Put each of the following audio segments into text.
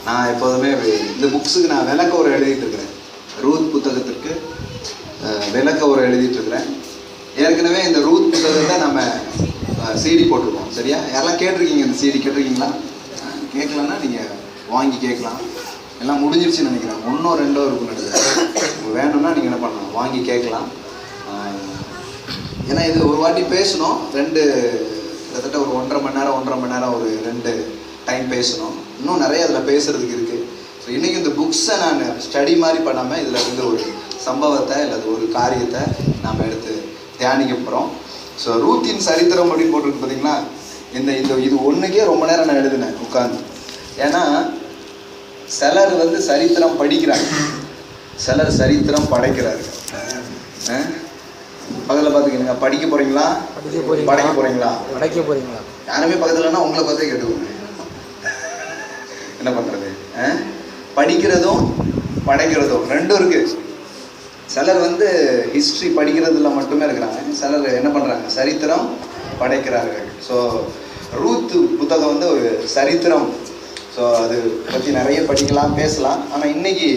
நான் எப்போதுமே இந்த புக்ஸுக்கு நான் விளக்க உரை எழுதிட்டு இருக்கிறேன். ரூத் புத்தகத்திற்கு விளக்க உரை எழுதிட்டு இருக்கிறேன். ஏற்கனவே இந்த ரூத் புத்தகத்தை நம்ம சிடி போட்டிருக்கோம். சரியா? யாரெல்லாம் கேட்டிருக்கீங்க? இந்த சிடி கேட்டிருக்கீங்களா? கேட்கலன்னா நீங்கள் வாங்கி கேட்கலாம். எல்லாம் முடிஞ்சிருச்சுன்னு நினைக்கிறேன். 1 2 இருக்கும் நினைக்கிறேன். வேணும்னா நீங்கள் என்ன பண்ணலாம், வாங்கி கேட்கலாம். ஏன்னா இது ஒரு வாட்டி பேசணும், கிட்டத்தட்ட ஒரு 1.5 மணி நேரம் ஒரு 2 டைம் பேசணும். இன்னும் நிறைய அதில் பேசுகிறதுக்கு இருக்குது. ஸோ இன்றைக்கி இந்த புக்ஸை நான் ஸ்டடி மாதிரி பண்ணாமல் இதில் வந்து ஒரு சம்பவத்தை அல்லது ஒரு காரியத்தை நாம் எடுத்து தியானிக்க போகிறோம். ஸோ ரூத்தின் சரித்திரம் அப்படின்னு போட்டிருக்கு பார்த்தீங்களா? இது ஒன்றுக்கே ரொம்ப நேரம் நான் எழுதினேன் உட்காந்து. ஏன்னா சிலர் வந்து சரித்திரம் படிக்கிறாங்க, சிலர் சரித்திரம் படைக்கிறாரு. பக்கத்தில் பார்த்துக்கிங்க, படிக்க போகிறீங்களா படைக்க போகிறீங்களா? யாருமே பக்கத்துலன்னா உங்களை பார்த்தே கேட்டுக்கோங்க. என்ன பண்ணுறது? படிக்கிறதும் படைக்கிறதும் ரெண்டும் இருக்குது. சிலர் வந்து ஹிஸ்ட்ரி படிக்கிறதுல மட்டுமே இருக்கிறாங்க, சிலர் என்ன பண்ணுறாங்க, சரித்திரம் படைக்கிறார்கள். ஸோ ரூத் புத்தகம் வந்து ஒரு சரித்திரம். ஸோ அது பற்றி நிறைய படிக்கலாம், பேசலாம். ஆனால் இன்றைக்கி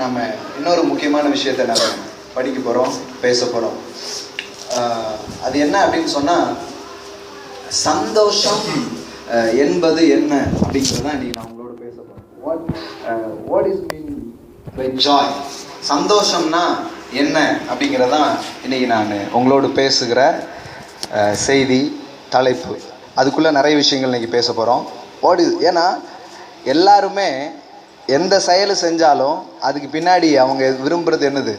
நம்ம இன்னொரு முக்கியமான விஷயத்தை நம்ம படிக்க போகிறோம், பேச போகிறோம். அது என்ன அப்படின்னு சொன்னால், சந்தோஷம் என்பது என்ன அப்படிங்கிறது தான் இன்றைக்கி நான் உங்களோட பேச போகிறேன். What is mean by joy? சந்தோஷம்னா என்ன அப்படிங்கிறதான் இன்றைக்கி நான் உங்களோடு பேசுகிற செய்தி தலைப்பு. அதுக்குள்ளே நிறைய விஷயங்கள் இன்றைக்கி பேச போகிறோம். ஏன்னா எல்லாருமே எந்த செயல் செஞ்சாலும் அதுக்கு பின்னாடி அவங்க விரும்புகிறது என்னது?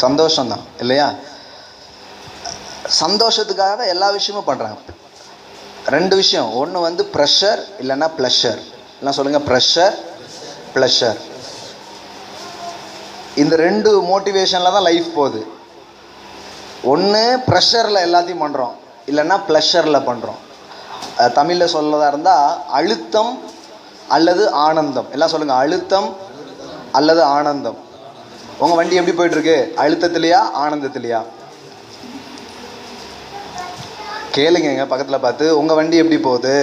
சந்தோஷம்தான், இல்லையா? சந்தோஷத்துக்காக தான் எல்லா விஷயமும் பண்ணுறாங்க. 2 விஷயம், ஒன்று வந்து ப்ரெஷர் இல்லைன்னா ப்ளஷர். எல்லாம் சொல்லுங்கள், ப்ரெஷர் ப்ளஷர். இந்த 2 மோட்டிவேஷனில் தான் லைஃப் போகுது. ஒன்று ப்ரெஷரில் எல்லாத்தையும் பண்ணுறோம், இல்லைன்னா ப்ளஷரில் பண்ணுறோம். தமிழில் சொல்லதாக இருந்தால் அழுத்தம் அல்லது ஆனந்தம். எல்லாம் சொல்லுங்கள், அழுத்தம் அல்லது ஆனந்தம். உங்கள் வண்டி எப்படி போயிட்டுருக்கு? அழுத்தத்திலையா ஆனந்தத்திலையா? கேளுங்க பக்கத்தில் பார்த்து, உங்கள் வண்டி எப்படி போகுது?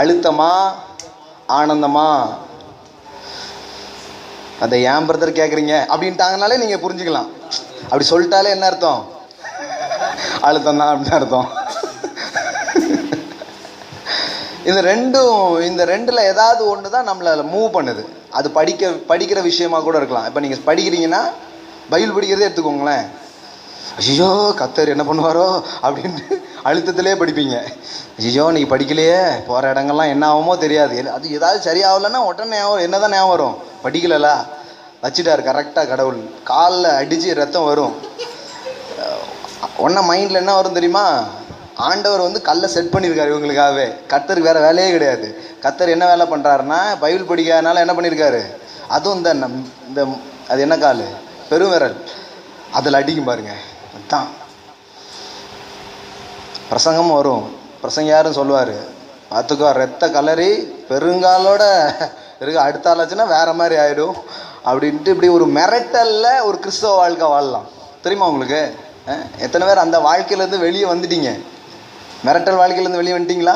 அழுத்தமா ஆனந்தமா? அதை ஏன் பிரதர் கேட்குறீங்க அப்படின்ட்டாங்கனாலே நீங்கள் புரிஞ்சுக்கலாம். அப்படி சொல்லிட்டாலே என்ன அர்த்தம்? அழுத்தம் தான் அப்படின்னு அர்த்தம். இந்த 2ல் ஏதாவது ஒன்று தான் நம்மளை மூவ் பண்ணுது. அது படிக்கிற விஷயமா கூட இருக்கலாம். இப்போ நீங்கள் படிக்கிறீங்கன்னா, பைபிள் படிக்கிறதே எடுத்துக்கோங்களேன். ஐயோ கர்த்தர் என்ன பண்ணுவாரோ அப்படின்ட்டு அழுத்தத்திலே படிப்பீங்க. ஐயோ நீங்கள் படிக்கலையே, போகிற இடங்கள்லாம் என்ன ஆகுமோ தெரியாது. அது ஏதாவது சரியாகலைன்னா உடனே என்ன தான் ஞாபகம் வரும்? படிக்கலலா வச்சுட்டாரு கரெக்டாக கடவுள், காலில் அடித்து ரத்தம் வரும். ஒன்றா மைண்டில் என்ன வரும் தெரியுமா? ஆண்டவர் வந்து கல்லை செட் பண்ணியிருக்காரு இவங்களுக்காகவே. கர்த்தருக்கு வேறு வேலையே கிடையாது. கர்த்தர் என்ன வேலை பண்ணுறாருன்னா, பைபிள் படிக்காதனால என்ன பண்ணியிருக்காரு, அதுவும் இந்த அது என்ன கால், பெருவிரல், அதில் அடிக்கும் பாருங்க. அதுதான் பிரசங்கமும் வரும். பிரசங்க யாரும் சொல்லுவார், பார்த்துக்கோ ரத்த கலரி பெருங்காலோட இருக்கு, அடுத்த ஆளாச்சுன்னா வேறு மாதிரி ஆகிடும் அப்படின்ட்டு இப்படி ஒரு மிரட்டலில் ஒரு கிறிஸ்தவ வாழ்க்கை வாழலாம். தெரியுமா உங்களுக்கு? எத்தனை பேர் அந்த வாழ்க்கையிலேருந்து வெளியே வந்துட்டீங்க? மிரட்டல் வாழ்க்கையிலேருந்து வெளியே வந்துட்டிங்களா?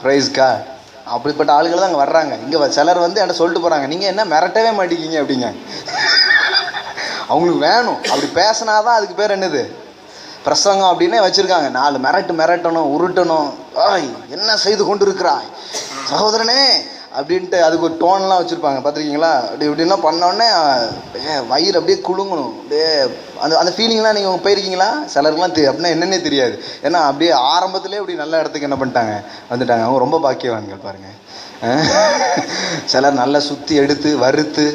Price God. அப்படிப்பட்ட ஆளுகள் தான் அங்கே வர்றாங்க. இங்கே சிலர் வந்து என்கிட்ட சொல்லிட்டு போகிறாங்க, நீங்கள் என்ன மிரட்டவே மாட்டேங்கிங்க அப்படிங்க. அவங்களுக்கு வேணும், அப்படி பேசினாதான் அதுக்கு பேர் என்னது, பிரசங்கம் அப்படின்னே வச்சுருக்காங்க. 4 மிரட்டணும், உருட்டணும். என்ன செய்து கொண்டு இருக்கிறாய் சகோதரனே அப்படின்ட்டு அதுக்கு ஒரு டோன்லாம் வச்சுருப்பாங்க. பார்த்துருக்கீங்களா? இப்படின்லாம் பண்ணோடனே வயிறு அப்படியே குலுங்கணும். அப்படியே அந்த ஃபீலிங்லாம் நீங்கள் போயிருக்கீங்களா? சிலருக்குலாம் அப்படின்னா என்னன்னே தெரியாது. ஏன்னா அப்படியே ஆரம்பத்துலேயே இப்படி நல்ல இடத்துக்கு என்ன பண்ணிட்டாங்க, வந்துட்டாங்க. அவங்க ரொம்ப பாக்கியவான்கள் பாருங்கள். சிலர் நல்லா சுற்றி எடுத்து வறுத்து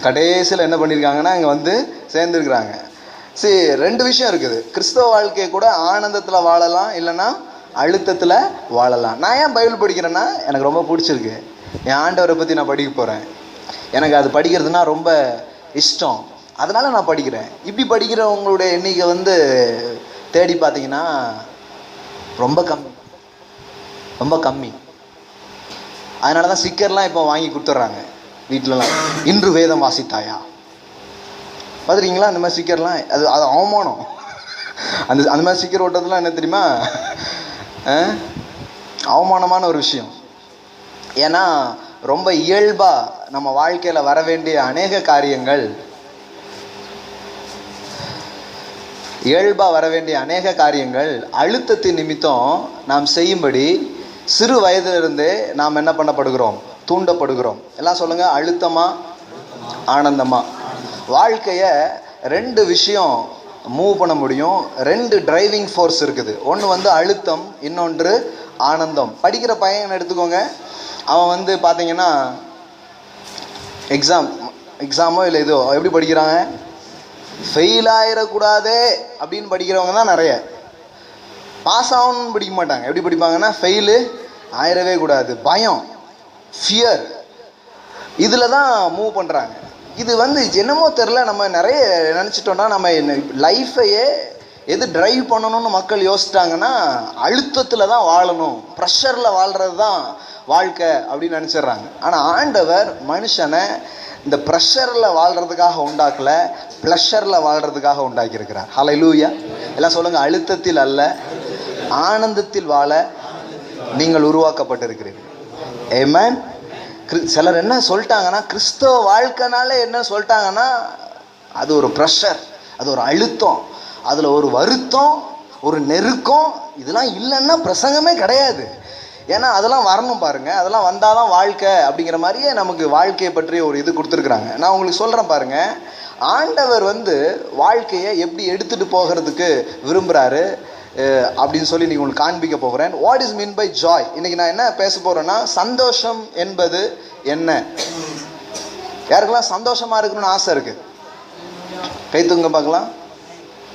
கடைசியில் என்ன பண்ணியிருக்காங்கன்னா இங்கே வந்து சேர்ந்துருக்குறாங்க. சரி, 2 விஷயம் இருக்குது. கிறிஸ்தவ வாழ்க்கையை கூட ஆனந்தத்தில் வாழலாம், இல்லைன்னா அழுத்தத்தில் வாழலாம். நான் ஏன் பைபிள் படிக்கிறேன்னா, எனக்கு ரொம்ப பிடிச்சிருக்கு. என் ஆண்டவரை பற்றி நான் படிக்க போகிறேன். எனக்கு அது படிக்கிறதுனா ரொம்ப இஷ்டம், அதனால் நான் படிக்கிறேன். இப்படி படிக்கிறவங்களுடைய எண்ணிக்கை வந்து தேடி பார்த்தீங்கன்னா ரொம்ப கம்மி. அதனால தான் ஸ்டிக்கர்லாம் இப்போ வாங்கி கொடுத்துட்றாங்க வீட்டிலலாம். இன்று வேதம் வாசித்தாயா? பார்த்துருக்கீங்களா அந்த மாதிரி ஸ்டிக்கர்லாம்? அது அவமானம். அந்த மாதிரி ஸ்டிக்கர் ஓட்டதுலாம் என்ன தெரியுமா, அவமானமான ஒரு விஷயம். ஏன்னா ரொம்ப இயல்பாக நம்ம வாழ்க்கையில் வர வேண்டிய அநேக காரியங்கள், இயல்பாக வர வேண்டிய அநேக காரியங்கள் அழுத்தத்தின் நிமித்தம் நாம் செய்யும்படி சிறு வயதிலிருந்தே நாம் என்ன பண்ணப்படுகிறோம்? தூண்டப்படுகிறோம். எல்லாம் சொல்லுங்க, அழுத்தமா ஆனந்தமா? வாழ்க்கையை 2 விஷயம் மூவ் பண்ண முடியும். 2 டிரைவிங் ஃபோர்ஸ் இருக்குது. ஒன்று வந்து அழுத்தம், இன்னொன்று ஆனந்தம். படிக்கிற பையன் எடுத்துக்கோங்க. அவன் பார்த்தீங்கன்னா எக்ஸாமோ இல்லை இதோ எப்படி படிக்கிறாங்க? ஃபெயில் ஆயிடக்கூடாதே அப்படின்னு படிக்கிறவங்க தான் நிறைய. பாஸ் ஆகணும்னு படிக்க மாட்டாங்க. எப்படி படிப்பாங்கன்னா, ஃபெயிலு ஆயிடவே கூடாது, பயம், ஃபியர், இதில் தான் மூவ் பண்ணுறாங்க. இது என்னமோ தெரில, நம்ம நிறைய நினச்சிட்டோன்னா நம்ம லைஃப்பையே எது டிரைவ் பண்ணணும்னு மக்கள் யோசிச்சிட்டாங்கன்னா அழுத்தத்தில் தான் வாழணும், ப்ரெஷரில் வாழ்கிறது தான் வாழ்க்கை அப்படின்னு நினச்சிட்றாங்க. ஆனால் ஆண்டவர் மனுஷனை இந்த ப்ரெஷரில் வாழ்கிறதுக்காக உண்டாக்கல, ப்ளஷரில் வாழ்கிறதுக்காக உண்டாக்கியிருக்கிறார். ஹல்லேலூயா. எல்லாம் சொல்லுங்கள், அழுத்தத்தில் அல்ல ஆனந்தத்தில் வாழ நீங்கள் உருவாக்கப்பட்டிருக்கிறீர்கள். ஆமென். சிலர் என்ன சொல்லிட்டாங்கன்னா, கிறிஸ்தவ வாழ்க்கைனால என்ன சொல்லிட்டாங்கன்னா, அது ஒரு ப்ரெஷர், அது ஒரு அழுத்தம், அதில் ஒரு வருத்தம், ஒரு நெருக்கம், இதெல்லாம் இல்லைன்னா பிரசங்கமே கிடையாது. ஏன்னா அதெல்லாம் வரணும் பாருங்க, அதெல்லாம் வந்தால் தான் வாழ்க்கை அப்படிங்கிற மாதிரியே நமக்கு வாழ்க்கையை பற்றி ஒரு இது கொடுத்துருக்குறாங்க. நான் உங்களுக்கு சொல்கிறேன் பாருங்க, ஆண்டவர் வாழ்க்கையை எப்படி எடுத்துகிட்டு போகிறதுக்கு விரும்புகிறாரு அப்படின்னு சொல்லி நீங்கள் உங்களுக்கு காண்பிக்க போகிறேன். What is mean by joy? இன்னைக்கு நான் என்ன பேச போகிறேன்னா, சந்தோஷம் என்பது என்ன? யாருக்கெல்லாம் சந்தோஷமாக இருக்கணும்னு ஆசை இருக்குது? கை தூங்க பார்க்கலாம்.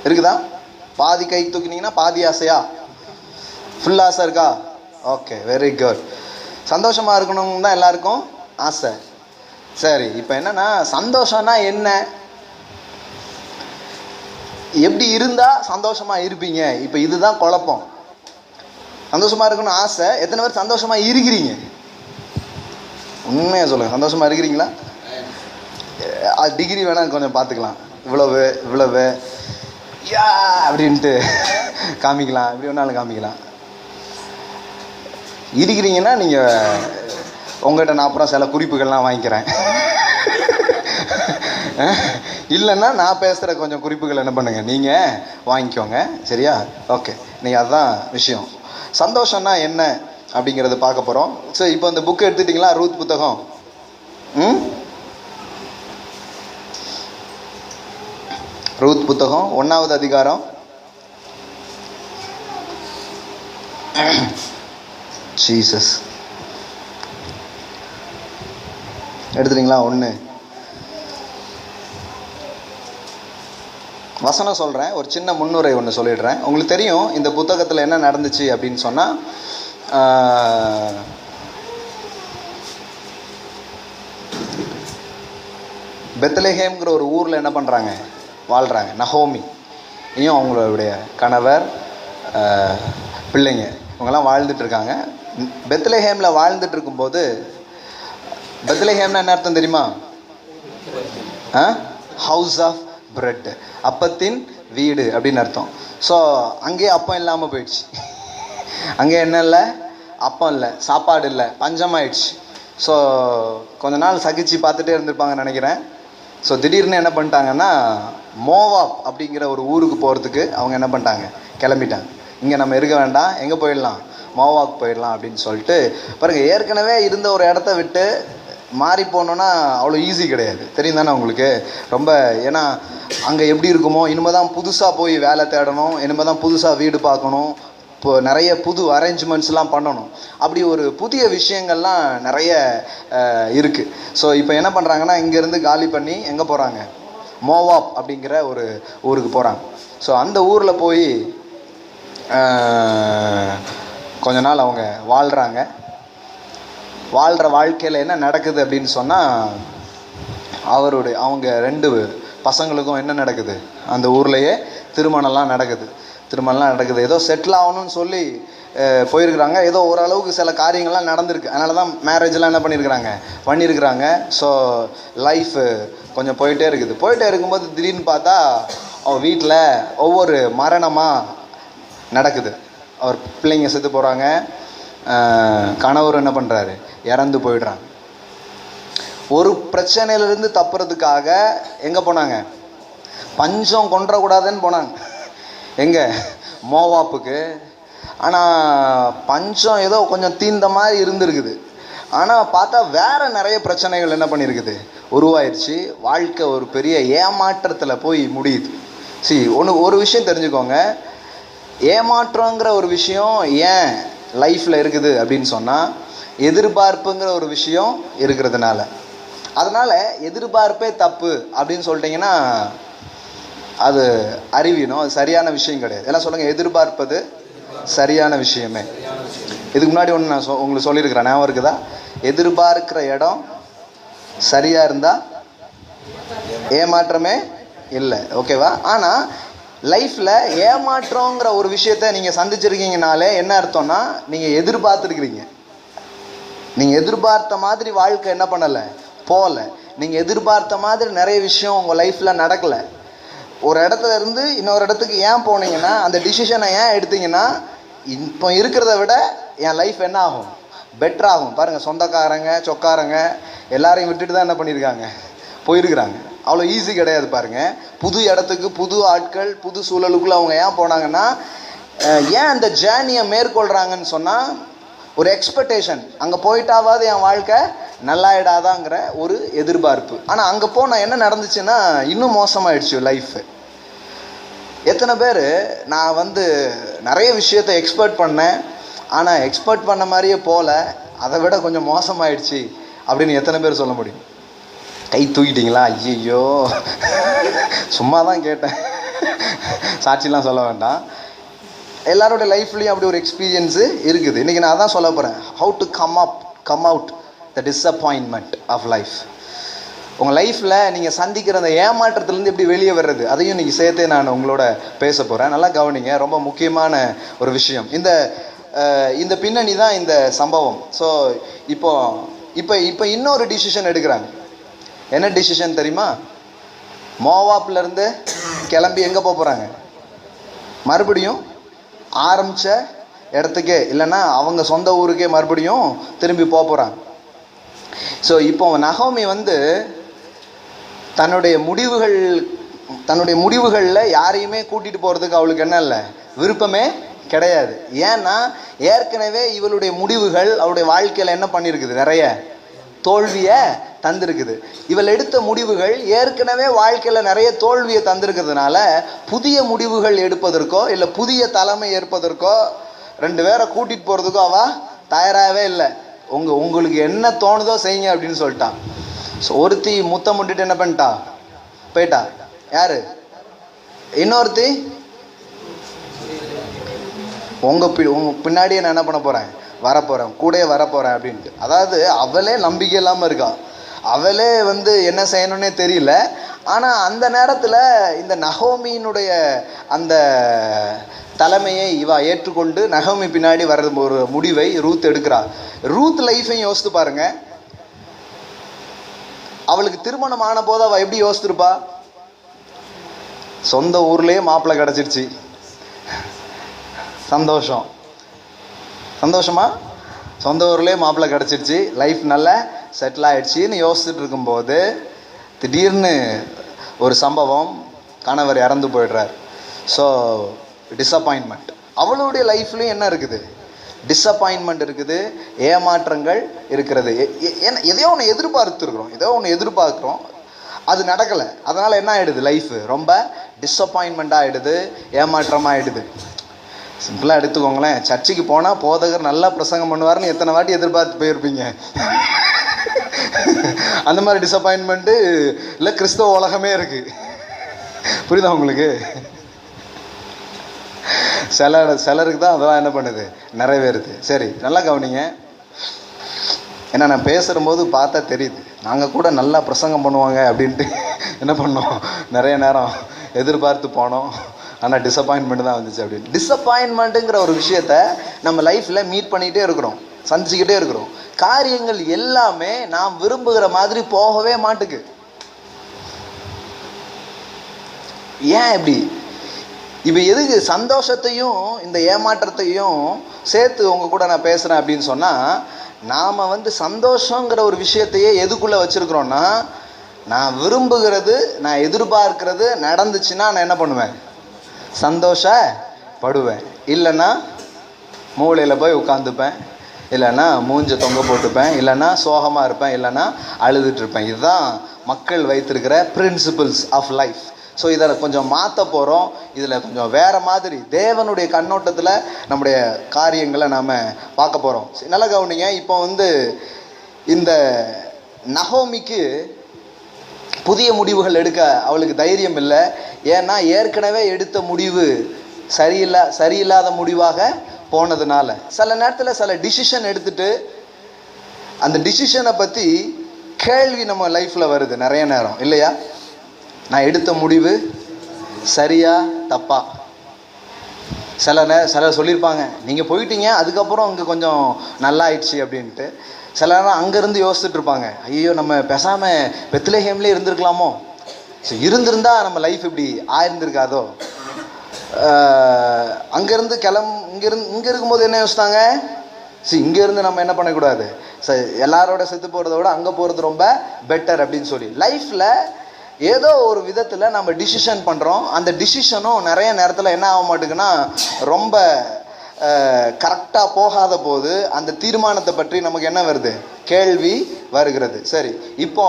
இருக்குதா? பாதி கை தூக்கினீங்கன்னா பாதி ஆசையா? ஃபுல் ஆசை இருக்கா? Okay, very good. சந்தோஷமாக இருக்கணும் தான் எல்லாருக்கும் ஆசை. சரி, இப்போ என்னன்னா, சந்தோஷம்னா என்ன? எப்படி இருந்தால் சந்தோஷமாக இருப்பீங்க? இப்போ இதுதான் குழப்பம். சந்தோஷமாக இருக்கணும்னு ஆசை, எத்தனை பேர் சந்தோஷமாக இருக்கிறீங்க? உண்மையாக சொல்லுங்கள், சந்தோஷமாக இருக்கிறீங்களா? டிகிரி வேணால் கொஞ்சம் பார்த்துக்கலாம். இவ்வளவு யா அப்படின்ட்டு காமிக்கலாம், எப்படி வேணாலும் காமிக்கலாம். இருக்கிறீங்கன்னா நீங்கள் உங்கள்கிட்ட நான் அப்புறம் சில குறிப்புகள்லாம் வாங்கிக்கிறேன். இல்லைன்னா நான் பேசுகிற கொஞ்சம் குறிப்புகள் என்ன பண்ணுங்கள், நீங்கள் வாங்கிக்கோங்க. சரியா? ஓகே, நீங்கள் அதுதான் விஷயம். சந்தோஷம்னா என்ன அப்படிங்கிறத பார்க்க போகிறோம். சரி, இப்போ இந்த புக்கு எடுத்துட்டிங்களா? ரூத் புத்தகம். ரூத் புத்தகம் 1வது அதிகாரம். ஜீசஸ் எடுத்துட்டீங்களா? 1 வசனம் சொல்கிறேன், ஒரு சின்ன முன்னுரை ஒன்று சொல்லிடுறேன். உங்களுக்கு தெரியும் இந்த புத்தகத்தில் என்ன நடந்துச்சு அப்படின்னு சொன்னால், பெத்லஹேம்ங்கிற ஒரு ஊரில் என்ன பண்ணுறாங்க? வாழ்கிறாங்க. நகோமி இனியும் அவங்களுடைய கணவர், பிள்ளைங்க, இவங்கெல்லாம் வாழ்ந்துட்டுருக்காங்க. பெத்லஹேமில் வாழ்ந்துட்டு இருக்கும்போது, பெத்லஹேம்னா என்ன அர்த்தம் தெரியுமா? ஹவுஸ் ஆஃப் பிரெட், அப்பத்தின் வீடு அப்படின்னு அர்த்தம். ஸோ அங்கேயே அப்பம் இல்லாமல் போயிடுச்சு. அங்கே என்ன இல்லை? அப்பம் இல்லை, சாப்பாடு இல்லை, பஞ்சமாயிடுச்சு. ஸோ கொஞ்ச நாள் சகிச்சு பார்த்துட்டே இருந்திருப்பாங்கன்னு நினைக்கிறேன். ஸோ திடீர்னு என்ன பண்ணிட்டாங்கன்னா, மோவாப் அப்படிங்கிற ஒரு ஊருக்கு போகிறதுக்கு அவங்க என்ன பண்ணிட்டாங்க? கிளம்பிட்டாங்க. இங்கே நம்ம இருக்க வேண்டாம், எங்கே போயிடலாம்? மோவாக் போயிடலாம் அப்படின்னு சொல்லிட்டு. பாருங்கள், ஏற்கனவே இருந்த ஒரு இடத்த விட்டு மாறி போனோன்னா அவ்வளோ ஈஸி கிடையாது. தெரியும் தானே உங்களுக்கு? ரொம்ப, ஏன்னா அங்கே எப்படி இருக்குமோ, இனிமேல் தான் புதுசாக போய் வேலை தேடணும், இனிமேல் தான் புதுசாக வீடு பார்க்கணும், இப்போ நிறைய புது அரேஞ்ச்மெண்ட்ஸ்லாம் பண்ணணும். அப்படி ஒரு புதிய விஷயங்கள்லாம் நிறைய இருக்குது. ஸோ இப்போ என்ன பண்ணுறாங்கன்னா, இங்கேருந்து காலி பண்ணி எங்கே போகிறாங்க? மோவாப் அப்படிங்கிற ஒரு ஊருக்கு போகிறாங்க. ஸோ அந்த ஊரில் போய் கொஞ்ச நாள் அவங்க வாழ்கிறாங்க. வாழ்கிற வாழ்க்கையில் என்ன நடக்குது அப்படின்னு சொன்னால், அவங்க 2 பசங்களுக்கும் என்ன நடக்குது? அந்த ஊர்லேயே திருமணம்லாம் நடக்குது. ஏதோ செட்டில் ஆகணும்னு சொல்லி போயிருக்கிறாங்க. ஏதோ ஓரளவுக்கு சில காரியங்கள்லாம் நடந்திருக்கு. அதனால தான் மேரேஜெலாம் என்ன பண்ணியிருக்கிறாங்க. ஸோ லைஃப் கொஞ்சம் போயிட்டே இருக்கும்போது திடீர்னு பார்த்தா அவன் வீட்டில் ஒவ்வொரு மரணமாக நடக்குது. அவர் பிள்ளைங்க செத்து போகிறாங்க, கணவர் என்ன பண்ணுறாரு, இறந்து போயிடுறாங்க. ஒரு பிரச்சனையிலிருந்து தப்புறதுக்காக எங்கே போனாங்க, பஞ்சம் கொன்றக்கூடாதுன்னு போனாங்க. எங்கே, மோவாப்புக்கு. ஆனால் பஞ்சம் ஏதோ கொஞ்சம் தீர்ந்த மாதிரி இருந்திருக்குது. ஆனால் பார்த்தா வேற நிறைய பிரச்சனைகள் என்ன பண்ணியிருக்குது, உருவாயிருச்சு. வாழ்க்கை ஒரு பெரிய ஏமாற்றத்தில் போய் முடியுது. ஒரு விஷயம் தெரிஞ்சுக்கோங்க, ஏமாற்றங்கிற ஒரு விஷயம் ஏன் லைஃப்பில் இருக்குது அப்படின்னு சொன்னால், எதிர்பார்ப்புங்கிற ஒரு விஷயம் இருக்கிறதுனால. அதனால் எதிர்பார்ப்பே தப்பு அப்படின்னு சொல்லிட்டிங்கன்னா அது அறிவினோ, அது சரியான விஷயம் கிடையாது. எல்லாம் சொல்லுங்கள், எதிர்பார்ப்பது சரியான விஷயமே. இதுக்கு முன்னாடி ஒன்று நான் உங்களுக்கு சொல்லியிருக்கிறேன், ஞாபகம் இருக்குதா? எதிர்பார்க்கிற இடம் சரியாக இருந்தால் ஏமாற்றமே இல்லை, ஓகேவா? ஆனால் லைஃப்பில் ஏமாற்றங்கிற ஒரு விஷயத்த நீங்கள் சந்திச்சிருக்கீங்கனாலே என்ன அர்த்தம்னா, நீங்கள் எதிர்பார்த்துருக்கிறீங்க. நீங்கள் எதிர்பார்த்த மாதிரி வாழ்க்கை என்ன பண்ணலை, போகல. நீங்கள் எதிர்பார்த்த மாதிரி நிறைய விஷயம் உங்கள் லைஃப்பில் நடக்கலை. ஒரு இடத்துல இருந்து இன்னொரு இடத்துக்கு ஏன் போனீங்கன்னா, அந்த டிசிஷனை ஏன் எடுத்தீங்கன்னா, இப்போ இருக்கிறத விட என் லைஃப் என்ன ஆகும், பெட்டர் ஆகும். பாருங்கள், சொந்தக்காரங்க சொக்காரங்க எல்லாரையும் விட்டுட்டு தான் என்ன பண்ணியிருக்காங்க, போயிருக்கிறாங்க. அவ்வளோ ஈஸி கிடையாது. பாருங்கள், புது இடத்துக்கு புது ஆட்கள் புது சூழலுக்குள்ளே அவங்க ஏன் போனாங்கன்னா, ஏன் அந்த ஜேர்னியை மேற்கொள்கிறாங்கன்னு சொன்னால், ஒரு எக்ஸ்பெக்டேஷன், அங்கே போயிட்டாவது என் வாழ்க்கை நல்லாயிடாதாங்கிற ஒரு எதிர்பார்ப்பு. ஆனால் அங்கே போனால் என்ன நடந்துச்சுன்னா, இன்னும் மோசமாயிடுச்சு லைஃப். எத்தனை பேர் நான் நிறைய விஷயத்தை எக்ஸ்பெக்ட் பண்ணேன், ஆனால் எக்ஸ்பெக்ட் பண்ண மாதிரியே போகல, அதை விட கொஞ்சம் மோசமாயிடுச்சு அப்படின்னு எத்தனை பேர் சொல்ல முடியும்? கை தூக்கிட்டீங்களா? ஐயோ, சும்மா தான் கேட்டேன், சாட்சிலாம் சொல்ல வேண்டாம். எல்லாரோட லைஃப்லேயும் அப்படி ஒரு எக்ஸ்பீரியன்ஸு இருக்குது. இன்றைக்கி நான் அதான் சொல்ல போகிறேன், how to come out the disappointment of life. உங்கள் லைஃப்பில் நீங்கள் சந்திக்கிற அந்த ஏமாற்றத்துலேருந்து எப்படி வெளியே வர்றது, அதையும் இன்றைக்கி சேர்த்தே நான் உங்களோட பேச போகிறேன். நல்லா கவனிங்க, ரொம்ப முக்கியமான ஒரு விஷயம். இந்த பின்னணி தான் இந்த சம்பவம். ஸோ இப்போ இன்னொரு டிசிஷன் எடுக்கிறாங்க. என்ன டிசிஷன் தெரியுமா? மோவாப்லேருந்து கிளம்பி எங்கே போக போகிறாங்க, மறுபடியும் ஆரம்பித்த இடத்துக்கே, இல்லைன்னா அவங்க சொந்த ஊருக்கே மறுபடியும் திரும்பி போக போகிறாங்க. ஸோ இப்போ நகோமி தன்னுடைய முடிவுகளில் யாரையுமே கூட்டிகிட்டு போகிறதுக்கு அவளுக்கு என்ன இல்லை, விருப்பமே கிடையாது. ஏன்னா ஏற்கனவே இவளுடைய முடிவுகள் அவளுடைய வாழ்க்கையில் என்ன பண்ணியிருக்குது, நிறைய தோல்வியை தந்திருக்குது. இவள் எடுத்த முடிவுகள் ஏற்கனவே வாழ்க்கையில் நிறைய தோல்வியை தந்திருக்கிறதுனால புதிய முடிவுகள் எடுப்பதற்கோ இல்லை புதிய தலைமை ஏற்பதற்கோ ரெண்டு பேரை கூட்டிகிட்டு போகிறதுக்கோ அவள் தயாராகவே இல்லை. உங்களுக்கு என்ன தோணுதோ செய்யுங்க அப்படின்னு சொல்லிட்டான். ஸோ ஒருத்தி முத்தம் முட்டிட்டு என்ன பண்ணிட்டா, போயிட்டா. யாரு? இன்னொருத்தி உங்க பின்னாடியே நான் என்ன பண்ண போகிறேன், வரப்போகிறேன், கூடயே வரப்போகிறேன் அப்படின்ட்டு. அதாவது அவளே நம்பிக்கை இல்லாமல் இருக்கா, அவளே என்ன செய்யணும்னே தெரியல. ஆனால் அந்த நேரத்தில் இந்த நகோமியினுடைய அந்த தலைமையை இவ ஏற்றுக்கொண்டு நகோமி பின்னாடி வர்ற ஒரு முடிவை ரூத் எடுக்கிறா. ரூத் லைஃபையும் யோசித்து பாருங்க. அவளுக்கு திருமணம் ஆன போது அவள் எப்படி யோசிச்சிருப்பா? சொந்த ஊர்லேயே மாப்பிள்ளை கிடச்சிருச்சு, சந்தோஷமா, சொந்த ஊர்லேயே மாப்பிள்ளை கிடச்சிருச்சு, லைஃப் நல்லா செட்டில் ஆகிடுச்சின்னு யோசிச்சுட்டு இருக்கும்போது திடீர்னு ஒரு சம்பவம், கணவர் இறந்து போயிடுறார். So disappointment. அவளுடைய லைஃப்லையும் என்ன இருக்குது, டிஸப்பாயின்மெண்ட் இருக்குது, ஏமாற்றங்கள் இருக்கிறது. எதையோ ஒன்று எதிர்பார்க்குறோம், அது நடக்கலை. அதனால் என்ன ஆகிடுது, லைஃப் ரொம்ப டிஸப்பாயின்மெண்ட் ஆகிடுது, ஏமாற்றமாக ஆகிடுது. சிம்பிளாக எடுத்துக்கோங்களேன், சர்ச்சுக்கு போனால் போதகர் நல்லா பிரசங்கம் பண்ணுவார்னு எத்தனை வாட்டி எதிர்பார்த்து போயிருப்பீங்க. அந்த மாதிரி டிஸப்பாயின்மெண்ட்டு இல்லை கிறிஸ்தவ உலகமே இருக்குது. புரியுதா உங்களுக்கு? சிலருக்கு தான் அதெல்லாம் என்ன பண்ணுது, நிறைவேறுது. சரி, நல்லா கவனிங்க. ஏன்னா நான் பேசும்போது பார்த்தா தெரியுது, நாங்கள் கூட நல்லா பிரசங்கம் பண்ணுவாங்க அப்படின்ட்டு என்ன பண்ணோம், நிறைய நேரம் எதிர்பார்த்து போனோம், ஆனால் டிஸப்பாயின்மெண்ட் தான் வந்துச்சு அப்படின்னு. டிஸப்பாயின்மெண்ட்டுங்கிற ஒரு விஷயத்த நம்ம லைஃப்பில் மீட் பண்ணிக்கிட்டே இருக்கிறோம், சந்திச்சுக்கிட்டே இருக்கிறோம். காரியங்கள் எல்லாமே நாம் விரும்புகிற மாதிரி போகவே மாட்டுக்கு. ஏன் இப்படி? இப்போ எதுக்கு சந்தோஷத்தையும் இந்த ஏமாற்றத்தையும் சேர்த்து உங்க கூட நான் பேசுகிறேன் அப்படின்னு சொன்னால், நாம் சந்தோஷங்கிற ஒரு விஷயத்தையே எதுக்குள்ளே வச்சுருக்குறோன்னா, நான் விரும்புகிறது, நான் எதிர்பார்க்கிறது நடந்துச்சுன்னா நான் என்ன பண்ணுவேன்? சந்தோஷப்படுவேன். இல்லைன்னா மூளையில் போய் உட்காந்துப்பேன், இல்லைன்னா மூஞ்ச தொங்க போட்டுப்பேன், இல்லைன்னா சோகமாக இருப்பேன், இல்லைன்னா அழுதுட்டுருப்பேன். இதுதான் மக்கள் வைத்திருக்கிற பிரின்சிபிள்ஸ் ஆஃப் லைஃப். ஸோ இதில் கொஞ்சம் மாற்ற போகிறோம். இதில் கொஞ்சம் வேறு மாதிரி தேவனுடைய கண்ணோட்டத்தில் நம்முடைய காரியங்களை நாம் பார்க்க போகிறோம். நல்ல கவனிங்க. இப்போ இந்த நகோமிக்கு புதிய முடிவுகள் எடுக்க அவளுக்கு தைரியம் இல்லை. ஏன்னா ஏற்கனவே எடுத்த முடிவு சரியில்லாத முடிவாக போனதுனால சில நேரத்தில் சில டிசிஷன் எடுத்துட்டு அந்த டிசிஷனை பற்றி கேள்வி நம்ம லைஃப்பில் வருது நிறைய நேரம், இல்லையா? நான் எடுத்த முடிவு சரியா தப்பா? சிலர் சொல்லியிருப்பாங்க, நீங்கள் போயிட்டீங்க அதுக்கப்புறம் இங்கே கொஞ்சம் நல்லா ஆயிடுச்சு அப்படின்ட்டு. சில நேரம் அங்கேருந்து யோசிச்சுட்டு இருப்பாங்க, ஐயோ நம்ம பேசாமல் பெத்லஹேம்லேயே இருந்திருக்கலாமோ, ஸோ இருந்திருந்தா நம்ம லைஃப் இப்படி ஆயிருந்திருக்காதோ. அங்கேருந்து இங்கே இருக்கும்போது என்ன யோசித்தாங்க, இங்கேருந்து நம்ம என்ன பண்ணக்கூடாது, எல்லாரோட செத்து போகிறத விட அங்கே போகிறது ரொம்ப பெட்டர் அப்படின்னு சொல்லி லைஃப்பில் ஏதோ ஒரு விதத்தில் நம்ம டிசிஷன் பண்ணுறோம். அந்த டிசிஷனும் நிறைய நேரத்தில் என்ன ஆக மாட்டேங்குன்னா ரொம்ப கரெக்டாக போகாத போது அந்த தீர்மானத்தை பற்றி நமக்கு என்ன வருது? கேள்வி வருகிறது. சரி, இப்போ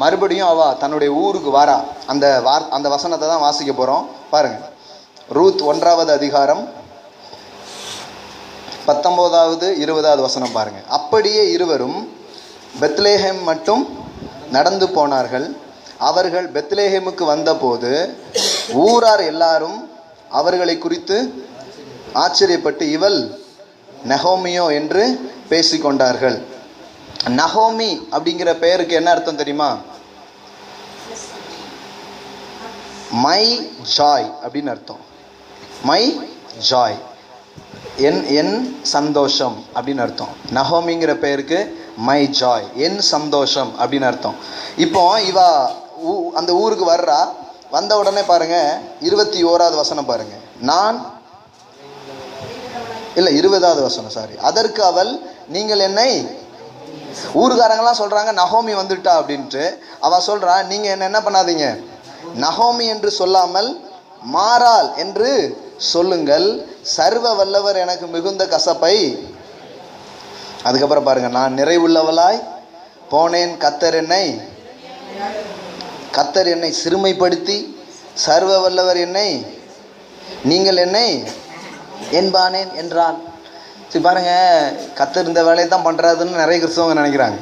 மறுபடியும் அவ தன்னுடைய ஊருக்கு வாரா. அந்த வசனத்தை தான் வாசிக்க போகிறோம். பாருங்க, ரூத் 1வது அதிகாரம் 19வது 20வது வசனம் பாருங்க. அப்படியே இருவரும் பெத்லெஹேம் மட்டும் நடந்து போனார்கள். அவர்கள் பெத்லெஹேமுக்கு வந்தபோது ஊரார் எல்லாரும் அவர்களை குறித்து ஆச்சரியப்பட்டு, இவள் நகோமியோ என்று பேசிக்கொண்டார்கள். நகோமி அப்படிங்கிற பெயருக்கு என்ன அர்த்தம் தெரியுமா? மை ஜாய் அப்படின்னு அர்த்தம். மை ஜாய், என் சந்தோஷம் அப்படின்னு அர்த்தம். நகோமிங்கிற பெயருக்கு மை ஜாய், என் சந்தோஷம் அப்படின்னு அர்த்தம். இப்போ இவ அந்த ஊருக்கு வர்றா. வந்த உடனே பாருங்க 21வது வசனம் பாருங்க. 20வது வசனம், சாரி. அதற்கு அவள், நீங்கள் என்னை, ஊருக்காரங்கெல்லாம் சொல்றாங்க நகோமி வந்துட்டா அப்படின்ட்டு. அவ சொல்றா, நீங்க என்ன பண்ணாதீங்க, நகோமி என்று சொல்லாமல் மாறாள் என்று சொல்லுங்கள், சர்வ வல்லவர் எனக்கு மிகுந்த கசப்பை. அதுக்கப்புறம் பாருங்க, நான் நிறைவுள்ளவளாய் போனேன், கர்த்தர் என்னை சிறுமைப்படுத்தி, சர்வ வல்லவர் என்னை, நீங்கள் என்னை என்பானேன் என்றான். சரி பாருங்க, கர்த்தர் இந்த வேலையை தான் பண்றாருன்னு நிறைய கிறிஸ்தவங்க நினைக்கிறாங்க.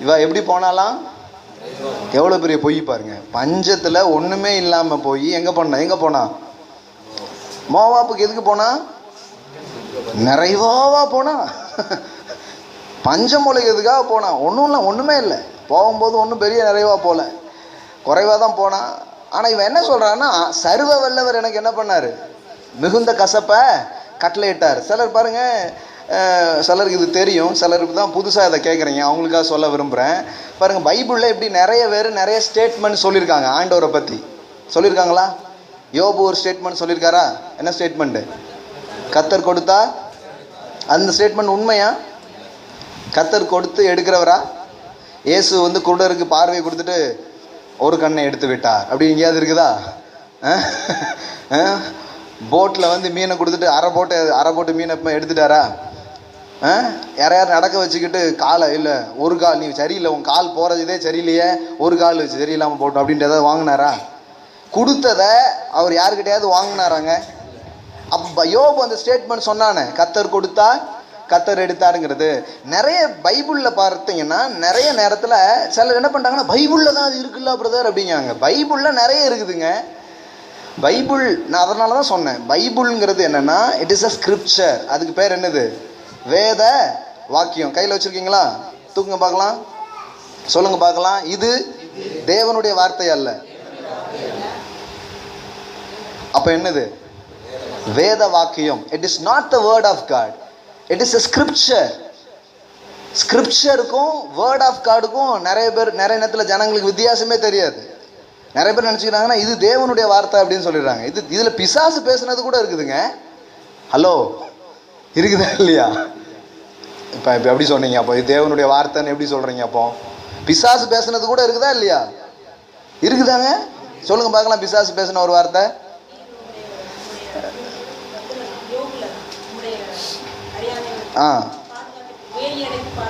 இவ எப்படி போனாலாம், எவ்வளோ பெரிய பொய் பாருங்க. பஞ்சத்தில் ஒன்றுமே இல்லாமல் போய் எங்கே போனா? மோவாப்புக்கு எதுக்கு போனா? நிறைவாவா போனா? பஞ்சம் முளைக்கிறதுக்காக போனா? ஒன்றுமே இல்லை. போகும்போது ஒன்றும் பெரிய நிறைவா போல, குறைவாக தான் போனா. ஆனால் இவன் என்ன சொல்கிறான்னா, சர்வ வல்லவர் எனக்கு என்ன பண்ணார்? மிகுந்த கசப்பை கட்டளையிட்டார். சிலர் பாருங்க, சிலருக்கு இது தெரியும், சிலருக்கு தான் புதுசாக இதை கேட்குறீங்க, அவங்களுக்காக சொல்ல விரும்புகிறேன். பாருங்கள், பைபிளில் இப்படி நிறைய பேர் நிறைய ஸ்டேட்மெண்ட் சொல்லியிருக்காங்க. ஆண்டவரை பற்றி சொல்லியிருக்காங்களா? யோபு ஒரு ஸ்டேட்மெண்ட் சொல்லியிருக்காரா? என்ன ஸ்டேட்மெண்ட்டு? கர்த்தர் கொடுத்தா. அந்த ஸ்டேட்மெண்ட் உண்மையா? கர்த்தர் கொடுத்து எடுக்கிறவரா? இயேசு குருடருக்கு பார்வையை கொடுத்துட்டு ஒரு கண்ணை எடுத்து விட்டார் அப்படி எங்கேயாவது இருக்குதா? போட்டில் மீனை கொடுத்துட்டு அரை போட்டு மீனை எடுத்துட்டாரா? யாரையார் நடக்க வச்சுக்கிட்டு காலை இல்லை, ஒரு கால் நீ சரியில்லை, உன் கால் போகிறதே சரியில்லையே, ஒரு கால் வச்சு சரியில்லாமல் போட்டோம் அப்படின்ட்டு ஏதாவது வாங்கினாரா? கொடுத்ததை அவர் யாருக்கிட்டையாவது வாங்கினாராங்க? அப்போ யோபு அந்த ஸ்டேட்மெண்ட் சொன்னானே, கர்த்தர் கொடுத்தா கர்த்தர் எடுத்தாருங்கிறது. நிறைய பைபிளில் பார்த்தீங்கன்னா நிறைய நேரத்தில் சிலர் என்ன பண்ணுறாங்கன்னா, பைபிளில் தான் அது இருக்குல்ல பிரதர் அப்படிங்காங்க. பைபிளில் நிறைய இருக்குதுங்க. பைபிள், நான் அதனால தான் சொன்னேன், பைபிள்ங்கிறது என்னென்னா இட் இஸ் அ ஸ்கிரிப்சர். அதுக்கு பேர் என்னது? வேத வாக்கியம். கையில் வச்சுருக்கீங்களா? தூக்குங்க பார்க்கலாம், சொல்லுங்க பார்க்கலாம். இது தேவனுடைய வார்த்தை அல்ல. அப்போ என்னது? வேத வாக்கியம். It is not the word of God, it is a scripture. ஸ்கிரிப்சருக்கும் வேர்ட் ஆஃப் காடுக்கும் நிறைய நேரத்தில் ஜனங்களுக்கு வித்தியாசமே தெரியாது. நிறைய பேர் நினச்சிக்கிறாங்கன்னா இது தேவனுடைய வார்த்தை அப்படின்னு சொல்லிடுறாங்க. இதில் பிசாசு பேசுனது கூட இருக்குதுங்க. ஹலோ, இருக்குதா இல்லையா? இப்போ எப்படி சொன்னீங்க? அப்போ இது தேவனுடைய வார்த்தைன்னு எப்படி சொல்கிறீங்க? அப்போ பிசாசு பேசுனது கூட இருக்குதா இல்லையா? இருக்குதாங்க. சொல்லுங்க பார்க்கலாம், பிசாசு பேசின ஒரு வார்த்தை.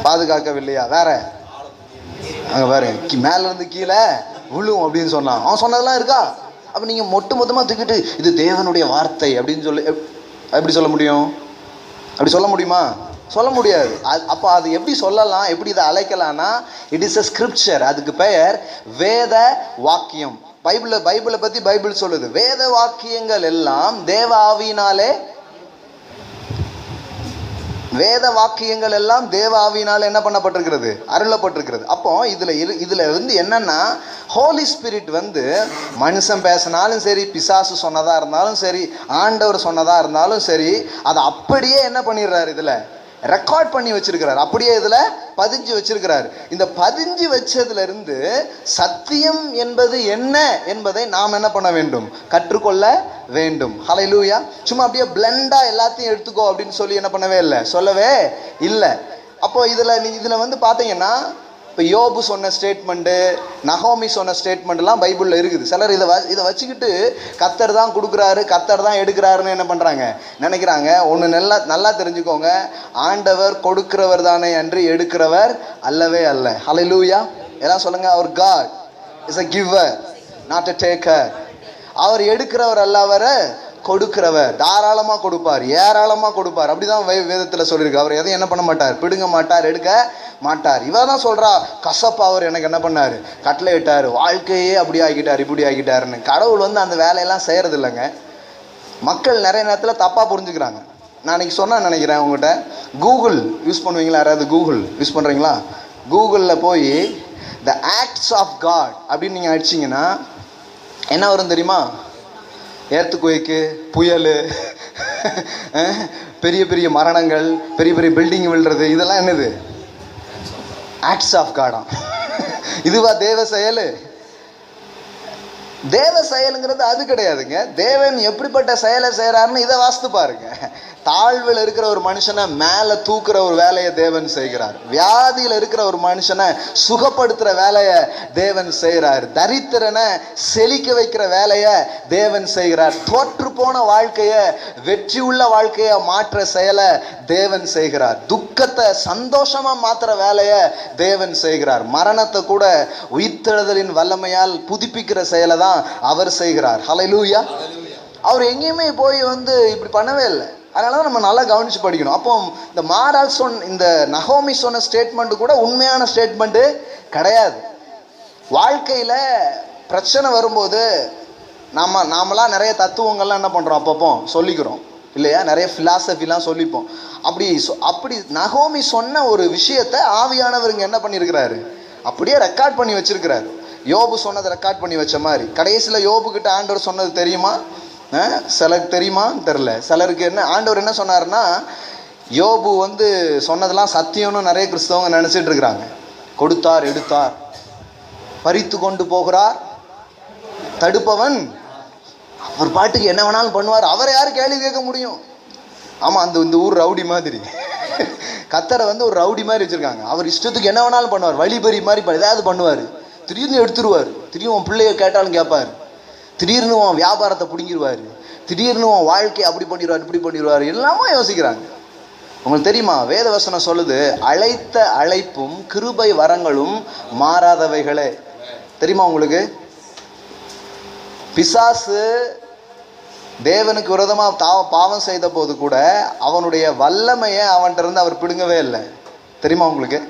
பாதுகாக்கவில்லையா? வேற அங்க பாரு, மேல இருந்து கீழே விழும் அப்படின்னு சொன்னான். அவன் சொன்னதெல்லாம் இருக்கா? அப்ப நீங்க மொத்தமா தூக்கிட்டு இது தேவனுடைய வார்த்தை அப்படின்னு சொல்லி எப்படி சொல்ல முடியும்? அப்படி சொல்ல முடியுமா? சொல்ல முடியாது. அப்போ அது எப்படி சொல்லலாம், எப்படி இதை அழைக்கலாம்னா, இட் இஸ் அ ஸ்கிரிப்சர். அதுக்கு பெயர் வேத வாக்கியம். பைபிளை பத்தி பைபிள் சொல்லுது, வேத வாக்கியங்கள் எல்லாம் தேவ ஆவியினாலே, வேத வாக்கியங்கள் எல்லாம் தேவ ஆவியினால என்ன பண்ணப்பட்டிருக்கிறது? அருளப்பட்டிருக்கிறது. அப்போ இதுல வந்து என்னன்னா, ஹோலி ஸ்பிரிட் வந்து மனுஷன் பேசினாலும் சரி, பிசாசு சொன்னதா இருந்தாலும் சரி, ஆண்டவர் சொன்னதா இருந்தாலும் சரி, அதை அப்படியே என்ன பண்ணிடுறாரு? இதுல ரெக்கார்ட் பண்ணி வச்சிருக்கிறார். அப்படியே இதுல பதிஞ்சு வச்சிருக்கிறார். இந்த பதிஞ்சு வச்சதுல இருந்து சத்தியம் என்பது என்ன என்பதை நாம் என்ன பண்ண வேண்டும்? கற்றுக்கொள்ள வேண்டும். ஹல்லேலூயா. சும்மா அப்படியே பிளண்டா எல்லாத்தையும் எடுத்துக்கோ அப்படின்னு சொல்லி என்ன பண்ணவே இல்லை, சொல்லவே இல்லை. அப்போ இதுல வந்து பாத்தீங்கன்னா, இப்போ யோபு சொன்ன ஸ்டேட்மெண்ட்டு, நகோமி சொன்ன ஸ்டேட்மெண்ட்லாம் பைபிளில் இருக்குது. சிலர் இதை வச்சுக்கிட்டு கர்த்தர் தான் கொடுக்குறாரு, கர்த்தர் தான் எடுக்கிறாருன்னு என்ன பண்ணுறாங்க, நினைக்கிறாங்க. ஒன்று நல்லா தெரிஞ்சுக்கோங்க, ஆண்டவர் கொடுக்கிறவர் தானே அன்று எடுக்கிறவர் அல்லவே அல்ல. ஹல்லேலூயா. எல்லாம் சொல்லுங்க, அவர் God is a giver not a taker. அவர் எடுக்கிறவர் அல்ல, அவர் கொடுக்கிறவர். தாராளமாக கொடுப்பார், ஏராளமாக கொடுப்பார். அப்படிதான் வேதத்தில் சொல்லியிருக்கு. அவர் எதையும் என்ன பண்ண மாட்டார், பிடுங்க மாட்டார், எடுக்க மாட்டார். இவ தான் சொல்றா, கசப்பா அவர் எனக்கு என்ன பண்ணாரு, கட்டளை இட்டாரு, வாழ்க்கையே அப்படி ஆகிட்டார், இப்படி ஆகிட்டாருன்னு. கடவுள் வந்து அந்த வேலையெல்லாம் செய்யறது இல்லைங்க. மக்கள் நிறைய நேரத்தில் தப்பா புரிஞ்சுக்கிறாங்க. நான் இன்னைக்கு சொன்னா நினைக்கிறேன் உங்ககிட்ட, கூகுள் யூஸ் பண்ணுவீங்களா? யாராவது கூகுள் யூஸ் பண்றீங்களா? கூகுளில் போய் த ஆக்ட்ஸ் ஆஃப் காட் அப்படின்னு நீங்க அடிச்சிங்கன்னா என்ன வரும் தெரியுமா? எர்த்குவேக்கு, புயல், பெரிய பெரிய மரணங்கள், பெரிய பெரிய பில்டிங் விழுறது, இதெல்லாம் என்னது? ஆக்ட்ஸ் ஆஃப் காடா? இதுவா தேவ செயல்? தேவ செயலுங்கிறது அது கிடையாதுங்க. தேவன் எப்படிப்பட்ட செயலை செய்யறாருன்னு இதை வாசித்து பாருங்க. தாழ்வில் இருக்கிற ஒரு மனுஷனை மேல தூக்குற ஒரு வேலையை தேவன் செய்கிறார். வியாதியில இருக்கிற ஒரு மனுஷனை சுகப்படுத்துற வேலையை தேவன் செய்கிறார். தரித்திரனை செழிக்க வைக்கிற வேலையை தேவன் செய்கிறார். தோற்று போன வாழ்க்கைய வெற்றி உள்ள வாழ்க்கைய மாற்ற செயலை தேவன் செய்கிறார். துக்கத்தை சந்தோஷமா மாத்துற வேலையை தேவன் செய்கிறார். மரணத்தை கூட உயிர்த்தெழுதலின் வல்லமையால் புதுப்பிக்கிற செயலை தான் அவர் செய்கிறார். ஹல்லேலூயா. அவர் எங்கேயுமே போய் வந்து இப்படி பண்ணவே இல்லை. அதனாலதான் நம்ம நல்லா கவனிச்சு படிக்கணும். அப்போ இந்த மாரால் இந்த நகோமி சொன்ன ஸ்டேட்மெண்ட் கூட உண்மையான ஸ்டேட்மெண்ட் கிடையாது. வாழ்க்கையில பிரச்சனை வரும்போது நாமெல்லாம் நிறைய தத்துவங்கள்லாம் என்ன பண்றோம், அப்பப்போ சொல்லிக்கிறோம் இல்லையா? நிறைய பிலாசபிலாம் சொல்லிப்போம். அப்படி நகோமி சொன்ன ஒரு விஷயத்தை ஆவியானவருங்க என்ன பண்ணியிருக்கிறாரு, அப்படியே ரெக்கார்ட் பண்ணி வச்சிருக்கிறாரு. யோபு சொன்னதை ரெக்கார்ட் பண்ணி வச்ச மாதிரி. கடைசியில் யோபு கிட்ட ஆண்டவர் சொன்னது தெரியுமா? சிலருக்கு தெரியுமான்னு தெரில. சிலருக்கு என்ன ஆண்டவர் என்ன சொன்னாருன்னா, யோபு வந்து சொன்னதெல்லாம் சத்தியம்னு நிறைய கிறிஸ்தவங்க நினைச்சிட்டு இருக்கிறாங்க. கொடுத்தார், எடுத்தார், பறித்து கொண்டு போகிறார், தடுப்பவன் அவர் பாட்டுக்கு என்ன வேணாலும் பண்ணுவார். அவரை யாரு கேள்வி கேட்க முடியும்? ஆமா, இந்த ஊர் ரவுடி மாதிரி. கத்தரை வந்து ஒரு ரவுடி மாதிரி வச்சிருக்காங்க. அவர் இஷ்டத்துக்கு என்ன வேணாலும் பண்ணுவார். வழிபறி மாதிரி ஏதாவது பண்ணுவார். திடீர்னு எடுத்துருவார். திடீர்னு உன் பிள்ளைய கேட்டாலும் கேட்பார். திடீர்னு உன் வியாபாரத்தை பிடிங்கிடுவார். திடீர்னு உன் வாழ்க்கையை அப்படி பண்ணிடுவார், இப்படி பண்ணிடுவார். எல்லாமே யோசிக்கிறாங்க. உங்களுக்கு தெரியுமா, வேதவசனம் சொல்லுது, அழைத்த அழைப்பும் கிருபை வரங்களும் மாறாதவைகளே. தெரியுமா உங்களுக்கு? பிசாசு தேவனுக்கு விரோதமா பாவம் செய்த போது கூட அவனுடைய வல்லமையை அவன்கிட்ட இருந்து அவர் பிடுங்கவே இல்லை. தெரியுமா உங்களுக்கு?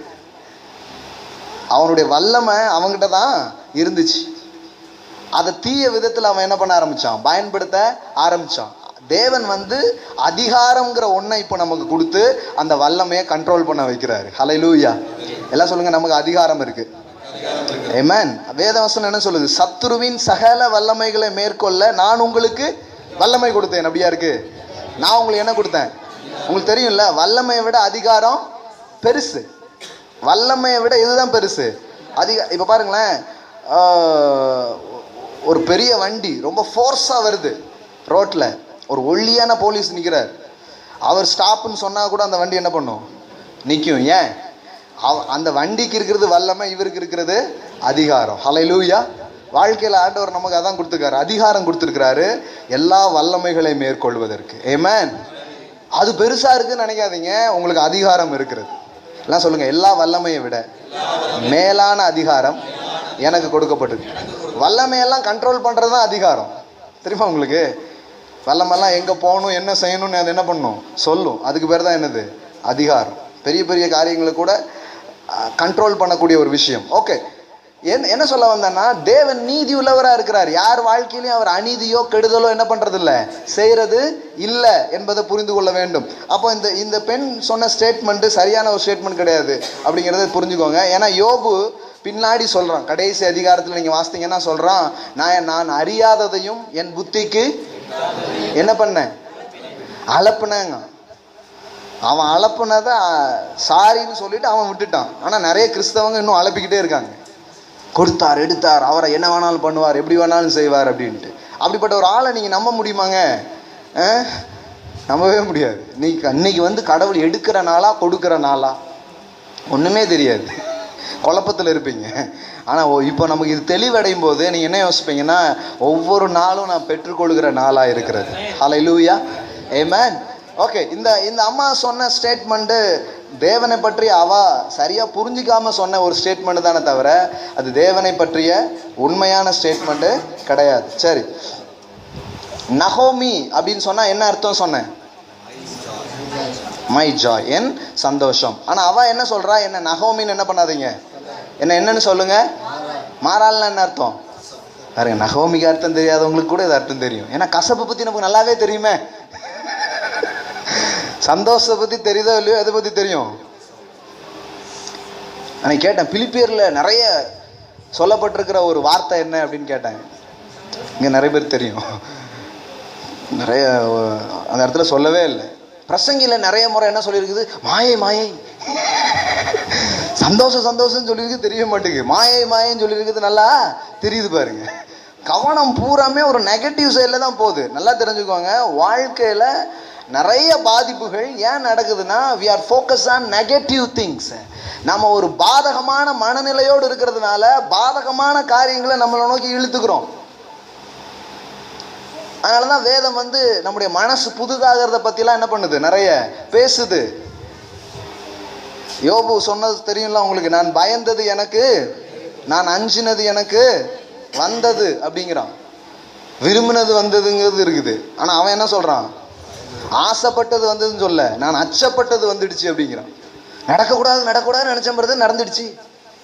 அவனுடைய வல்லமை அவன்கிட்ட தான் இருந்துச்சு. அதை தீய விதத்தில் அவன் என்ன பண்ண ஆரம்பிச்சான், பயன்படுத்த ஆரம்பிச்சான். தேவன் வந்து அதிகாரம்ங்கிற ஒன்றை இப்போ நமக்கு கொடுத்து அந்த வல்லமையை கண்ட்ரோல் பண்ண வைக்கிறாரு. ஹல்லேலூயா. எல்லாம் சொல்லுங்க, நமக்கு அதிகாரம் இருக்கு. ஆமென். வேதவசனம் என்ன சொல்லுது? சத்துருவின் சகல வல்லமைகளை மேற்கொள்ள நான் உங்களுக்கு வல்லமை கொடுத்தேன். அப்படியா இருக்கு? நான் உங்களுக்கு என்ன கொடுத்தேன்? உங்களுக்கு தெரியும்ல, வல்லமையை விட அதிகாரம் பெருசு. வல்லமையை விட இதுதான் பெருசு. இப்ப பாருங்களேன், ஒரு பெரிய வண்டி ரொம்ப ஃபோர்ஸாக வருது ரோட்டில், ஒரு ஒல்லியான போலீஸ் நிற்கிறார். அவர் ஸ்டாப்புன்னு சொன்னால் கூட அந்த வண்டி என்ன பண்ணும்? நிற்கும். ஏன்? அந்த வண்டிக்கு இருக்கிறது வல்லமை, இவருக்கு இருக்கிறது அதிகாரம். ஹல்லேலூயா. வாழ்க்கையில் ஆண்டவர் நமக்கு அதான் கொடுத்துருக்காரு, அதிகாரம் கொடுத்துருக்கிறாரு எல்லா வல்லமைகளை மேற்கொள்வதற்கு. ஆமென். அது பெருசாக இருக்குன்னு நினைக்காதீங்க, உங்களுக்கு அதிகாரம் இருக்கிறது. எல்லாம் சொல்லுங்க, எல்லா வல்லமையை விட மேலான அதிகாரம் எனக்கு கொடுக்கப்பட்டிருக்கு. வல்லமையெல்லாம் கண்ட்ரோல் பண்ணுறது தான் அதிகாரம். தெரியுமா உங்களுக்கு? வல்லமெல்லாம் எங்கே போகணும், என்ன செய்யணும்னு அது என்ன பண்ணணும் சொல்லும். அதுக்கு பேர் தான் என்னது? அதிகாரம். பெரிய பெரிய காரியங்களை கூட கண்ட்ரோல் பண்ணக்கூடிய ஒரு விஷயம். ஓகே, என்ன சொல்ல வந்தேன்னா, தேவன் நீதி உள்ளவராக இருக்கிறார். யார் வாழ்க்கையிலையும் அவர் அநீதியோ கெடுதலோ என்ன பண்ணுறது இல்லை, செய்கிறது இல்லை என்பதை புரிந்து கொள்ள வேண்டும். அப்போ இந்த பெண் சொன்ன ஸ்டேட்மெண்ட்டு சரியான ஒரு ஸ்டேட்மெண்ட் கிடையாது அப்படிங்கிறத புரிஞ்சுக்கோங்க. ஏன்னா யோபு பின்னாடி சொல்கிறான், கடைசி அதிகாரத்தில் நீங்கள் வாசித்தீங்கன்னா சொல்கிறான், நான் அறியாததையும் என் புத்திக்கு என்ன பண்ணேன், அலப்புனேங்க. அவன் அலப்புனதை சாரின்னு சொல்லிட்டு அவன் விட்டுட்டான். ஆனால் நிறைய கிறிஸ்தவங்க இன்னும் அலப்பிக்கிட்டே இருக்காங்க. கொடுத்தார், எடுத்தார், அவரை என்ன வேணாலும் பண்ணுவார், எப்படி வேணாலும் செய்வார் அப்படின்ட்டு. அப்படிப்பட்ட ஒரு ஆளை நீங்கள் நம்ப முடியுமாங்க? நம்பவே முடியாது. இன்னைக்கு கடவுள் எடுக்கிற நாளா கொடுக்குற நாளா ஒன்றுமே தெரியாது, குழப்பத்தில் இருப்பீங்க. ஆனால் இப்போ நமக்கு இது தெளிவடையும் போது நீங்கள் என்ன யோசிப்பீங்கன்னா, ஒவ்வொரு நாளும் நான் பெற்றுக்கொள்கிற நாளாக இருக்கிறது. ஹல்லேலூயா. ஆமென். ஓகே, இந்த அம்மா சொன்ன ஸ்டேட்மெண்ட்டு தேவனை பற்றி அவ சரியா புரிஞ்சிக்காம சொன்ன ஒரு ஸ்டேட்மெண்ட் தானே தவிர அது தேவனை பற்றிய உண்மையான ஸ்டேட்மெண்ட் கிடையாது. சரி, நகோமி அப்படின்னு சொன்னா என்ன அர்த்தம் சொன்னேன்? மை ஜாய், என் சந்தோஷம். ஆனா அவ என்ன சொல்றா, என்ன நகோமின்னு என்ன பண்ணாதீங்க, என்னன்னு சொல்லுங்க, மாறாள்னா என்ன அர்த்தம் பாருங்க. நகோமிக்கு அர்த்தம் தெரியாதவங்களுக்கு கூட இது அர்த்தம் தெரியும். ஏன்னா கசப்பை பத்தி நமக்கு நல்லாவே தெரியுமே. சந்தோஷத்தை பத்தி தெரியுதோ இல்லையோ, எதை பத்தி தெரியும்? அன்னைக்கு கேட்டேன், பிலிப்பியர்ல நிறைய சொல்லப்பட்டிருக்கிற ஒரு வார்த்தை என்ன அப்படின்னு கேட்டாங்க. இங்க நிறைய பேர் தெரியும், நிறைய அந்த இடத்துல சொல்லவே இல்லை. பிரசங்கில நிறைய முறை என்ன சொல்லியிருக்குது, மாயை மாயை. சந்தோஷம் சந்தோஷம் சொல்லியிருக்கு, தெரிய மாட்டேங்குது. மாயை மாயன்னு சொல்லியிருக்குது, நல்லா தெரியுது பாருங்க. கவனம் பூராமே ஒரு நெகட்டிவ் சைடில் தான் போகுது. நல்லா தெரிஞ்சுக்கோங்க, வாழ்க்கையில் நிறைய பாதிப்புகள் ஏன் நடக்குதுன்னா, we are focused on negative things. நம்ம ஒரு பாதகமான மனநிலையோடு இருக்கிறதுனால பாதகமான காரியங்களை நம்மளை நோக்கி இழுத்துக்கிறோம். அதனால தான் வேதம் நம்முடைய மனசு புதுதாகிறத பற்றிலாம் என்ன பண்ணுது, நிறைய பேசுது. யோபு சொன்னது தெரியும்ல உங்களுக்கு, நான் பயந்தது எனக்கு, நான் அஞ்சினது எனக்கு வந்தது அப்படிங்கிறான். விரும்பினது வந்ததுங்கிறது இருக்குது. ஆனால் அவன் என்ன சொல்கிறான், ஆசைப்பட்டது வந்ததுன்னு சொல்ல, நான் அச்சப்பட்டது வந்துடுச்சு அப்படிங்கிறான். நடக்கக்கூடாதுன்னு நினைச்ச பிறகு நடந்துடுச்சு.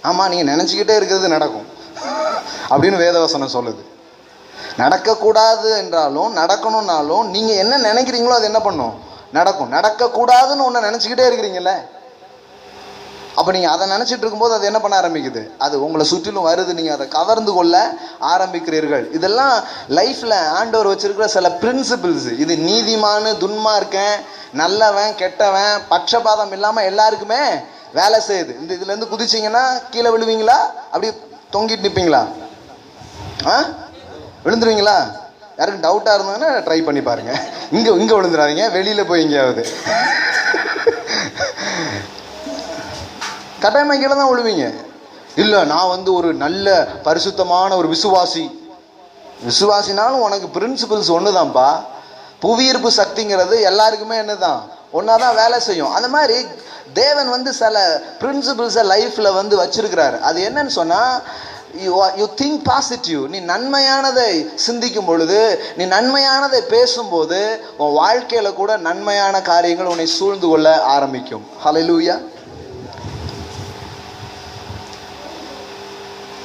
ஆமாம், நீங்கள் நினச்சிக்கிட்டே இருக்கிறது நடக்கும் அப்படின்னு வேதவசனம் சொல்லுது. நடக்கக்கூடாது என்றாலும் நடக்கணும்னாலும் நீங்கள் என்ன நினைக்கிறீங்களோ அது என்ன பண்ணும், நடக்கும். நடக்கக்கூடாதுன்னு ஒன்று நினச்சிக்கிட்டே இருக்கிறீங்களே, அப்போ நீங்கள் அதை நினச்சிட்டு இருக்கும்போது அது என்ன பண்ண ஆரம்பிக்குது, அது உங்களை சுற்றிலும் வருது, நீங்கள் அதை கவர்ந்து கொள்ள ஆரம்பிக்கிறீர்கள். இதெல்லாம் லைஃப்பில் ஆண்டவர் வச்சிருக்கிற சில பிரின்சிபிள்ஸ். இது நீதிமான், துன்மார்க்கன், நல்லவன், கெட்டவன், பட்சபாதம் இல்லாமல் எல்லாருக்குமே வேலை செய்யுது. இதுலேருந்து குதிச்சிங்கன்னா கீழே விழுவீங்களா, அப்படி தொங்கிட்டு நிற்பீங்களா, விழுந்துருவீங்களா? யாருக்கும் டவுட்டாக இருந்ததுன்னா ட்ரை பண்ணி பாருங்க. இங்கே விழுந்துடாதீங்க, வெளியில் போய் எங்கேயாவது கட்டாயமாக கீழே தான் விழுவீங்க. இல்லை, நான் ஒரு நல்ல பரிசுத்தமான ஒரு விசுவாசினாலும் உனக்கு பிரின்சிபிள்ஸ் ஒன்று தான்ப்பா. புவியீர்ப்பு சக்திங்கிறது எல்லாருக்குமே என்னதான், ஒன்றா தான் வேலை செய்யும். அந்த மாதிரி தேவன் சில பிரின்சிபிள்ஸை லைஃப்பில் வச்சிருக்கிறாரு. அது என்னன்னு சொன்னால், யூ திங்க் பாசிட்டிவ். நீ நன்மையானதை சிந்திக்கும் பொழுது, நீ நன்மையானதை பேசும்போது, உன் வாழ்க்கையில் கூட நன்மையான காரியங்கள் உன்னை சூழ்ந்து கொள்ள ஆரம்பிக்கும். ஹல்லேலூயா.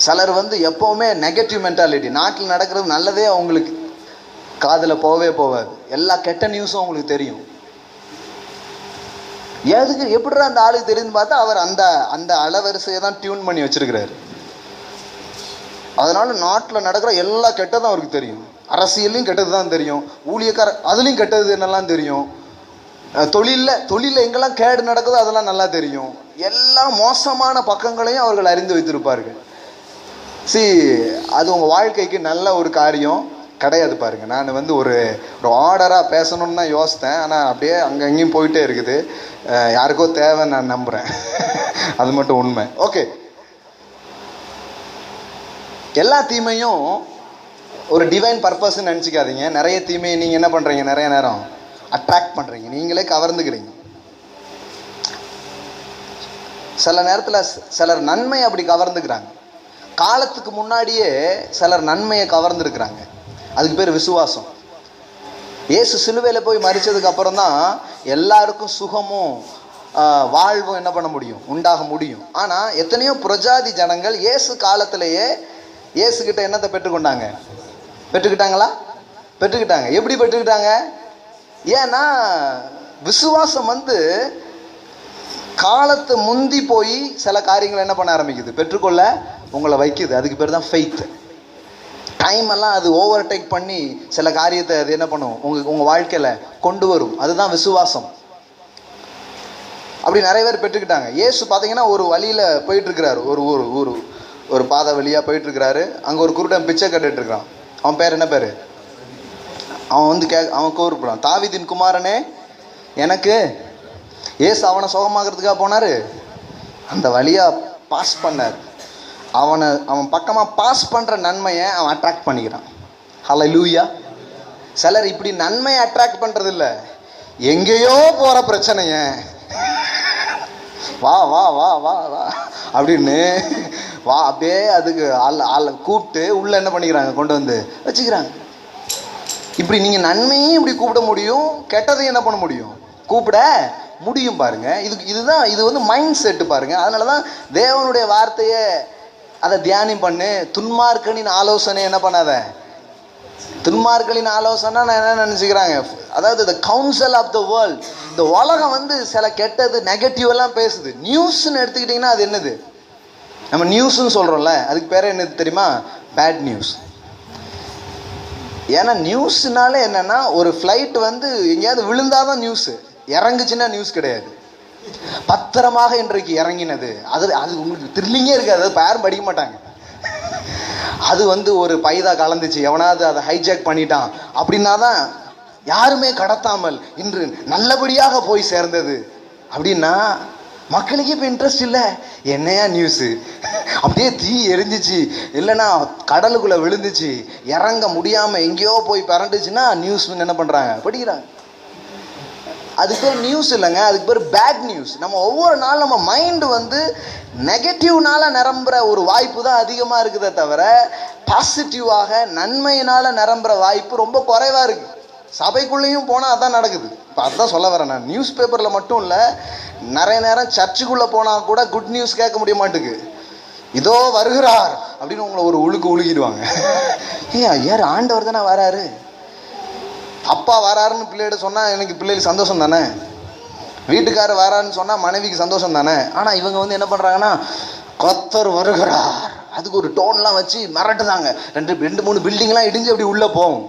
சிலர் எப்போவுமே நெகட்டிவ் மென்டாலிட்டி. நாட்டில் நடக்கிறது நல்லதே அவங்களுக்கு காதில் போகவே போகாது. எல்லா கெட்ட நியூஸும் அவங்களுக்கு தெரியும். எதுக்கு எப்படிடா அந்த ஆளுக்கு தெரியுதுன்னு பார்த்தா, அவர் அந்த அலவரிசையை தான் டியூன் பண்ணி வச்சிருக்கிறாரு. அதனால நாட்டில் நடக்கிற எல்லா கெட்டதும் அவருக்கு தெரியும். அரசியலையும் கெட்டது தான் தெரியும், அதுலேயும் கெட்டது என்னெல்லாம் தெரியும், தொழிலில் எங்கெல்லாம் கேடு நடக்குதோ அதெல்லாம் நல்லா தெரியும். எல்லா மோசமான பக்கங்களையும் அவர்கள் அறிந்து வைத்திருப்பார்கள். அது உங்கள் வாழ்க்கைக்கு நல்ல ஒரு காரியம் கிடையாது. பாருங்கள், நான் வந்து ஒரு ஆர்டராக பேசணும்னு தான் யோசித்தேன். ஆனால் அப்படியே அங்கே எங்கேயும் போயிட்டே இருக்குது. யாருக்கோ தேவைன்னு நான் நம்புகிறேன். அது மட்டும் உண்மை. ஓகே, எல்லா தீமையும் ஒரு டிவைன் பர்பஸ்ன்னு நினச்சிக்காதீங்க. நிறைய தீமையை நீங்கள் என்ன பண்ணுறீங்க, நிறைய நேரம் அட்ராக்ட் பண்ணுறீங்க, நீங்களே கவர்ந்துக்கிறீங்க. சில நேரத்தில் சிலர் நன்மை அப்படி கவர்ந்துக்கிறாங்க. காலத்துக்கு முன்னாடியே சிலர் நன்மையை கவர்ந்துருக்குறாங்க. அதுக்கு பேர் விசுவாசம். இயேசு சிலுவையில் போய் மரிச்சதுக்கு அப்புறம் தான் எல்லாருக்கும் சுகமும் வாழ்வும் என்ன பண்ண முடியும், உண்டாக முடியும். ஆனால் எத்தனையோ புரஜாதி ஜனங்கள் இயேசு காலத்திலேயே இயேசுகிட்ட என்னத்தை பெற்றுக்கிட்டாங்களா? பெற்றுக்கிட்டாங்க. எப்படி பெற்றுக்கிட்டாங்க? ஏன்னா விசுவாசம் வந்து காலத்தை முந்தி போய் சில காரியங்களை என்ன பண்ண ஆரம்பிக்குது, பெற்றுக்கொள்ள உங்களை வைக்குது. அதுக்கு பேர் தான் ஃபெய்த். டைம் எல்லாம் அது ஓவர்டேக் பண்ணி சில காரியத்தை அது என்ன பண்ணும், உங்கள் வாழ்க்கையில் கொண்டு வரும். அதுதான் விசுவாசம். அப்படி நிறைய பேர் பெற்றுக்கிட்டாங்க. இயேசு பார்த்தீங்கன்னா ஒரு வழியில் போயிட்டுருக்கிறாரு, ஒரு பாதை வழியாக போயிட்டுருக்கிறாரு. அங்கே ஒரு குருடன் பிச்சை கட்டுருக்கிறான். அவன் பேர் என்ன பேர்? அவன் வந்து அவன் கூறுறான், தாவீதின் குமாரனே எனக்கு. இயேசு அவனை சுகமாகிறதுக்காக போனார். அந்த வழியாக பாஸ் பண்ணார். அவன் பக்கமாக பாஸ் பண்ணுற நன்மையை அவன் அட்ராக்ட் பண்ணிக்கிறான். ஹல்லேலூயா. சிலர் இப்படி நன்மையை அட்ராக்ட் பண்ணுறது இல்லை, எங்கேயோ போகிற பிரச்சனைய வா வா வா வா வா அப்படின்னு வா அப்படியே அதுக்கு ஆள் கூப்பிட்டு உள்ளே என்ன பண்ணிக்கிறாங்க, கொண்டு வந்து வச்சுக்கிறாங்க. இப்படி நீங்கள் நன்மையும் இப்படி கூப்பிட முடியும், கெட்டதையும் என்ன பண்ண முடியும், கூப்பிட முடியும். பாருங்க, இது வந்து மைண்ட் செட்டு. பாருங்க, அதனால தான் தேவனுடைய வார்த்தையை அதை தியானம் பண்ணு. துன்மார்க்கனின் ஆலோசனை என்ன பண்ணாத. துன்மார்க்கனின் ஆலோசனை நான் என்ன நினச்சிக்கிறாங்க, அதாவது the council of the world. இந்த உலகம் வந்து சில கெட்டது நெகட்டிவ் எல்லாம் பேசுது. நியூஸ்ன்னு எடுத்துக்கிட்டிங்கன்னா அது என்னது, நம்ம நியூஸ்ன்னு சொல்கிறோம்ல, அதுக்கு பேர் என்னது தெரியுமா, பேட் நியூஸ். ஏன்னா நியூஸ்னால என்னன்னா, ஒரு ஃப்ளைட் வந்து எங்கேயாவது விழுந்தாதான் நியூஸு, இறங்குச்சுன்னா நியூஸ் கிடையாது. பத்திரமாக இன்றைக்கு இறங்கினது, அது உங்களுக்கு த்ரில்லிங்கே இருக்காது. அது யாரும் படிக்க மாட்டாங்க. அது வந்து ஒரு பைதா கலந்துச்சு, எவனாவது அதை ஹைஜாக் பண்ணிட்டான் அப்படின்னா தான் யாருமே கடத்தாமல் இன்று நல்லபடியாக போய் சேர்ந்தது அப்படின்னா மக்களுக்கு இப்போ இன்ட்ரெஸ்ட் இல்லை. என்னையா நியூஸு, அப்படியே தீ எரிஞ்சிச்சு, இல்லைன்னா கடலுக்குள்ளே விழுந்துச்சு, இறங்க முடியாமல் எங்கேயோ போய் பிறண்டுச்சுன்னா நியூஸ் என்ன பண்ணுறாங்க, படிக்கிறாங்க. அதுக்கு பேர் நியூஸ் இல்லைங்க, அதுக்கு பேர் பேட் நியூஸ். நம்ம ஒவ்வொரு நாள் நம்ம மைண்டு வந்து நெகட்டிவ்னால நிரம்புற ஒரு வாய்ப்பு தான் அதிகமாக இருக்குதே தவிர, பாசிட்டிவாக நன்மையினால் நிரம்புற வாய்ப்பு ரொம்ப குறைவாக இருக்குது. சபைக்குள்ளேயும் போனால் அதான் நடக்குது. இப்போ அதுதான் சொல்ல வரேன் நான். நியூஸ் பேப்பரில் மட்டும் இல்லை, நிறைய நேரம் சர்ச்சுக்குள்ளே போனால் கூட குட் நியூஸ் கேட்க முடிய மாட்டேங்குது. இதோ வருகிறார் அப்படின்னு உங்களை ஒரு உழுகிடுவாங்க. யார் ஆண்டவர் தானே வராரு, அப்பா வராருன்னு பிள்ளைகிட்ட சொன்னால் எனக்கு பிள்ளைகளுக்கு சந்தோஷம் தானே, வீட்டுக்காரர் வராருன்னு சொன்னால் மனைவிக்கு சந்தோஷம் தானே. ஆனால் இவங்க வந்து என்ன பண்ணுறாங்கன்னா, கர்த்தர் வருகிறார், அதுக்கு ஒரு டோன்லாம் வச்சு மிரட்டுதாங்க. ரெண்டு மூணு பில்டிங்லாம் இடிஞ்சு அப்படி உள்ளே போகும்,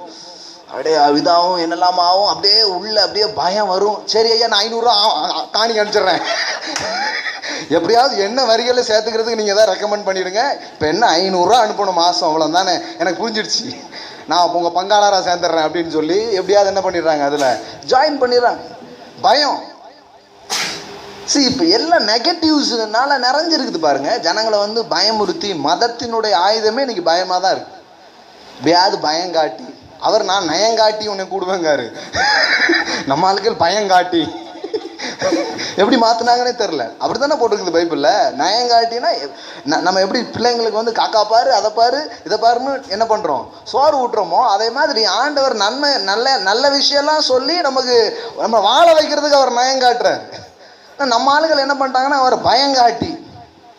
அப்படியே இதாகவும் என்னெல்லாமாவும், அப்படியே உள்ள அப்படியே பயம் வரும். சரி ஐயா, நான் 500 ரூபா காணிக்கு அனுப்பிச்சிடுறேன், எப்படியாவது என்ன வரிகளை சேர்த்துக்கிறதுக்கு நீங்கள் எதாவது ரெக்கமெண்ட் பண்ணிவிடுங்க. இப்போ என்ன 500 ரூபா அனுப்பணும் மாதம், அவ்வளோ தானே, எனக்கு புரிஞ்சிடுச்சு, நான் உங்கள் பங்காளராக சேர்ந்துடுறேன் அப்படின்னு சொல்லி எப்படியாவது என்ன பண்ணிடுறாங்க, அதில் ஜாயின் பண்ணிடுறாங்க. பயம். இப்போ எல்லாம் நெகட்டிவ்ஸ்னால நிறைஞ்சிருக்குது பாருங்க. ஜனங்களை வந்து பயமுறுத்தி, மதத்தினுடைய ஆயுதமே இன்னைக்கு பயமாக தான் இருக்கு. எப்படியாவது பயங்காட்டி, அவர் நான் நயங்காட்டி உன்னை கூடுவேங்காரு, நம்ம ஆளுக்கள் பயங்காட்டி எப்படி மாற்றினாங்கன்னே தெரில. அப்படி தானே போட்டிருக்குது பைபிளில். நயங்காட்டினா நம்ம எப்படி பிள்ளைங்களுக்கு வந்து காக்கா பாரு, அதை பாரு, இதை பாருன்னு என்ன பண்ணுறோம், சோறு ஊட்டுறோமோ, அதே மாதிரி ஆண்டவர் நன்மை நல்ல விஷயம்லாம் சொல்லி நம்ம வாழ வைக்கிறதுக்கு அவர் நயங்காட்டுறார். நம்ம ஆளுகள் என்ன பண்ணிட்டாங்கன்னா அவர் பயங்காட்டி,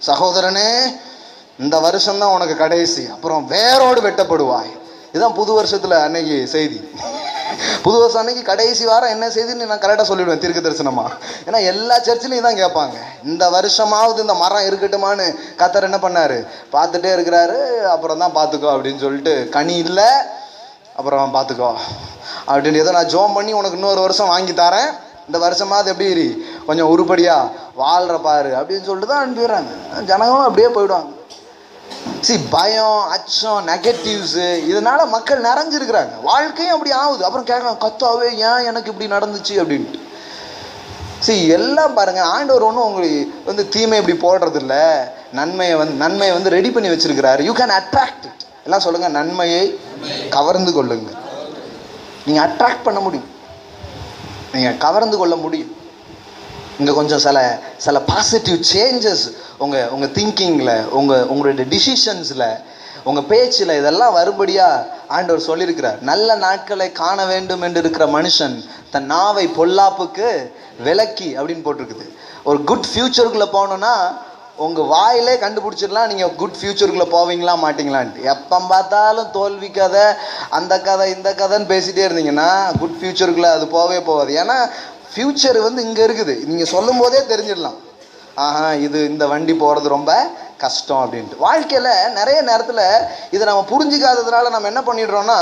சகோதரனே இந்த வருஷம்தான் உனக்கு கடைசி, அப்புறம் வேரோடு வெட்டப்படுவாய். இதுதான் புது வருஷத்தில் அன்னைக்கு செய்தி. புது வருஷம் அன்னைக்கு கடைசி வாரம் என்ன செய்தின்னு நான் கரெக்டாக சொல்லிவிடுவேன், தீர்க்க தரிசனமா. ஏன்னா எல்லா சர்ச்சிலையும் தான் கேட்பாங்க, இந்த வருஷமாவது இந்த மரம் இருக்கட்டுமான்னு கர்த்தர் என்ன பண்ணாரு, பார்த்துட்டே இருக்கிறாரு. அப்புறம் தான் பார்த்துக்கோ அப்படின்னு சொல்லிட்டு, கனி இல்லை அப்புறம் பார்த்துக்கோ அப்படின்னு ஏதோ நான் ஜோம் பண்ணி உனக்கு இன்னொரு வருஷம் வாங்கி தரேன், இந்த வருஷமாவது எப்படி கொஞ்சம் உருப்படியாக வாழ்கிற பாரு அப்படின்னு சொல்லிட்டு தான் அனுப்பிடுறாங்க. ஜனங்களும் அப்படியே போயிடுவாங்க. பயம், அச்சம், நெகட்டிவ்ஸ், இதனால மக்கள் நிறைஞ்சிருக்கிறாங்க. வாழ்க்கையும் அப்படி ஆகுது. அப்புறம் கேட்கலாம், கத்தாவே ஏன் எனக்கு இப்படி நடந்துச்சு அப்படின்ட்டு. எல்லாம் பாருங்க, ஆண்டவர் ஒன்றும் உங்களுக்கு தீமை இப்படி போடுறது இல்லை. நன்மையை ரெடி பண்ணி வச்சிருக்கிறாரு. You can attract it. எல்லாம் சொல்லுங்க, நன்மையை கவர்ந்து கொள்ளுங்க. நீங்க அட்ராக்ட் பண்ண முடியும், நீங்க கவர்ந்து கொள்ள முடியும். இங்க கொஞ்சம் சில பாசிட்டிவ் சேஞ்சஸ் உங்க திங்கிங்ல, உங்களுடைய டிசிஷன்ஸ்ல, உங்க பேச்சுல இதெல்லாம் வரும்படியா ஆண்டவர் சொல்லியிருக்கிறார். நல்ல நாட்களை காண வேண்டும் என்று இருக்கிற மனுஷன் தன் நாவை பொல்லாப்புக்கு விலக்கி அப்படின்னு போட்டிருக்குது. ஒரு குட் ஃபியூச்சருக்குள்ள போகணும்னா உங்க வாயிலே கண்டுபிடிச்சிடலாம் நீங்க குட் ஃபியூச்சருக்குள்ள போவீங்களா மாட்டீங்களான்ட்டு. எப்போ பார்த்தாலும் தோல்வி கதை, அந்த கதை, இந்த கதைன்னு பேசிட்டே இருந்தீங்கன்னா குட் ஃபியூச்சருக்குள்ள அது போகவே போகாது. ஏன்னா ஃபியூச்சர் இங்க இருக்குது. நீங்க சொல்லும் போதே தெரிஞ்சிடலாம், இது இந்த வண்டி போறது ரொம்ப கஷ்டம் அப்படின்ட்டு. வாழ்க்கையில நிறைய நேரத்துல இதை நம்ம புரிஞ்சிக்காததுனால நம்ம என்ன பண்ணிடுறோம்னா,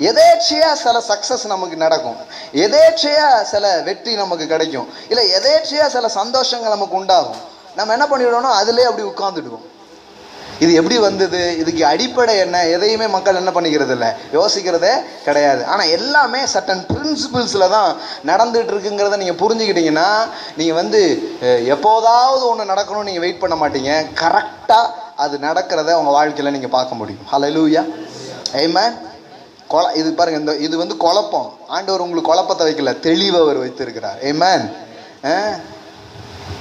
எதேச்சையா சில சக்சஸ் நமக்கு நடக்கும், எதேச்சையா சில வெற்றி நமக்கு கிடைக்கும், இல்லை எதேச்சையா சில சந்தோஷங்கள் நமக்கு உண்டாகும். நம்ம என்ன பண்ணிடுவோம்னா அதுலேயே அப்படி உட்காந்துடுவோம். இது எப்படி வந்தது, இதுக்கு அடிப்படை என்ன, எதையுமே மக்கள் என்ன பண்ணிக்கிறது இல்லை, யோசிக்கிறதே கிடையாது. ஆனால் எல்லாமே சர்டன் பிரின்சிபிள்ஸில் தான் நடந்துகிட்டு இருக்குங்கிறத நீங்கள் புரிஞ்சுக்கிட்டீங்கன்னா நீங்கள் எப்போதாவது ஒன்று நடக்கணும்னு நீங்கள் வெயிட் பண்ண மாட்டீங்க. கரெக்டாக அது நடக்கிறத உங்கள் வாழ்க்கையில் நீங்கள் பார்க்க முடியும். ஹல்லேலூயா, ஆமென். இது பாருங்க, இது குழப்பம். ஆண்டவர் உங்களுக்கு குழப்பத்தை வைக்கல, தெளிவை அவர் வைத்திருக்கிறார். ஆமென்.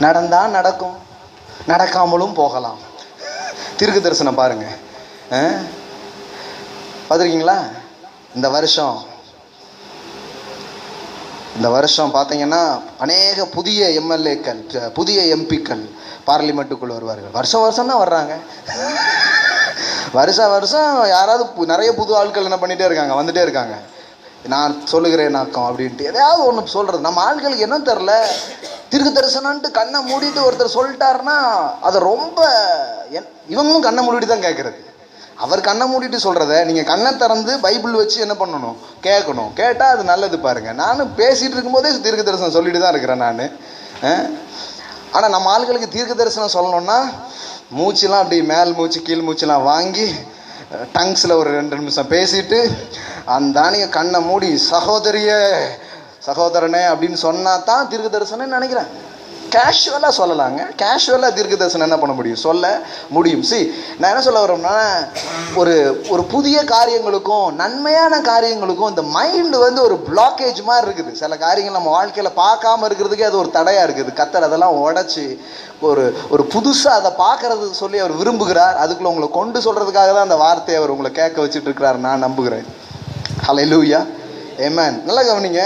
நடந்தா நடக்கும், நடக்காமலும் போகலாம். தீர்க்க தரிசனம் பாருங்க, பார்த்துருக்கீங்களா? இந்த வருஷம் பார்த்தீங்கன்னா அநேக புதிய எம்எல்ஏக்கள், புதிய எம்பிக்கள் பார்லிமெண்ட்டுக்குள்ள வருவார்கள். வருஷம் தான் வர்றாங்க. வருஷம் யாராவது நிறைய புது ஆட்கள் என்ன பண்ணிட்டே இருக்காங்க, வந்துட்டே இருக்காங்க. நான் சொல்லுகிறேன் நாக்கம் அப்படின்ட்டு எதையாவது ஒன்று சொல்றது. நம்ம ஆட்களுக்கு என்ன தெரில, தீர்க்க தரிசனம்ட்டு கண்ணை மூடிட்டு ஒருத்தர் சொல்லிட்டாருன்னா அதை ரொம்ப இவங்களும் கண்ணை மூடிட்டு தான் கேட்கறது. அவர் கண்ணை மூடிட்டு சொல்றத நீங்க கண்ணை திறந்து பைபிள் வச்சு என்ன பண்ணணும், கேட்கணும். கேட்டால் அது நல்லது. பாருங்க, நானும் பேசிட்டு இருக்கும்போதே தீர்க்க தரிசனம் சொல்லிட்டு தான் இருக்கிறேன் நான். ஆனால் நம்ம ஆளுகளுக்கு தீர்க்க தரிசனம் சொல்லணும்னா மூச்சுலாம் அப்படி மேல் மூச்சு கீழ் மூச்சுலாம் வாங்கி டங்ஸில் ஒரு 2 நிமிஷம் பேசிட்டு அந்த நீங்கள் கண்ணை மூடி சகோதரனே அப்படின்னு சொன்னா தான் தீர்க்க தரிசனம் நினைக்கிறேன். கேஷுவலாக சொல்லலாங்க, கேஷுவலாக தீர்க்க தரிசனம் என்ன பண்ண முடியும், சொல்ல முடியும். நான் என்ன சொல்ல வரோம்னா, ஒரு புதிய காரியங்களுக்கும் நன்மையான காரியங்களுக்கும் இந்த மைண்டு ஒரு பிளாக்கேஜ் மாதிரி இருக்குது. சில காரியங்கள் நம்ம வாழ்க்கையில் பார்க்காம இருக்கிறதுக்கே அது ஒரு தடையாக இருக்குது. கர்த்தர் அதெல்லாம் உடைச்சி ஒரு புதுசாக அதை பார்க்கறது சொல்லி அவர் விரும்புகிறார். அதுக்குள்ள உங்களை கொண்டு சொல்றதுக்காக தான் அந்த வார்த்தையை அவர் உங்களை கேட்க வச்சுட்டு இருக்கிறார், நான் நம்புகிறேன். ஹல்லேலூயா, ஆமென். நல்லா கவனிங்க.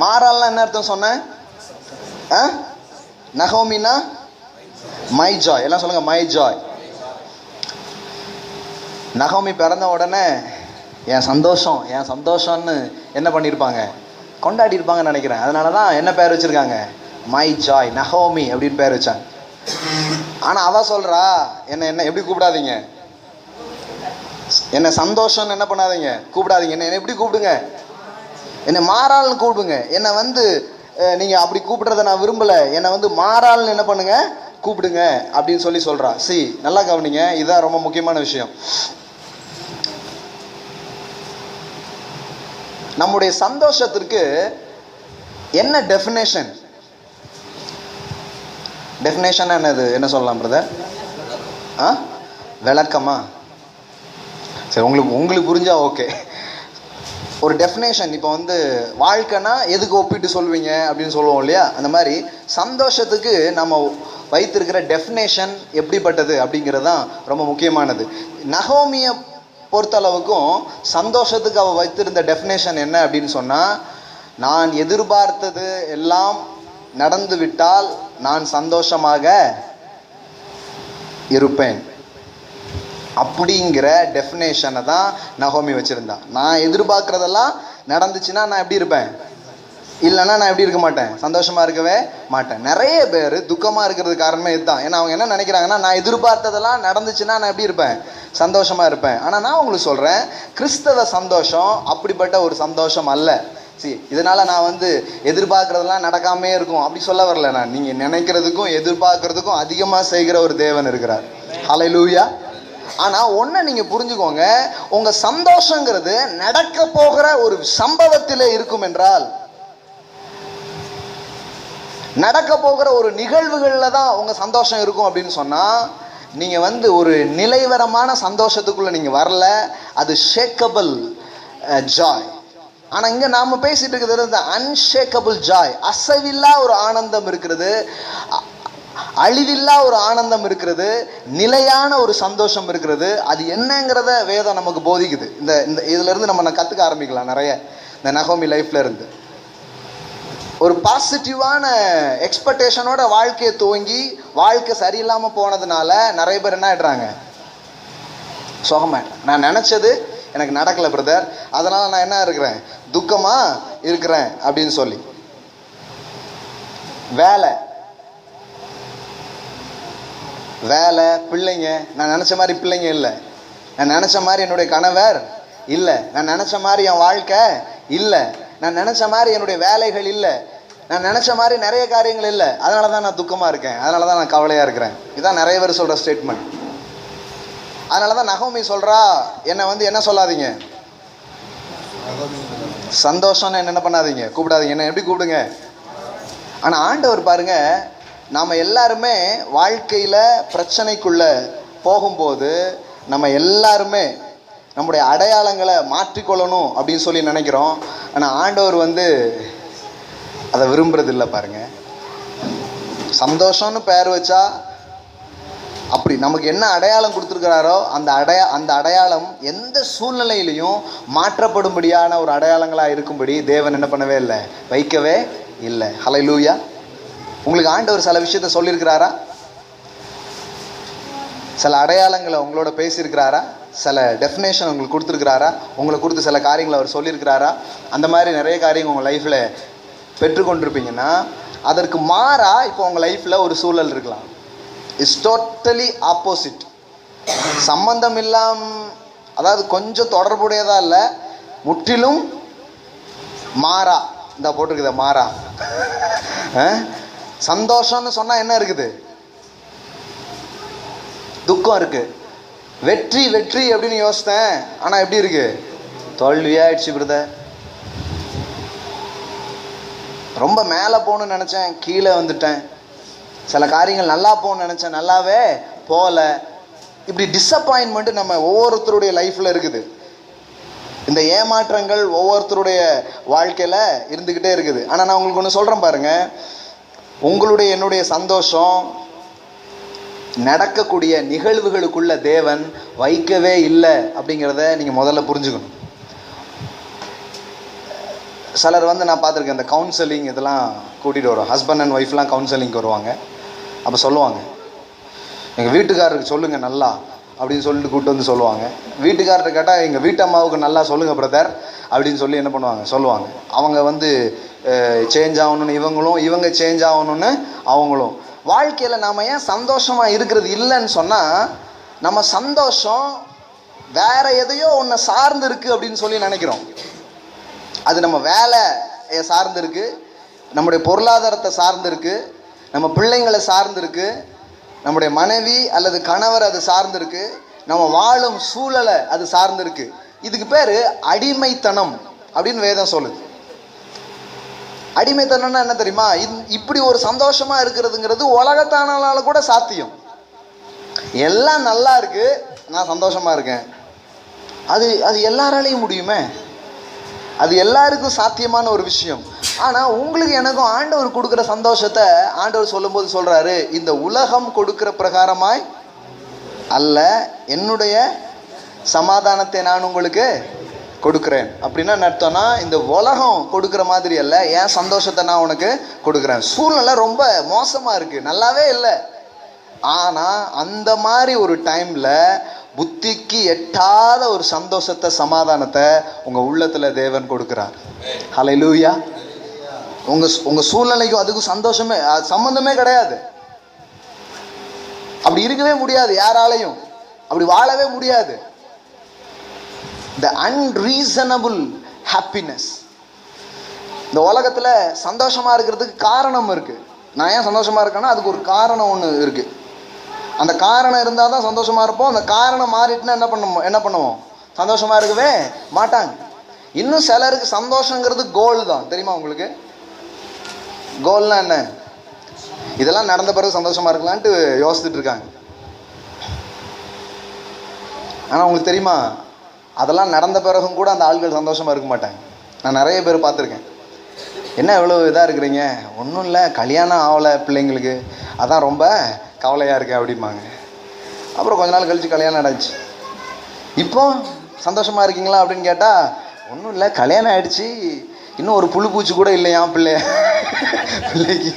மாறாலாம் என்ன அர்த்தம் சொன்னேன்? நகோமினா மை ஜாய். எல்லாம் சொல்லுங்க, மை ஜாய். நகோமி பிறந்த உடனே என் சந்தோஷம்னு என்ன பண்ணியிருப்பாங்க, கொண்டாடி இருப்பாங்கன்னு நினைக்கிறேன். அதனாலதான் என்ன பேர் வச்சிருக்காங்க, மை ஜாய், நகோமி அப்படின்னு பேர் வச்சாங்க. ஆனா அவ சொல்றா, என்ன எப்படி கூப்பிடாதீங்க, என்ன சந்தோஷம் என்ன பண்ணாதீங்க, கூப்பிடாதீங்க, என்ன எப்படி கூப்பிடுங்க, என்னை மாறாள்னு கூப்பிடுங்க. என்னை நீங்க அப்படி கூப்பிடுறத நான் விரும்பல, என்னை மாறாள்னு என்ன பண்ணுங்க, கூப்பிடுங்க அப்படின்னு சொல்றா. நல்லா கவனிங்க, இதுதான் ரொம்ப முக்கியமான விஷயம். நம்முடைய சந்தோஷத்திற்கு என்ன டெஃபினேஷன் என்னது, என்ன சொல்லலாம் பிரதர்? விளக்கமா? சரி, உங்களுக்கு புரிஞ்சா ஓகே. ஒரு டெஃபினேஷன். இப்போ வாழ்க்கைனா எதுக்கு ஒப்பிட்டு சொல்வீங்க அப்படின்னு சொல்லுவோம் இல்லையா, அந்த மாதிரி சந்தோஷத்துக்கு நம்ம வைத்திருக்கிற டெஃபினேஷன் எப்படிப்பட்டது அப்படிங்கிறது தான் ரொம்ப முக்கியமானது. நகோமியை பொறுத்தளவுக்கும் சந்தோஷத்துக்கு அவள் வைத்திருந்த டெஃபினேஷன் என்ன அப்படின்னு சொன்னால், நான் எதிர்பார்த்தது எல்லாம் நடந்து விட்டால் நான் சந்தோஷமாக இருப்பேன் அப்படிங்கிற டெஃபினேஷனை தான் நகோமி வச்சிருந்தா. நான் எதிர்பார்க்கறதெல்லாம் நடந்துச்சுன்னா நான் எப்படி இருப்பேன், இல்லைன்னா நான் எப்படி இருக்க மாட்டேன், சந்தோஷமா இருக்கவே மாட்டேன். நிறைய பேர் துக்கமா இருக்கிறதுக்கு காரணமே இதுதான். ஏன்னா அவங்க என்ன நினைக்கிறாங்கன்னா, நான் எதிர்பார்த்ததெல்லாம் நடந்துச்சுன்னா நான் எப்படி இருப்பேன், சந்தோஷமா இருப்பேன். ஆனா நான் உங்களுக்கு சொல்றேன், கிறிஸ்தவ சந்தோஷம் அப்படிப்பட்ட ஒரு சந்தோஷம் அல்ல. இதனால நான் எதிர்பார்க்கறதெல்லாம் நடக்காமே இருக்கும் அப்படி சொல்ல வரல. நான் நீங்க நினைக்கிறதுக்கும் எதிர்பார்க்கறதுக்கும் அதிகமா செய்கிற ஒரு தேவன் இருக்கிறார். ஹல்லேலூயா. ஆனா ஒன்ன நீங்க புரிஞ்சுக்கோங்க, உங்க சந்தோஷங்கிறது நடக்க போகிற ஒரு சம்பவத்திலே இருக்கும் என்றால், நடக்க போகிற ஒரு நிகழ்வுகள்ல தான் உங்க சந்தோஷம் இருக்கும் அப்படின்னு சொன்னா, நீங்க ஒரு நிலைவரமான சந்தோஷத்துக்குள்ள நீங்க வரல. அது ஷேக்கபிள் ஜாய். ஆனா இங்க நாம பேசிட்டு இருக்கிறது அன்ஷேக்கபிள் ஜாய். அசைவில்லா ஒரு ஆனந்தம் இருக்கிறது, அழிவில்லா ஒரு ஆனந்தம் இருக்கிறது, நிலையான ஒரு சந்தோஷம் இருக்கிறது. அது என்னங்கிறத வேதம் நமக்கு போதிக்குது. இந்த இதுல இருந்து நம்ம கத்துக்க ஆரம்பிக்கலாம் நிறைய. இந்த நகோமி லைஃப்ல இருந்து ஒரு பாசிட்டிவான எக்ஸ்பெக்டேஷனோட வாழ்க்கையை துவங்கி வாழ்க்கை சரியில்லாம போனதுனால நிறைய பேர் என்ன ஆயிடுறாங்க, சோகமாயிடுறாங்க. நான் நினைச்சது எனக்கு நடக்கல பிரதர், அதனால நான் என்ன இருக்கிறேன், துக்கமா இருக்கிறேன் அப்படின்னு சொல்லி. வேலை, பிள்ளைங்க, நான் நினைச்ச மாதிரி பிள்ளைங்க இல்லை, நான் நினைச்ச மாதிரி என்னுடைய கணவர் இல்லை, நான் நினைச்ச மாதிரி என் வாழ்க்கை இல்லை, நான் நினைச்ச மாதிரி என்னுடைய வேலைகள் இல்லை, நான் நினைச்ச மாதிரி நிறைய காரியங்கள் இல்லை, அதனால தான் நான் துக்கமா இருக்கேன், அதனால தான் நான் கவலையா இருக்கிறேன். இதான் நிறைய பேர் சொல்ற ஸ்டேட்மெண்ட். அதனால தான் நகோமி சொல்றா, என்னை என்ன சொல்லாதீங்க, சந்தோஷம்னு என்ன பண்ணாதீங்க, கூப்பிடாதீங்க, என்ன எப்படி கூப்பிடுங்க. ஆனா ஆண்டவர் பாருங்க, நாம எல்லாருமே வாழ்க்கையில பிரச்சனைக்குள்ள போகும்போது நம்ம எல்லாருமே நம்முடைய அடையாளங்களை மாற்றிக்கொள்ளணும் அப்படின்னு சொல்லி நினைக்கிறோம். ஆனா ஆண்டவர் அதை விரும்புறது இல்லை பாருங்க. சந்தோஷம்னு பெயர் வச்சா அப்படி நமக்கு என்ன அடையாளம் கொடுத்துருக்கிறாரோ அந்த அடையாளம் எந்த சூழ்நிலையிலையும் மாற்றப்படும்படியான ஒரு அடையாளங்களா இருக்கும்படி தேவன் என்ன பண்ணவே இல்லை, வைக்கவே இல்லை. ஹல்லேலூயா. உங்களுக்கு ஆண்டவர் சில விஷயத்த சொல்லியிருக்கிறாரா? சில அடையாளங்களை உங்களோட பேசியிருக்கிறாரா? சில டெஃபினேஷன் உங்களுக்கு கொடுத்துருக்கிறாரா? உங்களை கொடுத்து சில காரியங்களை அவர் சொல்லியிருக்கிறாரா? அந்த மாதிரி நிறைய காரியங்கள் உங்கள் லைஃப்பில் பெற்றுக்கொண்டிருப்பீங்கன்னா, அதற்கு மாறா இப்போ உங்கள் லைஃப்பில் ஒரு சூழல் இருக்கலாம். It's totally opposite. சம்பந்தம் அதாவது கொஞ்சம் தொடர்புடையதா இல்லை, முற்றிலும் மாறா. இந்த போட்டிருக்குதா மாறா. சந்தோஷம்னு சொன்னா என்ன இருக்குது, துக்கம் இருக்கு. வெற்றி வெற்றி அப்படின்னு யோசித்தேன், ஆனா எப்படி இருக்கு, தோல்வியாயிடுச்சு பிரதர். ரொம்ப மேலே போகணும்னு நினைச்சேன், கீழே வந்துட்டேன். சில காரியங்கள் நல்லா போகணும்னு நினைச்சேன், நல்லாவே போகல. இப்படி டிஸப்பாயின்மெண்ட் நம்ம ஒவ்வொருத்தருடைய லைஃப்ல இருக்குது. இந்த ஏமாற்றங்கள் ஒவ்வொருத்தருடைய வாழ்க்கையில இருந்துகிட்டே இருக்குது. ஆனா நான் உங்களுக்கு ஒன்று சொல்றேன் பாருங்க, உங்களுடைய என்னுடைய சந்தோஷம் நடக்கக்கூடிய நிகழ்வுகளுக்குள்ள தேவன் வைக்கவே இல்லை அப்படிங்கிறத நீங்க முதல்ல புரிஞ்சுக்கணும். சிலர் நான் பார்த்துருக்கேன், இந்த கவுன்சிலிங் இதெல்லாம் கூட்டிகிட்டு வரோம். ஹஸ்பண்ட் அண்ட் ஒய்ஃப்லாம் கவுன்சிலிங்க்கு வருவாங்க. அப்போ சொல்லுவாங்க, எங்கள் வீட்டுக்காரருக்கு சொல்லுங்கள் நல்லா அப்படின்னு சொல்லிட்டு கூப்பிட்டு சொல்லுவாங்க. வீட்டுக்காரர்கிட்ட கேட்டால் எங்கள் வீட்டம்மாவுக்கு நல்லா சொல்லுங்கள் பிரதர் அப்படின்னு சொல்லி என்ன பண்ணுவாங்க, சொல்லுவாங்க. அவங்க சேஞ்ச் ஆகணும்னு இவங்க சேஞ்ச் ஆகணும்னு அவங்களும். வாழ்க்கையில் நாம் ஏன் சந்தோஷமாக இருக்கிறது இல்லைன்னு சொன்னால், நம்ம சந்தோஷம் வேற எதையோ ஒன்று சார்ந்து இருக்குது அப்படின்னு சொல்லி நினைக்கிறோம். அது நம்ம வேலையை சார்ந்து இருக்கு, நம்முடைய பொருளாதாரத்தை சார்ந்து இருக்கு, நம்ம பிள்ளைங்களை சார்ந்து இருக்கு, நம்முடைய மனைவி அல்லது கணவர் அது சார்ந்து இருக்கு, நம்ம வாழும் சூழலை அது சார்ந்து இருக்கு. இதுக்கு பேரு அடிமைத்தனம் அப்படின்னு வேதம் சொல்லுது. அடிமைத்தனம்னா என்ன தெரியுமா? இப்படி ஒரு சந்தோஷமா இருக்கிறதுங்கிறது உலகத்தானால கூட சாத்தியம். எல்லாம் நல்லா இருக்கு, நான் சந்தோஷமா இருக்கேன், அது எல்லாராலையும் முடியுமே, அது எல்லாருக்கும் சாத்தியமான ஒரு விஷயம். ஆனா உங்களுக்கு எனக்கும் ஆண்டவர் கொடுக்குற சந்தோஷத்தை ஆண்டவர் சொல்லும் போது சொல்றாரு, இந்த உலகம் கொடுக்கிற பிரகாரமாய் அல்ல, என்னுடைய சமாதானத்தை நான் உங்களுக்கு கொடுக்குறேன். அப்படின்னா அர்த்தம்னா, இந்த உலகம் கொடுக்குற மாதிரி அல்ல, என் சந்தோஷத்தை நான் உனக்கு கொடுக்குறேன். சூழ்நிலை ரொம்ப மோசமா இருக்கு, நல்லாவே இல்லை. ஆனா அந்த மாதிரி ஒரு டைம்ல புத்திக்கு எட்டாத ஒரு சந்தோஷத்தை, சமாதானத்தை உங்க உள்ளத்துல தேவன் கொடுக்கிறார். ஹல்லேலூயா. உங்க சூழ்நிலைக்கும் அதுக்கும் சந்தோஷமே சம்பந்தமே கிடையாது. அப்படி இருக்கவே முடியாது, யாராலையும் அப்படி வாழவே முடியாது. the unreasonable happiness. இந்த உலகத்துல சந்தோஷமா இருக்கிறதுக்கு காரணம் இருக்கு. நான் ஏன் சந்தோஷமா இருக்கேன்னா அதுக்கு ஒரு காரணம் ஒன்று இருக்கு. அந்த காரணம் இருந்தால் தான் சந்தோஷமாக இருப்போம். அந்த காரணம் மாறிட்டுனா என்ன பண்ணுவோம்? சந்தோஷமாக இருக்கவே மாட்டாங்க. இன்னும் சிலருக்கு சந்தோஷங்கிறது கோல் தான். தெரியுமா உங்களுக்கு? கோல்னா என்ன? இதெல்லாம் நடந்த பிறகு சந்தோஷமாக இருக்கலான்ட்டு யோசிச்சுட்டு இருக்காங்க. ஆனால் உங்களுக்கு தெரியுமா, அதெல்லாம் நடந்த பிறகும் கூட அந்த ஆள்கள் சந்தோஷமாக இருக்க மாட்டாங்க. நான் நிறைய பேர் பார்த்துருக்கேன். என்ன எவ்வளோ இதாக இருக்கிறீங்க? ஒன்றும் இல்லை, கல்யாணம் ஆகலை பிள்ளைங்களுக்கு, அதான் ரொம்ப கவலையாக இருக்கேன் அப்படிம்பாங்க. அப்புறம் கொஞ்ச நாள் கழித்து கல்யாணம் ஆயிடுச்சு. இப்போ சந்தோஷமாக இருக்கீங்களா அப்படின்னு கேட்டால், ஒன்றும் இல்லை, கல்யாணம் ஆகிடுச்சு, இன்னும் ஒரு புழு பூச்சி கூட இல்லையா பிள்ளைக்கு.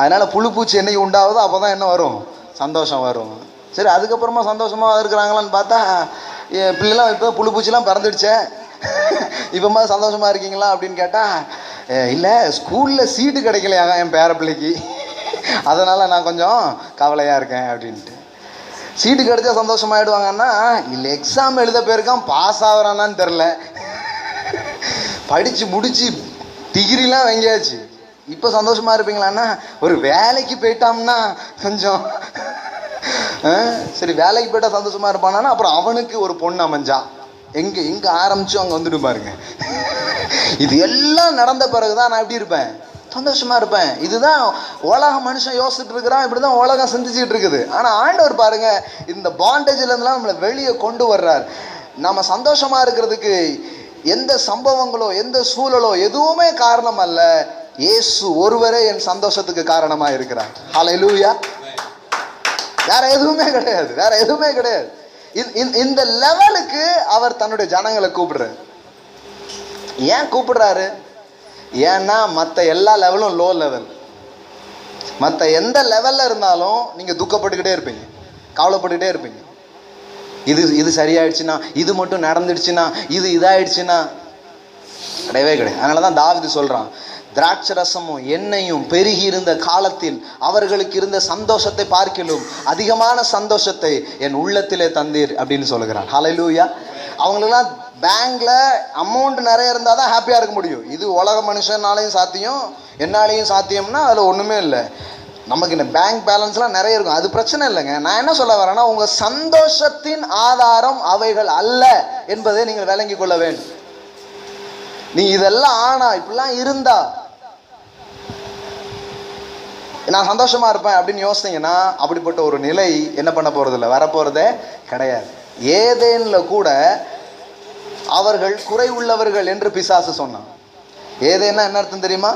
அதனால் புழு பூச்சி என்னைக்கு உண்டாகுதோ அப்போ தான் என்ன வரும்? சந்தோஷம் வரும். சரி, அதுக்கப்புறமா சந்தோஷமாக இருக்கிறாங்களான்னு பார்த்தா பிள்ளைலாம் இப்போ புழு பூச்சிலாம் பறந்துடுச்சே, இப்போமா சந்தோஷமாக இருக்கீங்களா அப்படின்னு கேட்டால், இல்லை ஸ்கூலில் சீட்டு கிடைக்கலையாங்க என் பேர பிள்ளைக்கு, அதனால் நான் கொஞ்சம் கவலையாக இருக்கேன் அப்படின்ட்டு. சீட்டு கிடைச்சா சந்தோஷமாயிடுவாங்கன்னா, இல்லை எக்ஸாம் எழுத போயிருக்கான், பாஸ் ஆகிறானான்னு தெரில, படித்து முடித்து டிகிரிலாம் வாங்கியாச்சு, இப்போ சந்தோஷமாக இருப்பீங்களான்னா, ஒரு வேலைக்கு போயிட்டான்னா கொஞ்சம் சரி, வேலைக்கு போயிட்டா சந்தோஷமாக இருப்பானா, அப்புறம் அவனுக்கு ஒரு பொண்ணு அமைஞ்சா எங்கே ஆரம்பிச்சோ அங்கே வந்துட்டு பாருங்க. இது எல்லாம் நடந்த பிறகுதான் நான் எப்படி இருப்பேன்? சந்தோஷமா இருப்பேன். இதுதான் உலக மனுஷன் யோசிச்சுட்டு இருக்கிறான், இப்படிதான் உலகம் சிந்திச்சுட்டு இருக்குது. ஆனா ஆண்டவர் பாருங்க, இந்த பாண்டேஜ்ல இருந்தெல்லாம் நம்மளை வெளியே கொண்டு வர்றார். நம்ம சந்தோஷமா இருக்கிறதுக்கு எந்த சம்பவங்களோ எந்த சூழலோ எதுவுமே காரணம் அல்ல, இயேசு ஒருவரே என் சந்தோஷத்துக்கு காரணமா இருக்கிறார். ஹல்லேலூயா. வேற எதுவுமே கிடையாது, வேற எதுவுமே கிடையாது. இந்த லெவலுக்கு அவர் தன்னுடைய ஜனங்களை கூப்பிடுறாரு. ஏன் கூப்பிடுறாரு? ஏன்னா மற்ற எல்லா லெவலும் லோ லெவல். மற்ற எந்த லெவல்ல இருந்தாலும் நீங்க துக்கப்பட்டுக்கிட்டே இருப்பீங்க, கவலைப்பட்டுக்கிட்டே இருப்பீங்க. இது சரியாயிடுச்சுன்னா, இது மட்டும் நடந்துடுச்சுன்னா, இதாயிடுச்சுன்னா, கிடையவே கிடையாது. அதனாலதான் தாவீது சொல்றான், திராட்சரசமும் எண்ணெயும் பெருகி இருந்த காலத்தில் அவர்களுக்கு இருந்த சந்தோஷத்தை பார்க்கிலும் அதிகமான சந்தோஷத்தை என் உள்ளத்திலே தந்தீர் அப்படின்னு சொல்லுகிறான். ஹல்லேலூயா. அவங்களுக்கெல்லாம் பேங்க்ல அமௌண்ட் நிறைய இருந்தால் தான் ஹாப்பியாக இருக்க முடியும். இது உலக மனுஷனாலையும் சாத்தியம், என்னாலையும் சாத்தியம்னா அதில் ஒன்றுமே இல்லை. நமக்கு இந்த பேங்க் பேலன்ஸ்லாம் நிறைய இருக்கும், அது பிரச்சனை இல்லைங்க. நான் என்ன சொல்ல வரேன்னா, உங்கள் சந்தோஷத்தின் ஆதாரம் அவைகள் அல்ல என்பதை நீங்கள் விளங்கி கொள்ள வேண்டும். நீ இதெல்லாம் ஆனா இப்படிலாம் இருந்தா நான் சந்தோஷமா இருப்பேன் அப்படின்னு யோசித்தீங்கன்னா, அப்படிப்பட்ட ஒரு நிலை என்ன பண்ண போறது இல்லை, வரப்போறதே கிடையாது. ஏதேன்ல கூட அவர்கள் குறை உள்ளவர்கள் என்று பிசாசு சொன்னான். ஏதேன்னா என்ன அர்த்தம் தெரியுமா?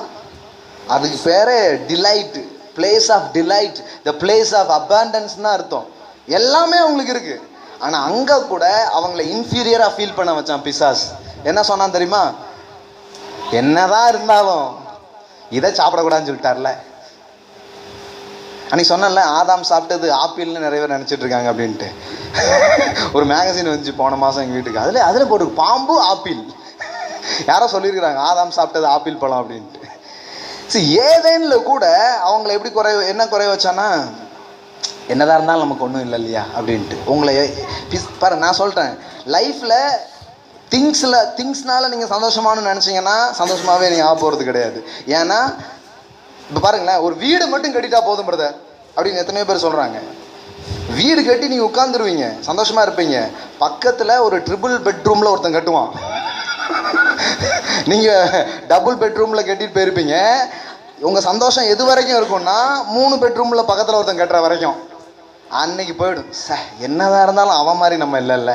அதுக்கு பேரே delight, place of delight, the place of அபாண்டன்ஸ்னு அர்த்தம். எல்லாமே அவங்களுக்கு இருக்கு. ஆனா அங்க கூட அவங்களை இன்ஃபீரியரா ஃபீல் பண்ண வச்சான் பிசாஸ். என்ன சொன்னான் தெரியுமா? என்னதான் இருந்தாலும் இதை சாப்பிடக்கூடாதுன்னு சொல்லிட்டார்ல. அன்னைக்கு சொன்னல, ஆதாம் சாப்பிட்டது ஆப்பிள்னு நிறைய பேர் நினைச்சிட்டு இருக்காங்க அப்படின்ட்டு. ஒரு மேகசின் வந்துச்சு போன மாசம் எங்க வீட்டுக்கு, அதுல போட்டு பாம்பு ஆப்பிள், யாரோ சொல்லியிருக்கிறாங்க ஆதாம் சாப்பிட்டது ஆப்பிள் பழம் அப்படின்ட்டு. சரி, ஏதேன்ல கூட அவங்களை எப்படி என்ன குறைய வச்சானா, என்னதான் இருந்தாலும் நமக்கு ஒன்றும் இல்லை இல்லையா அப்படின்ட்டு. உங்களை பாரு, நான் சொல்றேன், லைஃப்ல திங்ஸ்னால நீங்க சந்தோஷமானு நினைச்சீங்கன்னா சந்தோஷமாவே நீங்க ஆக போறது கிடையாது. ஏன்னா இப்ப பாருங்களேன், ஒரு வீடு மட்டும் கட்டிட்டா போதும் பிரதர் அப்படின்னு எத்தனையோ பேர் சொல்றாங்க. வீடு கட்டி நீங்க உட்கார்ந்துருவீங்க, சந்தோஷமா இருப்பீங்க. பக்கத்துல ஒரு ட்ரிபிள் பெட்ரூம்ல ஒருத்தன் கட்டுவான், நீங்க டபுள் பெட்ரூம்ல கட்டிட்டு போயிருப்பீங்க. உங்க சந்தோஷம் எது வரைக்கும் இருக்கும்னா, 3 பெட்ரூம்ல பக்கத்துல ஒருத்தன் கட்டுற வரைக்கும். அன்னைக்கு போயிடும், என்னதான் இருந்தாலும் அவன் மாதிரி நம்ம இல்லைல்ல.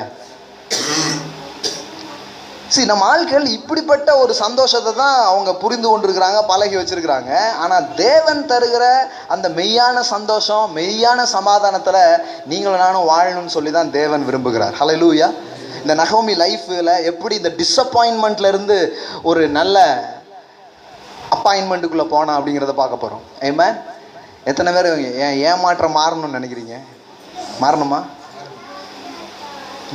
சரி, நம்ம ஆட்கள் இப்படிப்பட்ட ஒரு சந்தோஷத்தை தான் அவங்க புரிந்து கொண்டிருக்கிறாங்க, பழகி வச்சிருக்கிறாங்க. ஆனா தேவன் தருகிற அந்த மெய்யான சந்தோஷம், மெய்யான சமாதானத்துல நீங்களும் நானும் வாழணும்னு சொல்லி தான் தேவன் விரும்புகிறார். ஹல்லேலூயா. இந்த நகோமி லைஃப்ல எப்படி இந்த டிஸப்பாயின்மெண்ட்ல இருந்து ஒரு நல்ல அப்பாயின்மெண்ட்டுக்குள்ள போனா அப்படிங்கிறத பார்க்க போறோம். ஆமென். எத்தனை பேர் ஏமாற்றம் மாறணும்னு நினைக்கிறீங்க? மாறணுமா?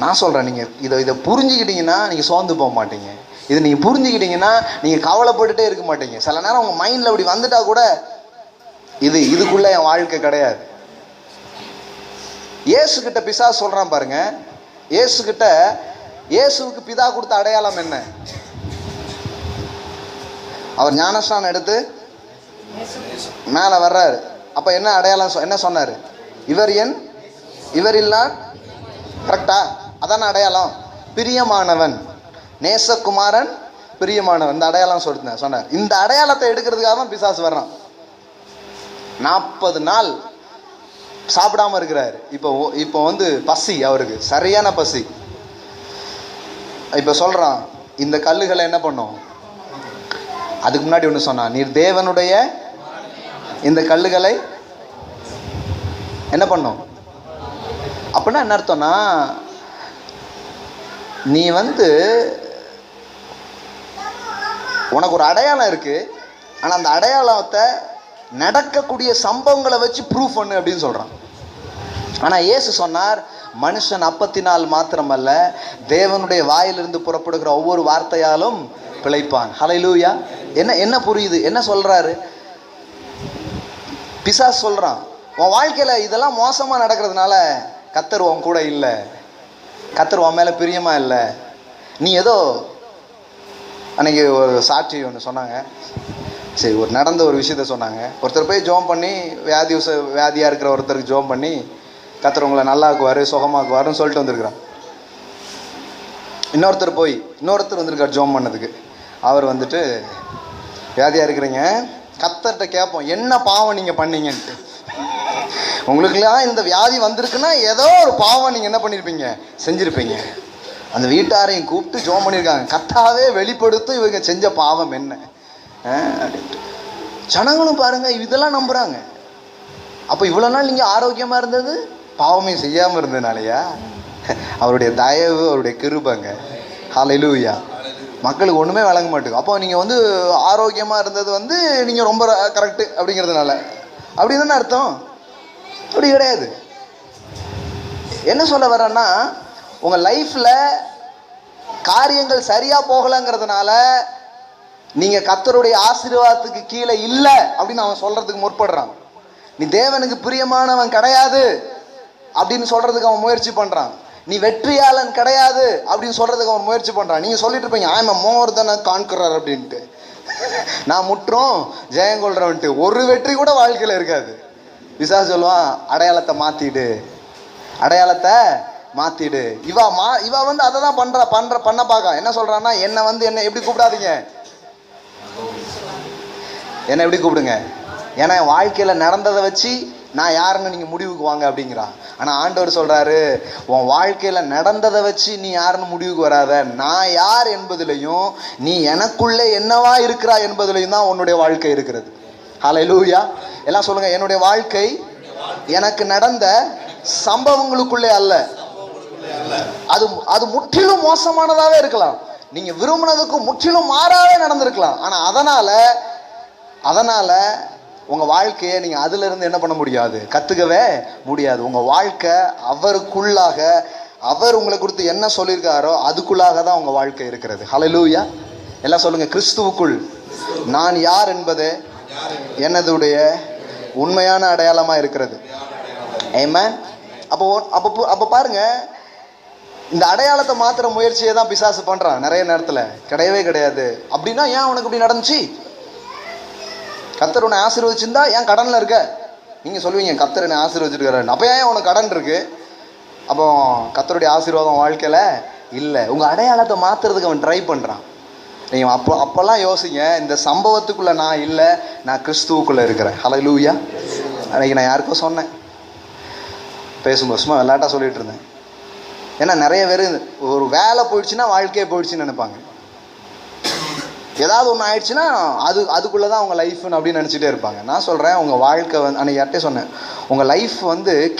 நான் சொல்கிறேன், நீங்கள் இதை புரிஞ்சுக்கிட்டீங்கன்னா நீங்கள் சோர்ந்து போக மாட்டீங்க. இது நீங்கள் புரிஞ்சுக்கிட்டீங்கன்னா நீங்கள் கவலைப்பட்டுட்டே இருக்க மாட்டீங்க. சில நேரம் உங்கள் மைண்டில் அப்படி வந்துட்டா கூட இதுக்குள்ளே என் வாழ்க்கை கிடையாது. இயேசுக்கிட்ட பிசாசு சொல்கிறான் பாருங்க. இயேசுவுக்கு பிதா கொடுத்த அடையாளம் என்ன? அவர் ஞானஸ்நானம் எடுத்து மேலே வர்றாரு. அப்போ என்ன அடையாளம், என்ன சொன்னார்? இவர் என் இவர் இல்லா, கரெக்டா? அதான அடையாளம். பிரியமானவன், நேசகுமாரன், பிரியமானவன், இந்த அடையாளம் சொன்னார். இந்த அடையாளத்தை எடுக்கிறதுக்காக தான் பிசாசு வர்றான். 40 நாள் சாப்பிடாம இருக்கிறாரு. இப்போ பசி, அவருக்கு சரியான பசி. இப்ப சொல்றான், இந்த கல்லுகளை என்ன பண்ணும்? அதுக்கு முன்னாடி ஒண்ணு சொன்னான், நீர் தேவனுடைய, இந்த கல்லுகளை என்ன பண்ணும் அப்படின்னா என்ன அர்த்தம்னா, நீ உனக்கு ஒரு அடையாளம் இருக்கு, ஆனா அந்த அடையாளத்தை நடக்கக்கூடிய சம்பவங்களை வச்சு ப்ரூஃப் பண்ணு அப்படின்னு சொல்றான். ஆனா இயேசு சொன்னார், மனுஷன் அப்பத்தினால் மாத்திரமல்ல, தேவனுடைய வாயிலிருந்து புறப்படுகிற ஒவ்வொரு வார்த்தையாலும் பிழைப்பான். ஹல்லேலூயா. என்ன புரியுது? என்ன சொல்றாரு? பிசாசு சொல்றான், உன் வாழ்க்கையில இதெல்லாம் மோசமா நடக்கிறதுனால கர்த்தர் உன் கூட இல்லை, கர்த்தர் உன் மேல பிரியமா இல்லை. நீ ஏதோ அன்னைக்கு ஒரு சாட்சி ஒன்று சொன்னாங்க. சரி, நடந்த ஒரு விஷயத்த சொன்னாங்க. ஒருத்தர் போய் ஜோம் பண்ணி, வியாதியாக இருக்கிற ஒருத்தருக்கு ஜோம் பண்ணி, கர்த்தர் உங்களை நல்லாக்குவார், சுகமாக்குவாருன்னு சொல்லிட்டு வந்திருக்கிறான். இன்னொருத்தர் வந்திருக்கார் ஜோம் பண்ணதுக்கு. அவர் வியாதியாக இருக்கிறீங்க, கர்த்தர்கிட்ட கேட்போம், என்ன பாவம் நீங்கள் பண்ணீங்கன்ட்டு. உங்களுக்குலாம் இந்த வியாதி வந்திருக்குன்னா ஏதோ ஒரு பாவம் நீங்கள் என்ன பண்ணியிருப்பீங்க, செஞ்சுருப்பீங்க. அந்த வீட்டாரையும் கூப்பிட்டு ஜோம் பண்ணியிருக்காங்க, கர்த்தாவே வெளிப்படுத்தும் இவங்க செஞ்ச பாவம் என்ன அப்படின்ட்டு. ஜனங்களும் பாருங்க இதெல்லாம் நம்புறாங்க. அப்போ இவ்வளோ நாள் நீங்கள் ஆரோக்கியமாக இருந்தது பாவமே செய்யாமல் இருந்ததுனாலயா? அவருடைய தயவு, அவருடைய கிருபைங்க. ஹல்லேலூயா. மக்களுக்கு ஒன்றுமே வழங்க மாட்டேங்க. அப்போ நீங்கள் ஆரோக்கியமாக இருந்தது நீங்கள் ரொம்ப கரெக்டு அப்படிங்கிறதுனால அப்படி தானே அர்த்தம்? அப்படி கிடையாது. என்ன சொல்ல வரேன்னா, உங்கள் லைஃப்பில் காரியங்கள் சரியாக போகலைங்கிறதுனால நீங்கள் கர்த்தருடைய ஆசீர்வாதத்துக்கு கீழே இல்லை அப்படின்னு அவன் சொல்கிறதுக்கு முற்படுறான். நீ தேவனுக்கு பிரியமானவன் கிடையாது அப்படின்னு சொல்கிறதுக்கு அவன் முயற்சி பண்ணுறான். நீ வெற்றியாளன் கிடையாது அப்படின்னு சொல்கிறதுக்கு அவன் முயற்சி பண்ணுறான். நீங்கள் சொல்லிட்டு இருப்பீங்க, I am more then a conqueror அப்படின்ட்டு. நான் முற்றும் ஜெயங்கொள்றவன்ட்டு. ஒரு வெற்றி கூட வாழ்க்கையில் இருக்காது. பிசாசு சொல்லுவான், அடையாளத்தை மாற்றிடு, அடையாளத்தை மாற்றிடு. இவ அதை தான் பண்ண பார்க்க. என்ன சொல்கிறான்னா, என்னை எப்படி கூப்பிடாதீங்க, என்னை எப்படி கூப்பிடுங்க, ஏன்னா வாழ்க்கையில் நடந்ததை வச்சு நான் யாருன்னு நீங்கள் முடிவுக்கு வாங்க அப்படிங்கிறான். ஆனால் ஆண்டவர் சொல்கிறாரு, உன் வாழ்க்கையில் நடந்ததை வச்சு நீ யாருன்னு முடிவுக்கு வராத, நான் யார் என்பதிலையும் நீ எனக்குள்ளே என்னவா இருக்கிறா என்பதிலையும் தான் உன்னுடைய வாழ்க்கை இருக்கிறது. ஹல்லேலூயா. எல்லாம் சொல்லுங்க, என்னுடைய வாழ்க்கை எனக்கு நடந்த சம்பவங்களுக்குள்ளே அல்ல. அது முற்றிலும் மோசமானதாகவே இருக்கலாம், நீங்க விரும்பினதுக்கு முற்றிலும் மாறாவே நடந்திருக்கலாம். ஆனா அதனால உங்க வாழ்க்கையை நீங்க அதுல இருந்து என்ன பண்ண முடியாது, கத்துக்கவே முடியாது. உங்க வாழ்க்கை அவருக்குள்ளாக, அவர் உங்களை குறித்து என்ன சொல்லியிருக்காரோ அதுக்குள்ளாக தான் உங்க வாழ்க்கை இருக்கிறது. ஹல்லேலூயா. எல்லாம் சொல்லுங்க, கிறிஸ்துவுக்குள் நான் யார் என்பது என்னதுடைய உண்மையான அடையாளமா இருக்கிறது. ஆமென். அப்போ பாருங்க, இந்த அடையாளத்தை மாத்திர முயற்சியை தான் பிசாசு பண்றான் நிறைய நேரத்துல. கிடையவே கிடையாது. அப்படின்னா ஏன் உனக்கு இப்படி நடந்துச்சு? கர்த்தர் உன்னை ஆசீர்வதிச்சிருந்தா ஏன் கடன்ல இருக்க? நீங்க சொல்லுவீங்க, கர்த்தர் என்னை ஆசீர்வதிச்சிருக்காரு, அப்ப ஏன் உனக்கு கடன் இருக்கு? அப்போ கர்த்தருடைய ஆசீர்வாதம் வாழ்க்கையில இல்லை. உங்க அடையாளத்தை மாத்துறதுக்கு அவன் ட்ரை பண்றான். நீங்க அப்பெல்லாம் யோசிங்க, இந்த சம்பவத்துக்குள்ள நான் இல்லை, நான் கிறிஸ்துவுக்குள்ள இருக்கிறேன். ஹல்லேலூயா. அன்னைக்கு நான் யாருக்கும் சொன்னேன், பேசும்போது சும்மா விளையாட்டா சொல்லிட்டு இருந்தேன். ஏன்னா நிறைய பேர் ஒரு வேலை போயிடுச்சுன்னா வாழ்க்கையே போயிடுச்சுன்னு நினைப்பாங்க. ஏதாவது ஒன்று ஆயிடுச்சுன்னா அதுக்குள்ளதான் அவங்க லைஃப்னு அப்படின்னு நினச்சிட்டே இருப்பாங்க. நான் சொல்றேன், உங்க வாழ்க்கை அன்னைக்கு யார்கிட்டே சொன்னேன், உங்க லைஃப்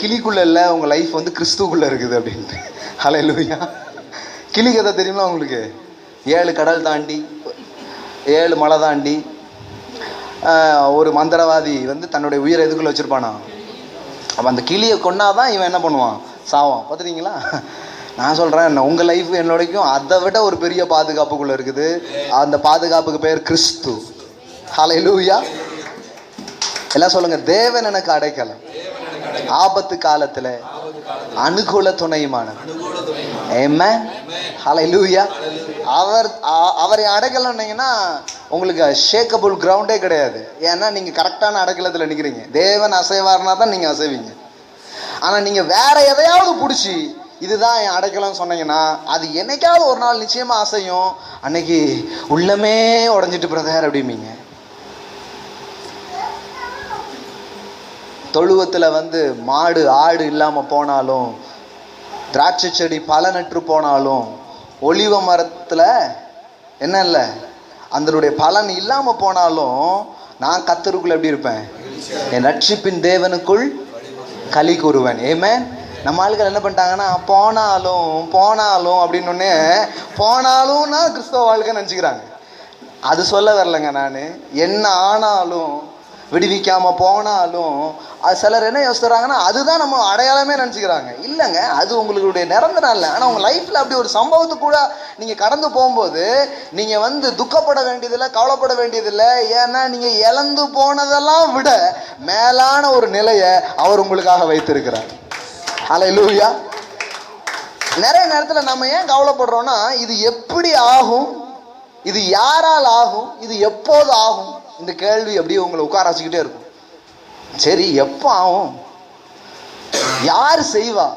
கிளிக்குள்ள இல்லை, உங்க லைஃப் கிறிஸ்துக்குள்ள இருக்குது அப்படின்ட்டு. ஹல்லேலூயா. கிளி கதை தெரியுமா உங்களுக்கு? 7 கடல் தாண்டி 7 மலை தாண்டி ஒரு மந்திரவாதி தன்னுடைய உயிரை எதுக்குள்ள வச்சிருப்பானா? அப்போ அந்த கிளியை கொன்னாதான் இவன் என்ன பண்ணுவான், சாவான். பார்த்துட்டீங்களா? நான் சொல்றேன், உங்க லைஃப் என்னோடைக்கும் அதை விட ஒரு பெரிய பாதுகாப்புக்குள்ள இருக்குது. அந்த பாதுகாப்புக்கு பேர் கிறிஸ்து. ஹல்லேலூயா. எல்லாம் சொல்லுங்க, தேவன் எனக்கு அடைக்கலம், ஆபத்து காலத்துல அனுகூல துணையுமான. ஆமென். ஹல்லேலூயா. அவரை அடைக்கலன்னீங்கன்னா உங்களுக்கு ஷேக்கபிள் கிரவுண்டே கிடையாது. ஏன்னா நீங்க கரெக்டான அடைக்கலத்துல நிக்கிறீங்க. தேவன் அசைவார்னா தான் நீங்க அசைவீங்க. ஆனால் நீங்கள் வேற எதையாவது பிடிச்சி இதுதான் என் அடைக்கலன்னு சொன்னீங்கன்னா அது என்னைக்காவது ஒரு நாள் நிச்சயமாக அசையும். அன்னைக்கு உள்ளமே உடஞ்சிட்டு பிரதர் அப்படிம்பீங்க. தொழுவத்தில் மாடு ஆடு இல்லாமல் போனாலும், திராட்சை செடி பல நற்று போனாலும், ஒலிவ மரத்தில் என்ன இல்லை அதனுடைய பலன் இல்லாமல் போனாலும் நான் கர்த்தருக்குள்ள எப்படி இருப்பேன்? என் ரட்சிப்பின் தேவனுக்குள் களி கூறுவேன். ஏமேன். நம்ம ஆளுகள் என்ன பண்ணிட்டாங்கன்னா போனாலும் அப்படின்னு போனாலும்னா கிறிஸ்தவ வாழ்க்கை நினச்சிக்கிறாங்க. அது சொல்ல வரலைங்க நான். என்ன ஆனாலும் விடுவிக்காம போனாலும் அது சிலர் என்ன யோசிக்கிறாங்கன்னா அதுதான் நம்ம அடையாளமே நினச்சிக்கிறாங்க. இல்லைங்க, அது உங்களுடைய நிரந்தரம் இல்லை. ஆனால் உங்கள் லைஃப்பில் அப்படி ஒரு சம்பவத்து கூட நீங்கள் கடந்து போகும்போது நீங்கள் துக்கப்பட வேண்டியதில்லை, கவலைப்பட வேண்டியதில்லை. ஏன்னா நீங்கள் இழந்து போனதெல்லாம் விட மேலான ஒரு நிலையை அவர் உங்களுக்காக வைத்திருக்கிறார். ஹல்லேலூயா. நிறைய நேரத்தில் நம்ம ஏன் கவலைப்படுறோம்னா இது எப்படி ஆகும், இது யாரால் ஆகும், இது எப்போது ஆகும், இந்த கேள்வி அப்படியே உங்களை உட்கார வச்சுக்கிட்டே இருக்கும். சரி, எப்போ ஆகும், யார் செய்வா,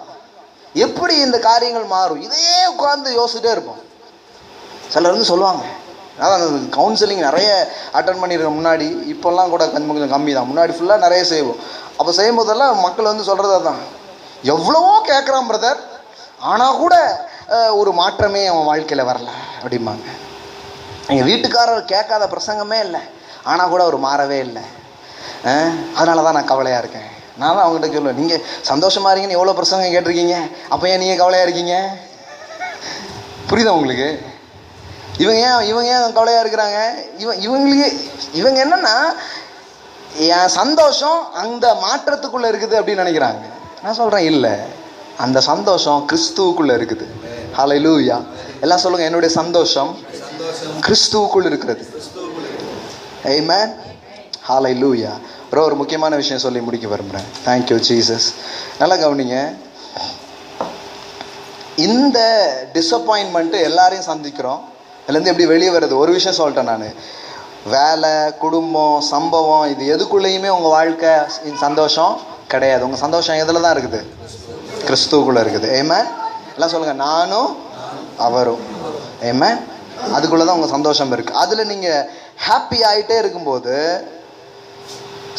எப்படி இந்த காரியங்கள் மாறும், இதையே உட்கார்ந்து யோசிச்சுட்டே இருப்போம். சிலர் சொல்லுவாங்க, அதான் கவுன்சிலிங் நிறைய அட்டன் பண்ணியிருக்கேன் முன்னாடி. இப்போல்லாம் கூட கொஞ்சம் கம்மி தான். முன்னாடி ஃபுல்லாக நிறைய செய்வோம். அப்போ செய்யும் போதெல்லாம் மக்கள் சொல்கிறது தான், எவ்வளவோ கேட்குறான் பிரதர், ஆனால் கூட ஒரு மாற்றமே அவன் வாழ்க்கையில் வரல அப்படிம்பாங்க. எங்கள் வீட்டுக்காரர் கேட்காத பிரசங்கமே இல்லை, ஆனால் கூட அவர் மாறவே இல்லை. அதனால தான் நான் கவலையாக இருக்கேன். நான் தான் அவங்ககிட்ட சொல்லுவேன், நீங்கள் சந்தோஷமாக இருக்கீங்கன்னு எவ்வளோ பிரசங்கம் கேட்டிருக்கீங்க, அப்போ ஏன் நீங்கள் கவலையாக இருக்கீங்க? புரியுதா உங்களுக்கு? இவங்க ஏன் கவலையாக இருக்கிறாங்க? இவங்க என்னன்னா என் சந்தோஷம் அந்த மாற்றத்துக்குள்ளே இருக்குது அப்படின்னு நினைக்கிறாங்க. நான் சொல்கிறேன், இல்லை, அந்த சந்தோஷம் கிறிஸ்துவுக்குள்ளே இருக்குது. ஹல்லேலூயா. எல்லாம் சொல்லுங்கள், என்னுடைய சந்தோஷம் கிறிஸ்துவுக்குள் இருக்கிறது. ஆமென். ஹல்லேலூயா. ஒரு முக்கியமான விஷயம் சொல்லி முடிக்க விரும்புகிறேன். Thank you Jesus. நல்லா கவனிங்க. இந்த டிஸப்பாயின்மெண்ட்டு எல்லாரையும் சந்திக்கிறோம். இதுலேருந்து எப்படி வெளியே வருது? ஒரு விஷயம் சொல்லிட்டேன் நான், வேலை, குடும்பம், சம்பவம், இது எதுக்குள்ளேயுமே உங்கள் வாழ்க்கை சந்தோஷம் கிடையாது. உங்கள் சந்தோஷம் எதில் தான் இருக்குது? கிறிஸ்துவுக்குள்ளே இருக்குது. ஆமென். எல்லாம் சொல்லுங்கள், நானும் அவரும். ஆமென். அதுக்குள்ளே தான் உங்கள் சந்தோஷம் இருக்குது. அதில் நீங்கள் ஹாப்பி ஆகிட்டே இருக்கும்போது,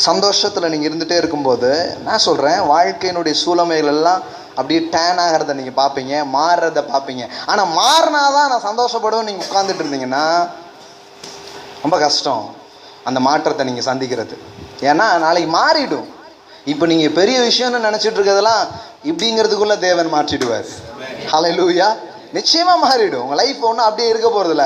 சந்தோஷத்தில் நீங்கள் இருந்துகிட்டே இருக்கும்போது, நான் சொல்கிறேன், வாழ்க்கையினுடைய சூழ்நிலைகள் எல்லாம் அப்படியே டேன் ஆகிறத நீங்கள் பார்ப்பீங்க, மாறுறத பார்ப்பீங்க. ஆனால் மாறினாதான் நான் சந்தோஷப்படுவேன் நீங்கள் உட்காந்துட்டு இருந்தீங்கன்னா ரொம்ப கஷ்டம் அந்த மாற்றத்தை நீங்கள் சந்திக்கிறது. ஏன்னா நாளைக்கு மாறிடும். இப்போ நீங்கள் பெரிய விஷயம்னு நினச்சிட்டு இருக்கிறதெல்லாம் இப்படிங்கிறதுக்குள்ளே தேவன் மாற்றிடுவார். ஹல்லேலூயா. நிச்சயமாக மாறிடும். உங்கள் லைஃப் ஒன்றும் அப்படியே இருக்க போகிறதில்ல,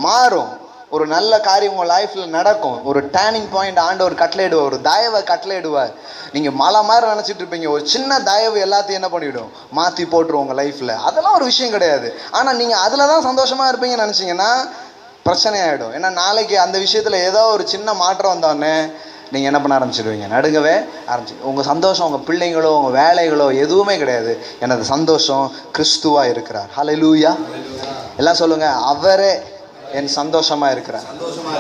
மாறும். ஒரு நல்ல காரியம் உங்கள் லைஃப்பில் நடக்கும். ஒரு டேர்னிங் பாயிண்ட் ஆண்டவர் கட்டளையிடுவார், ஒரு தயவை கட்டளையிடுவார். நீங்கள் மலை மாதிரி நினச்சிட்டு இருப்பீங்க, ஒரு சின்ன தயவு எல்லாத்தையும் என்ன பண்ணிவிடும்? மாற்றி போட்டுரும் உங்கள் லைஃப்பில். அதெல்லாம் ஒரு விஷயம் கிடையாது. ஆனால் நீங்கள் அதில் தான் சந்தோஷமாக இருப்பீங்கன்னு நினச்சிங்கன்னா பிரச்சனை ஆகிடும். ஏன்னா நாளைக்கு அந்த விஷயத்தில் ஏதோ ஒரு சின்ன மாற்றம் வந்தோடனே நீங்கள் என்ன பண்ண ஆரம்பிச்சிடுவீங்க? நடுங்கவே உங்கள் சந்தோஷம் உங்கள் பிள்ளைங்களோ உங்கள் வேலைகளோ எதுவுமே கிடையாது. எனது சந்தோஷம் கிறிஸ்துவாக இருக்கிறார். ஹல்லேலூயா. எல்லாம் சொல்லுங்கள், அவரே என் சந்தோஷமா இருக்கிறார்,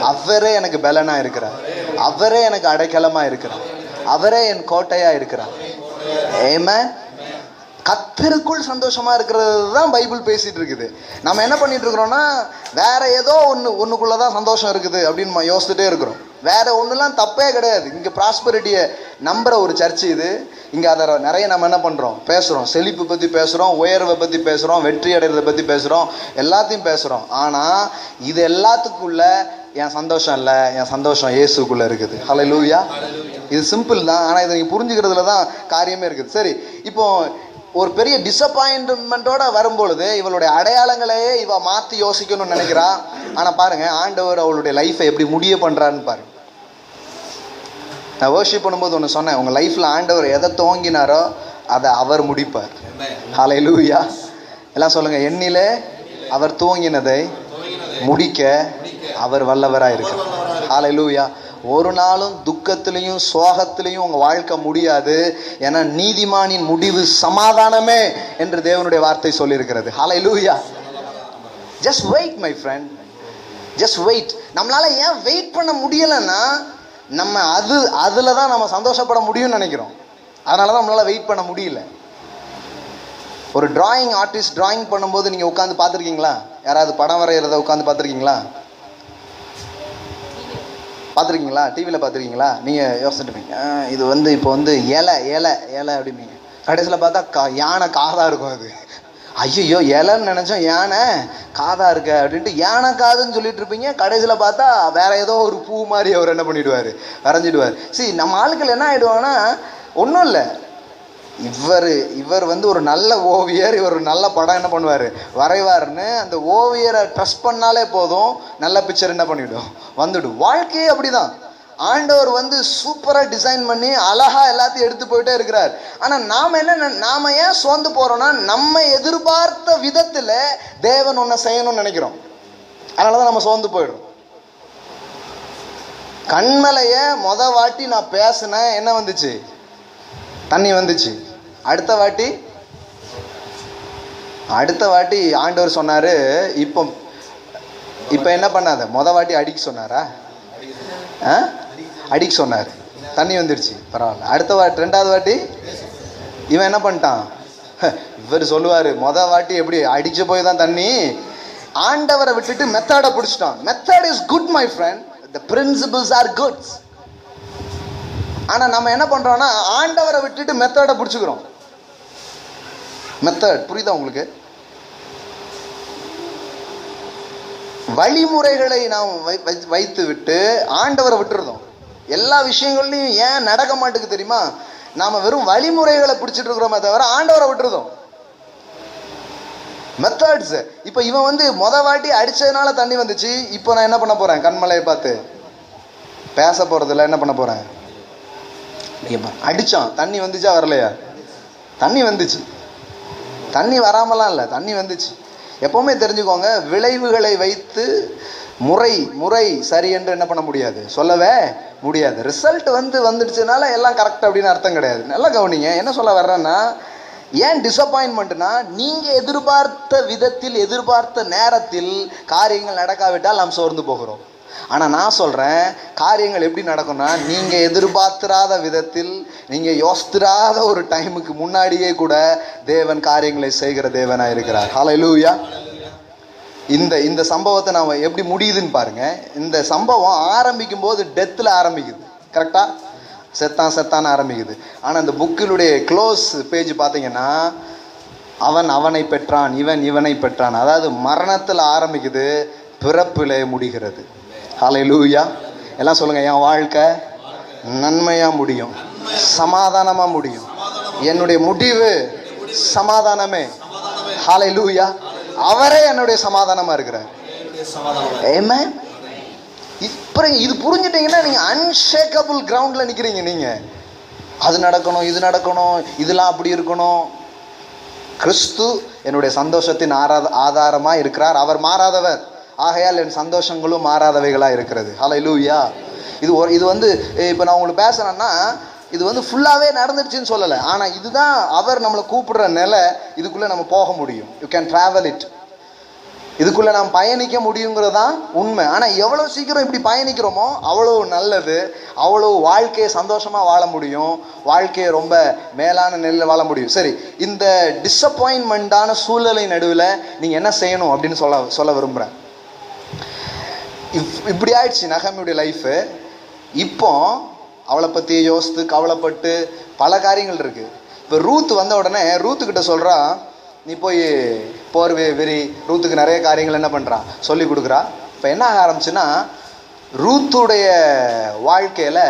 அவரே எனக்கு பலனா இருக்கிறார், அவரே எனக்கு அடைக்கலமா இருக்கிறார், அவரே என் கோட்டையா இருக்கிறார். ஆமென். கர்த்தருக்குள் சந்தோஷமா இருக்கிறது தான் பைபிள் பேசிட்டு இருக்குது. நம்ம என்ன பண்ணிட்டு இருக்கிறோம்னா வேற ஏதோ ஒன்றுக்குள்ளதான் சந்தோஷம் இருக்குது அப்படின்னு யோசிச்சுட்டே இருக்கிறோம். வேற ஒன்றுலாம் தப்பே கிடையாது. இங்கே ப்ராஸ்பரிட்டியை நம்புற ஒரு சர்ச்சு இது. இங்கே அதை நிறைய நம்ம என்ன பண்ணுறோம், பேசுகிறோம். செழிப்பு பற்றி பேசுகிறோம், உயர்வை பற்றி பேசுகிறோம், வெற்றி அடைகிறத பற்றி பேசுகிறோம், எல்லாத்தையும் பேசுகிறோம். ஆனால் இது எல்லாத்துக்குள்ள என் சந்தோஷம் இல்லை, என் சந்தோஷம் இயேசுக்குள்ளே இருக்குது. ஹல்லேலூயா. இது சிம்பிள் தான், ஆனால் இதை நீங்கள் புரிஞ்சுக்கிறதுல தான் காரியமே இருக்குது. சரி, இப்போ ஒரு பெரிய டிசப்பாயின்மெண்ட்டோட வரும்பொழுது இவளுடைய அடையாளங்களையே இவ மாற்றி யோசிக்கணும்னு நினைக்கிறா. ஆனால் பாருங்க, ஆண்டவர் அவளுடைய லைஃப்பை எப்படி முடிய பண்ணுறான்னு பாருங்க. நான் வர்ஷிப் பண்ணும்போது ஒன்று சொன்னேன், உங்கள் லைஃப்பில் ஆண்டவர் எதை துவங்கினாரோ அதை அவர் முடிப்பார். ஹல்லேலூயா. எல்லாம் சொல்லுங்கள், என்னிலே அவர் துவங்கினதை முடிக்க அவர் வல்லவராக இருக்கிறார். ஹல்லேலூயா. ஒரு நாளும் துக்கத்திலையும் சோகத்திலையும் உங்கள் வாழ்க்கை முடியாது. ஏன்னா நீதிமானின் முடிவு சமாதானமே என்று தேவனுடைய வார்த்தை சொல்லியிருக்கிறது. Hallelujah. Just wait my friend, just wait. நம்மளால ஏன் வெயிட் பண்ண முடியலைன்னா நம்ம அதில் தான் நம்ம சந்தோஷப்பட முடியும்னு நினைக்கிறோம். அதனால தான் நம்மளால வெயிட் பண்ண முடியல. ஒரு டிராயிங் ஆர்டிஸ்ட் டிராயிங் பண்ணும்போது நீங்கள் உட்காந்து பார்த்துருக்கீங்களா? யாராவது படம் வரைகிறத உட்காந்து பார்த்துருக்கீங்களா? பார்த்துருக்கீங்களா? டிவியில் பார்த்துருக்கீங்களா? நீங்கள் யோசிச்சுட்டுப்பீங்க, இது வந்து இப்போ வந்து இலை இலை இலை அப்படிம்பீங்க. கடைசியில் பார்த்தா யானை காதாக இருக்கும். அது ஐயோ இலைன்னு நினச்சோம், யானை காதாக இருக்க அப்படின்ட்டு யானை காதுன்னு சொல்லிட்டு இருப்பீங்க. கடைசியில் பார்த்தா வேற ஏதோ ஒரு பூ மாதிரி அவர் என்ன பண்ணிவிடுவார், வரைஞ்சிடுவார். சரி, நம்ம ஆட்கள் என்ன ஆகிடுவாங்கன்னா, ஒன்றும் இல்லை, இவர் வந்து ஒரு நல்ல ஓவியர், இவர் ஒரு நல்ல படம் என்ன பண்ணுவார், வரைவார்னு அந்த ஓவியரை ட்ரஸ்ட் பண்ணாலே போதும், நல்ல பிக்சர் என்ன பண்ணிவிடும், வந்துடும். வாழ்க்கையே அப்படிதான். ஆண்டவர் வந்து சூப்பராக டிசைன் பண்ணி அழகா எல்லாத்தையும் எடுத்து போயிட்டே இருக்கிறார். ஆனால் நாம ஏன் சோர்ந்து போறோம்னா, நம்ம எதிர்பார்த்த விதத்தில் தேவன் ஒன்றை செய்யணும்னு நினைக்கிறோம். அதனால தான் நம்ம சோர்ந்து போயிடுறோம். கண்மலைய வாட்டி நான் பேசினேன், என்ன வந்துச்சு, தண்ணி வந்துச்சு. அடுத்த வாட்டி ஆண்டவர் சொன்னாரு, இப்போ என்ன பண்ணாத, வாட்டி அடிக்க சொன்னாரா? அடிக்க சொன்னார், தண்ணி வந்துடுச்சு, பரவாயில்ல. அடுத்த வாட்டி, ரெண்டாவது வாட்டி இவன் என்ன பண்ணிட்டான், இவர் சொல்லுவார், வாட்டி எப்படி அடிச்சு போய் தான் தண்ணி. ஆண்டவரை விட்டுட்டு மெத்தடை பிடிச்சிட்டான். Method is good my friend, the principles are good. ஆனால் நம்ம என்ன பண்ணுறோம்னா, ஆண்டவரை விட்டுட்டு மெத்தடை பிடிச்சிக்கிறோம். மெத்தட் புரியுதா உங்களுக்கு? வழிமுறைகளை நாம் வைத்து விட்டு ஆண்டவரை விட்டுருந்தோம். எல்லா விஷயங்கள்லையும் ஏன் நடக்க மாட்டேங்குது தெரியுமா? நாம் வெறும் வழிமுறைகளை பிடிச்சிட்டு இருக்கிறோமே தவிர ஆண்டவரை விட்டுருந்தோம். மெத்தட்ஸ். இப்போ இவன் வந்து வாட்டி அடிச்சதுனால தண்ணி வந்துச்சு. இப்போ நான் என்ன பண்ண போகிறேன், கண்மலையை பார்த்து பேச போகிறதில்ல, என்ன பண்ண போகிறேன், அடித்தான், தண்ணி வந்துச்சா வரலையா? தண்ணி வந்துச்சு. தண்ணி வராமலாம் இல்லை, தண்ணி வந்துச்சு. எப்போவுமே தெரிஞ்சுக்கோங்க, விளைவுகளை வைத்து முறை சரி என்று என்ன பண்ண முடியாது, சொல்லவே முடியாது. ரிசல்ட் வந்துடுச்சுனால எல்லாம் கரெக்ட் அப்படின்னு அர்த்தம் கிடையாது. நல்லா கவனிங்க, என்ன சொல்ல வர்றேன்னா, ஏன் டிசப்பாயின்மெண்ட்னா, நீங்கள் எதிர்பார்த்த விதத்தில் எதிர்பார்த்த நேரத்தில் காரியங்கள் நடக்காவிட்டால் நாம் சோர்ந்து போகிறோம். ஆனால் நான் சொல்கிறேன், காரியங்கள் எப்படி நடக்கும்னா, நீங்கள் எதிர்பார்த்திராத விதத்தில், நீங்கள் யோசித்திராத ஒரு டைமுக்கு முன்னாடியே கூட தேவன் காரியங்களை செய்கிற தேவனாக இருக்கிறார். ஹல்லேலூயா. இந்த சம்பவத்தை நாம் எப்படி முடியுதுன்னு பாருங்க. இந்த சம்பவம் ஆரம்பிக்கும் போது டெத்தில் ஆரம்பிக்குது, கரெக்டா? செத்தான்னு ஆரம்பிக்குது. ஆனால் இந்த புக்கினுடைய க்ளோஸ் பேஜ் பார்த்தீங்கன்னா, அவனை பெற்றான், இவனை பெற்றான். அதாவது மரணத்தில் ஆரம்பிக்குது, பிறப்பிலே முடிகிறது. ஹல்லேலூயா. எல்லாம் சொல்லுங்க, என் வாழ்க்கை நன்மையாக முடியும், சமாதானமாக முடியும், என்னுடைய முடிவு சமாதானமே. ஹல்லேலூயா. அவரே என்னுடைய சமாதானமாக இருக்கிறார். ஆமென். இப்போ இது புரிஞ்சுட்டீங்கன்னா நீங்கள் அன்ஷேக்கபிள் கிரவுண்டில் நிற்கிறீங்க. நீங்கள் அது நடக்கணும், இது நடக்கணும், இதெல்லாம் அப்படி இருக்கணும். கிறிஸ்து என்னுடைய சந்தோஷத்தின் ஆதாரமாக இருக்கிறார். அவர் மாறாதவர், ஆகையால் என் சந்தோஷங்களும் மாறாதவைகளாக இருக்கிறது. ஹல்லேலூயா. இது வந்து இப்போ நான் உங்களுக்கு பேசுகிறேன்னா, இது வந்து ஃபுல்லாகவே நடந்துடுச்சுன்னு சொல்லலை. ஆனால் இதுதான் அவர் நம்மளை கூப்பிடுற நிலை. இதுக்குள்ளே நம்ம போக முடியும். You can travel it. இதுக்குள்ளே நாம் பயணிக்க முடியுங்கிறது தான் உண்மை. ஆனால் எவ்வளோ சீக்கிரம் இப்படி பயணிக்கிறோமோ அவ்வளோ நல்லது. அவ்வளோ வாழ்க்கையை சந்தோஷமாக வாழ முடியும், வாழ்க்கையை ரொம்ப மேலான நிலையில் வாழ முடியும். சரி, இந்த டிஸப்பாயின்மெண்ட்டான சூழ்நிலை நடுவில் நீங்கள் என்ன செய்யணும் அப்படின்னு சொல்ல விரும்புகிறேன். இப்படி ஆயிடுச்சு நகமியுடைய லைஃபு. இப்போ அவளை பற்றி யோசித்து கவலைப்பட்டு பல காரியங்கள் இருக்குது. இப்போ ரூத் வந்த உடனே ரூத்துக்கிட்ட சொல்கிறா, நீ போய் வெறி ரூத்துக்கு நிறைய காரியங்கள் என்ன பண்ணுறான், சொல்லி கொடுக்குறா. இப்போ என்ன ஆக ஆரம்பிச்சுன்னா, ரூத்துடைய வாழ்க்கையில்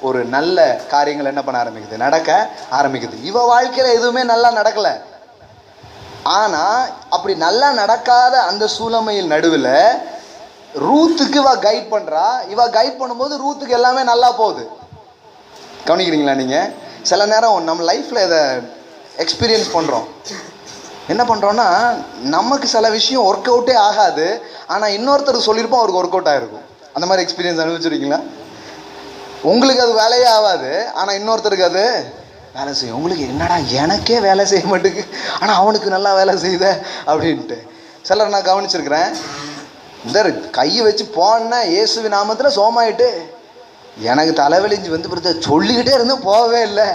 ஒரு நல்ல காரியங்கள் என்ன பண்ண ஆரம்பிக்குது, நடக்க ஆரம்பிக்குது. இவ வாழ்க்கையில் எதுவுமே நல்லா நடக்கலை. ஆனால் அப்படி நல்லா நடக்காத அந்த சூழ்நிலையில் நடுவில் ரூத்துக்கு இவ கைட் பண்ணுறா. இவ கைட் பண்ணும்போது ரூத்துக்கு எல்லாமே நல்லா போகுது. கவனிக்கிறீங்களா நீங்கள்? சில நேரம் நம்ம லைஃப்பில் இதை எக்ஸ்பீரியன்ஸ் பண்ணுறோம். என்ன பண்ணுறோன்னா, நமக்கு சில விஷயம் ஒர்க் அவுட்டே ஆகாது, ஆனால் இன்னொருத்தருக்கு சொல்லியிருப்போம், அவருக்கு ஒர்க் அவுட் ஆகிருக்கும். அந்த மாதிரி எக்ஸ்பீரியன்ஸ் அனுபவிச்சிருக்கீங்களா? உங்களுக்கு அது வேலையே ஆகாது, ஆனால் இன்னொருத்தருக்கு அது வேலை செய்யும். உங்களுக்கு என்னடா எனக்கே வேலை செய்ய மாட்டேங்குது, ஆனால் அவனுக்கு நல்லா வேலை செய்யுத அப்படின்ட்டு. சிலர் நான் கவனிச்சிருக்கிறேன், இந்த கையை வச்சு போன இயேசுவின் நாமத்தில் சோமாயிட்டு எனக்கு தலைவலிஞ்சு வந்து சொல்லிக்கிட்டே இருந்தும் போகவே இல்லை.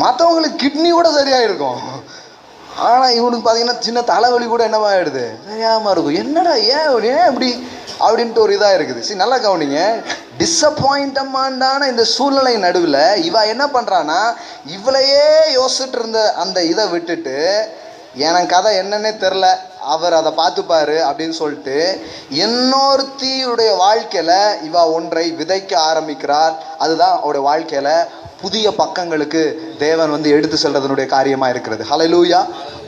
மற்றவங்களுக்கு கிட்னி கூட சரியாயிருக்கும், ஆனால் இவனுக்கு பார்த்தீங்கன்னா சின்ன தலைவலி கூட என்னவா ஆயிடுது, தெரியாமல் இருக்கும். என்னடா ஏன் இப்படி அப்படின்ட்டு ஒரு இதாக இருக்குது. சரி, நல்லா கவனிங்க. டிஸப்பாயிண்டமாண்டான இந்த சூழ்நிலை நடுவில் இவ என்ன பண்ணுறான்னா, இவளையே யோசிச்சுட்டு இருந்த அந்த இதை விட்டுட்டு, எனக்கு கதை என்னன்னே தெரில, அவர் அதை பார்த்துப்பாரு அப்படின்னு சொல்லிட்டு இன்னொருத்தியுடைய வாழ்க்கையில் இவ ஒன்றை விதைக்க ஆரம்பிக்கிறார். அதுதான் அவருடைய வாழ்க்கையில் புதிய பக்கங்களுக்கு தேவன் எடுத்து செல்றதனுடைய காரியமாக இருக்கிறது. ஹல்லேலூயா.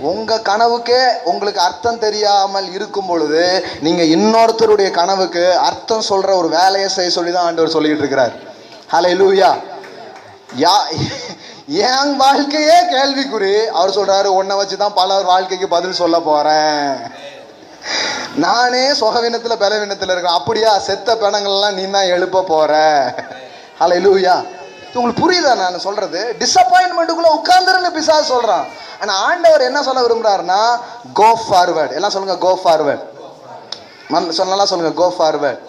உங்கள் கனவுக்கே உங்களுக்கு அர்த்தம் தெரியாமல் இருக்கும் பொழுது நீங்கள் இன்னொருத்தருடைய கனவுக்கு அர்த்தம் சொல்கிற ஒரு வேலையை செய்ய சொல்லி தான் ஆண்டவர் சொல்லிட்டு இருக்கிறார். ஹல்லேலூயா. என் வாழ்க்கையே கேள்விக்குறி, அவர் சொல்றாரு உன்னை வச்சுதான் பலர் வாழ்க்கைக்கு பதில் சொல்ல போறேன், நானே சுகவினத்துல பலவீனத்துல இருக்கேன். அப்படியா? செத்த பிணங்கள்லாம் நீ தான் எழுப்ப போற. ஹல்லேலூயா. உங்களுக்கு புரியுதா நான் சொல்றது? டிசப்பாயின்மெண்ட்டுக்குள்ள உட்கார்ந்துருன்னு பிசாசு சொல்றான். ஆனா ஆண்டவர் என்ன சொல்ல விரும்புறாருன்னா, கோ ஃபார்வர்ட். எல்லாம் சொல்லுங்க, கோ ஃபார்வர்ட். நல்லா சொல்லுங்க, கோ ஃபார்வர்ட்.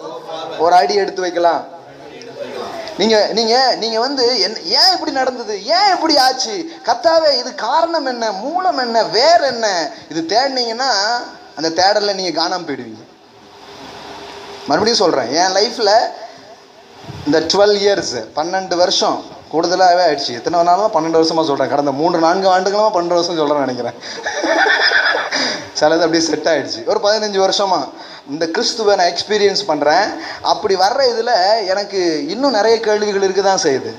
ஒரு அடி எடுத்து வைக்கலாம். நீங்க நீங்க நீங்க ஏன் இப்படி நடந்தது, ஏன் இப்படி ஆச்சு, கர்த்தாவே இது காரணம் என்ன, மூலம் என்ன, வேற என்ன, இது தேடினீங்கன்னா அந்த தேடல நீங்க காணாம போயிடுவீங்க. மறுபடியும் சொல்றேன், என் லைஃப்ல இந்த 12 இயர்ஸ் 12 வருஷம் கூடுதலாகவே ஆயிடுச்சு. எத்தனை நாளும் 12 வருஷமா சொல்றேன். கடந்த 3-4 ஆண்டுகளுமா 12 வருஷம் சொல்றேன்னு நினைக்கிறேன். சிலது அப்படியே செட் ஆயிடுச்சு. ஒரு 15 வருஷமா இந்த கிறிஸ்துவை நான் எக்ஸ்பீரியன்ஸ் பண்ணுறேன். அப்படி வர்ற இதில் எனக்கு இன்னும் நிறைய கேள்விகள் இருக்க தான் செய்யுது.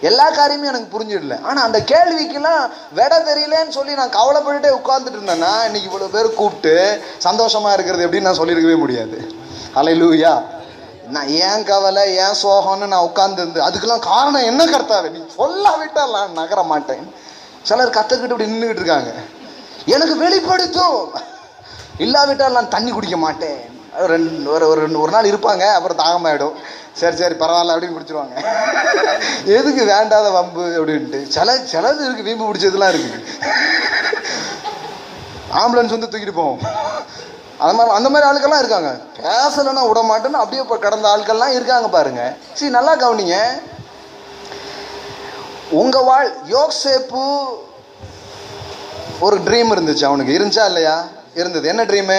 எல்லா காரியமும் எனக்கு புரிஞ்சிடல. ஆனால் அந்த கேள்விக்கெல்லாம் விட தெரியலேன்னு சொல்லி நான் கவலைப்பட்டுட்டே உட்கார்ந்துட்டு இருந்தேன்னா இன்னைக்கு இவ்வளோ பேர் கூப்பிட்டு சந்தோஷமாக இருக்கிறது எப்படின்னு நான் சொல்லியிருக்கவே முடியாது. ஹல்லேலூயா. நான் ஏன் கவலை ஏன் சோகம்னு நான் உட்கார்ந்து அதுக்கெல்லாம் காரணம் என்ன கர்த்தாவே நீ சொல்லாவிட்டால் நான் நகர மாட்டேன். சிலர் கற்றுக்கிட்டு இப்படி நின்றுக்கிட்டு இருக்காங்க. எனக்கு வெளிப்படுத்தும், இல்லாவிட்டால் நான் தண்ணி குடிக்க மாட்டேன். ஒரு நாள் இருப்பாங்க, அப்புறம் தாகமாயிடும். சரி பரவாயில்ல அப்படின்னு குடிச்சிருவாங்க. எதுக்கு வேண்டாத வம்பு அப்படின்ட்டு. சிலது இருக்கு, வீம்பு பிடிச்சதுலாம் இருக்கு. ஆம்புலன்ஸ் தூக்கிட்டு போவோம். அந்த மாதிரி ஆட்கள்லாம் இருக்காங்க. பேசலைன்னா விட மாட்டேன்னு அப்படியே இப்போ கடந்த ஆட்கள்லாம் இருக்காங்க பாருங்க. சரி, நல்லா கவனிங்க. உங்க யோசேப்பு ஒரு ட்ரீம் இருந்துச்சு. அவனுக்கு இருந்துச்சா இல்லையா? இருந்தது. என்ன ட்ரீமு?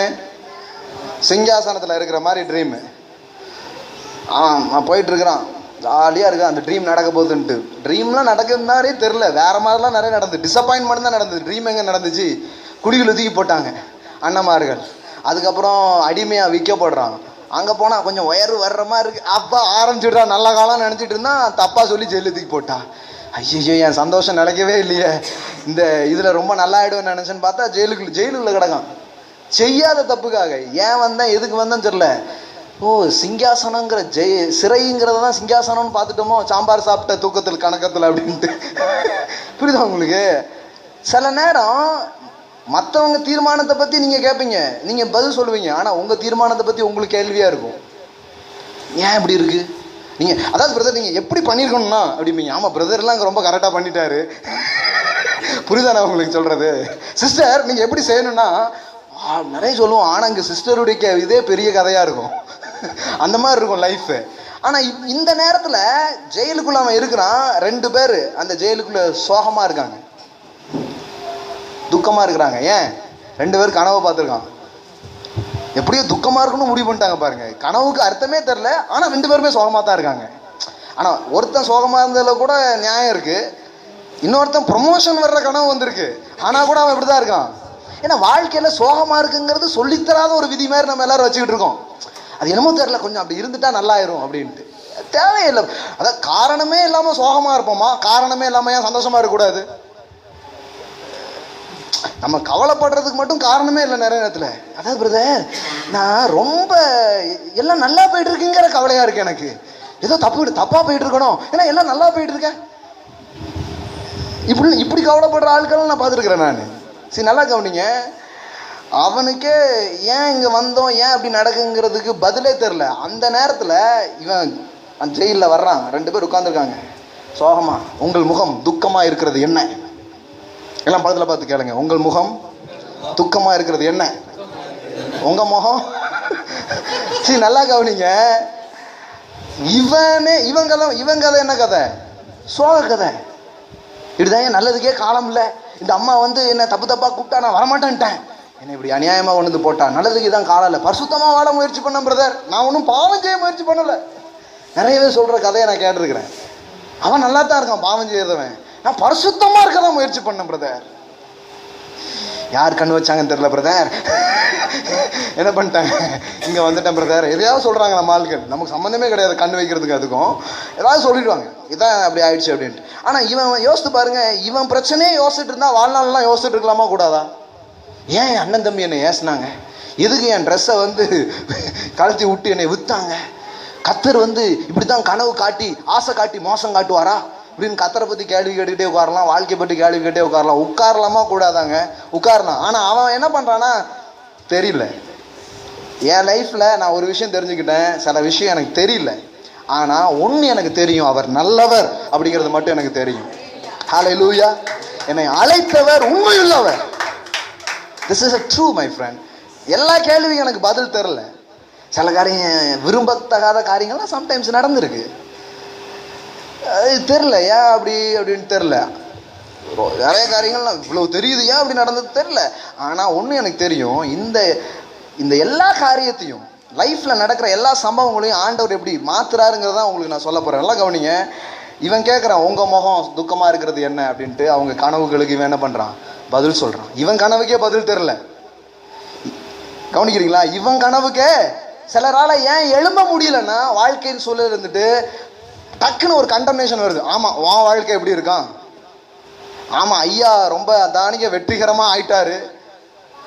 சிங்காசனத்தில் இருக்கிற மாதிரி ட்ரீமு. போயிட்டு இருக்கிறான், ஜாலியாக இருக்கான். அந்த ட்ரீம் நடக்க போகுதுன்ட்டு. ட்ரீம்லாம் நடக்குதுனாலே தெரில, வேற மாதிரிலாம் நிறைய நடந்தது. டிசப்பாயின்மெண்ட் தான் நடந்தது. ட்ரீம் எங்கே நடந்துச்சு? குடிகளை தூக்கி போட்டாங்க அண்ணமார்கள். அதுக்கப்புறம் அடிமையாக விற்கப்படுறான். அங்கே போனால் கொஞ்சம் உயர்வு வர்ற மாதிரி இருக்கு. அப்பா ஆரம்பிச்சுட்டான், நல்ல காலம் நினச்சிட்டு இருந்தான். தப்பா சொல்லி ஜெயிலு தூக்கி போட்டான். ஐயோ, என் சந்தோஷம் நினைக்கவே இல்லையே, இந்த இதில் ரொம்ப நல்லா ஆகிடுவேன்னு நினச்சேன்னு பார்த்தா ஜெயிலுக்குள்ள கிடக்கான். செய்யாத தப்புக்காக. ஏன் வந்தேன் எதுக்கு வந்தேன்னு தெரியல. ஓ, சிங்காசனங்கிற சிறைங்கிறத தான் சிங்காசனம்னு பார்த்துட்டோமோ, சாம்பார் சாப்பிட்ட தூக்கத்தில் கணக்கத்தில் அப்படின்ட்டு. புரியுதா உங்களுக்கு? சில நேரம் மற்றவங்க தீர்மானத்தை பற்றி நீங்கள் கேட்பீங்க, நீங்கள் பதில் சொல்லுவீங்க. ஆனால் உங்கள் தீர்மானத்தை பற்றி உங்களுக்கு கேள்வியாக இருக்கும். ஏன் இப்படி இருக்குது? நீங்கள் அதாவது பிரதர் நீங்கள் எப்படி பண்ணியிருக்கணும்னா அப்படிம்பீங்க. ஆமாம் பிரதர்லாம் அங்கே ரொம்ப கரெக்டாக பண்ணிட்டாரு. புரியுதானே உங்களுக்கு சொல்கிறது? சிஸ்டர் நீங்கள் எப்படி செய்யணும்னா நிறைய சொல்லுவோம். ஆனால் இங்கே சிஸ்டருடைய இதே பெரிய கதையாக இருக்கும். அந்த மாதிரி இருக்கும் லைஃபு. ஆனால் இந்த நேரத்தில் ஜெயிலுக்குள்ளே அவன் இருக்கிறான். 2 பேர் அந்த ஜெயிலுக்குள்ளே சோகமாக இருக்காங்க, துக்கமாக இருக்கிறாங்க. ஏன்? 2 பேர் கனவை பார்த்துருக்கான். எப்படியோ துக்கமாக இருக்குன்னு முடிவு பண்ணிட்டாங்க பாருங்க. கனவுக்கு அர்த்தமே தெரில, ஆனால் 2 பேருமே சோகமாக தான் இருக்காங்க. ஆனால் ஒருத்தன் சோகமாக இருந்ததில் கூட நியாயம் இருக்குது. இன்னொருத்தன் ப்ரொமோஷன் வர்ற கனவு வந்திருக்கு, ஆனால் கூட அவன் இப்படி தான் இருக்கான். ஏன்னா வாழ்க்கையில் சோகமாக இருக்குங்கிறது சொல்லித்தராத ஒரு விதி மாதிரி நம்ம எல்லாரும் வச்சுக்கிட்டு இருக்கோம். அது என்னமோ தெரியல, கொஞ்சம் அப்படி இருந்துட்டா நல்லாயிரும் அப்படின்ட்டு. தேவையில்லை. அதாவது காரணமே இல்லாமல் சோகமாக இருப்போமா? காரணமே இல்லாமல் ஏன் சந்தோஷமாக இருக்கக்கூடாது? நம்ம கவலைப்படுறதுக்கு மட்டும் காரணமே இல்லை நிறைய நேரத்தில். அதாவது பிரதர் நான் ரொம்ப எல்லாம் நல்லா போயிட்டு இருக்குங்கிற கவலையாக இருக்கு எனக்கு. ஏதோ தப்பாக போயிட்டு இருக்கணும், ஏன்னா எல்லாம் நல்லா போயிட்டு இருக்கேன். இப்படி கவலைப்படுற ஆட்கள் நான் பார்த்துருக்குறேன் நான். சரி, நல்லா கவனிங்க. அவனுக்கே ஏன் இங்கே வந்தோம், ஏன் அப்படி நடக்குங்கிறதுக்கு பதிலே தெரில. அந்த நேரத்தில் இவன் அந்த ஜெயிலில் வர்றான். 2 பேர் உட்காந்துருக்காங்க சோகமா. உங்கள் முகம் துக்கமாக இருக்கிறது என்ன? எல்லாம் படத்தில் பார்த்து கேளுங்க. உங்கள் முகம் துக்கமாக இருக்கிறது என்ன? உங்கள் முகம். சரி, நல்லா கவனிங்க. இவன் கதை என்ன கதை? சோக கதை. இப்படிதான் நல்லதுக்கே காலம் இல்லை. இந்த அம்மா வந்து என்ன தப்பா கூப்பிட்டா நான் வரமாட்டேன்ட்டேன், என்ன இப்படி அநியாயமா கொண்டு வந்து போட்டா, நல்லதுக்கு தான் காலம் இல்லை. பரிசுத்தமா வாழ முயற்சி பண்ண பிரதர், நான் ஒன்றும் பாவம் செய்ய முயற்சி பண்ணல. நிறைய பேர் சொல்ற கதையை நான் கேட்டிருக்கிறேன். அவன் நல்லா தான் இருக்கான் பாவம் செய்யறவன், நான் பரிசுத்தமா இருக்கதான் முயற்சி பண்ண பிரதர். யார் கண்ணு வச்சாங்கன்னு தெரியல பிரதர், என்ன பண்ணிட்டாங்க இங்க வந்துட்டேன் பிரதர், எதையாவது சொல்றாங்க நம்ம ஆட்கள், நமக்கு சம்மந்தமே கிடையாது கண்ணு வைக்கிறதுக்கு, அதுக்கும் ஏதாவது சொல்லிடுவாங்க இதான் அப்படி ஆயிடுச்சு அப்படின்ட்டு. ஆனா இவன் யோசித்து பாருங்க, இவன் பிரச்சனையே யோசிச்சுட்டு இருந்தா வாழ்நாள்லாம் யோசிச்சுட்டு இருக்கலாமா கூடாதா? ஏன் அண்ணன் தம்பி என்னை ஏசினாங்க, எதுக்கு என் ட்ரெஸ்ஸை வந்து கழட்டி விட்டு என்னை வித்தாங்க, கத்தர் வந்து இப்படித்தான் கனவு காட்டி ஆசை காட்டி மோசம் காட்டுவாரா அப்படின்னு கத்தரை பற்றி கேள்வி கேட்டுக்கிட்டே உட்காரலாம், வாழ்க்கையை பற்றி கேள்வி கேட்டே உட்காரலாமா கூடாதாங்க? உட்காரலாம். ஆனால் அவன் என்ன பண்ணுறான்னா தெரியல. என் லைஃப்பில் நான் ஒரு விஷயம் தெரிஞ்சுக்கிட்டேன், சில விஷயம் எனக்கு தெரியல, ஆனால் ஒன்று எனக்கு தெரியும், அவர் நல்லவர் அப்படிங்கிறது மட்டும் எனக்கு தெரியும். ஹல்லேலூயா. என்னை அழைத்தவர் உண்மையுள்ளவர். This is a true my friend. எல்லா கேள்விக்கும் எனக்கு பதில் தெரில. சில காரியம் விரும்பத்தகாத காரியங்கள்லாம் சம்டைம்ஸ் நடந்திருக்கு, தெரில ஏன் அப்படின்னு தெரில. நிறைய காரியங்கள்லாம் இவ்வளவு தெரியுது ஏன் அப்படி நடந்தது தெரில. ஆனால் ஒன்று எனக்கு தெரியும், இந்த எல்லா காரியத்தையும் லைஃப்ல நடக்கிற எல்லா சம்பவங்களையும் ஆண்டவர் எப்படி மாத்துறாருங்கிறதான் உங்களுக்கு நான் சொல்ல போறேன். நல்லா கவனிங்க. இவன் கேட்குறான் உங்க முகம் துக்கமா இருக்கிறது என்ன அப்படின்ட்டு. அவங்க கனவுகளுக்கு இவன் என்ன பண்றான், பதில் சொல்றான். இவன் கனவுக்கே பதில் தெரில. கவனிக்கிறீங்களா? இவன் கனவுக்கே சிலரால ஏன் எழும்ப முடியலன்னா வாழ்க்கைன்னு சொல்ல இருந்துட்டு டக்குன்னு ஒரு கண்டம்னேஷன் வருது. ஆமா உன் வாழ்க்கை எப்படி இருக்கான், ஆமா ஐயா ரொம்ப தானிய வெற்றிகரமா ஆயிட்டாரு,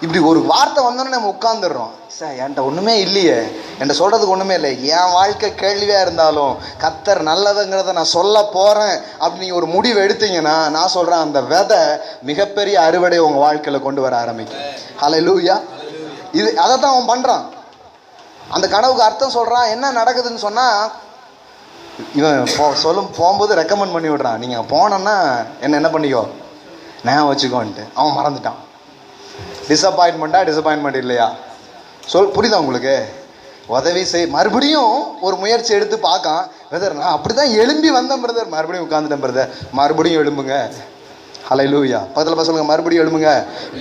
இப்படி ஒரு வார்த்தை வந்தோன்னு நம்ம உட்கார்ந்துடுறோம். சார் என்கிட்ட ஒண்ணுமே இல்லையே, என்கிட்ட சொல்றதுக்கு ஒண்ணுமே இல்லை, என் வாழ்க்கை கேள்வியா இருந்தாலும் கத்தர் நல்லதுங்கிறத நான் சொல்ல போறேன் அப்படின்னு நீங்க ஒரு முடிவு எடுத்தீங்கன்னா நான் சொல்றேன் அந்த விதை மிகப்பெரிய அறுவடை உங்க வாழ்க்கையில கொண்டு வர ஆரம்பிக்கும். ஹல்லேலூயா. இது அதைத்தான் அவன் பண்றான். அந்த கனவுக்கு அர்த்தம் சொல்றான். என்ன நடக்குதுன்னு சொன்னா இவன் போகும்போது ரெக்கமெண்ட் பண்ணி விடுறான், நீங்க போனோன்னா என்ன பண்ணிக்கோ நான் வச்சுக்கோன்ட்டு. அவன் மறந்துட்டான். டிசப்பாயின்மெண்ட் இல்லையா? புரியுதா உங்களுக்கு? உதவி செய், மறுபடியும் ஒரு முயற்சி எடுத்து பார்க்கான். பிரதர் நான் அப்படிதான் எழும்பி வந்தேன் பிரதர், மறுபடியும் உட்கார்ந்துட்டேன் பிரதர், மறுபடியும் எழும்புங்க. ஹல்லேலூயா. பக்கத்துல சொல்லுங்க மறுபடியும் எழும்புங்க.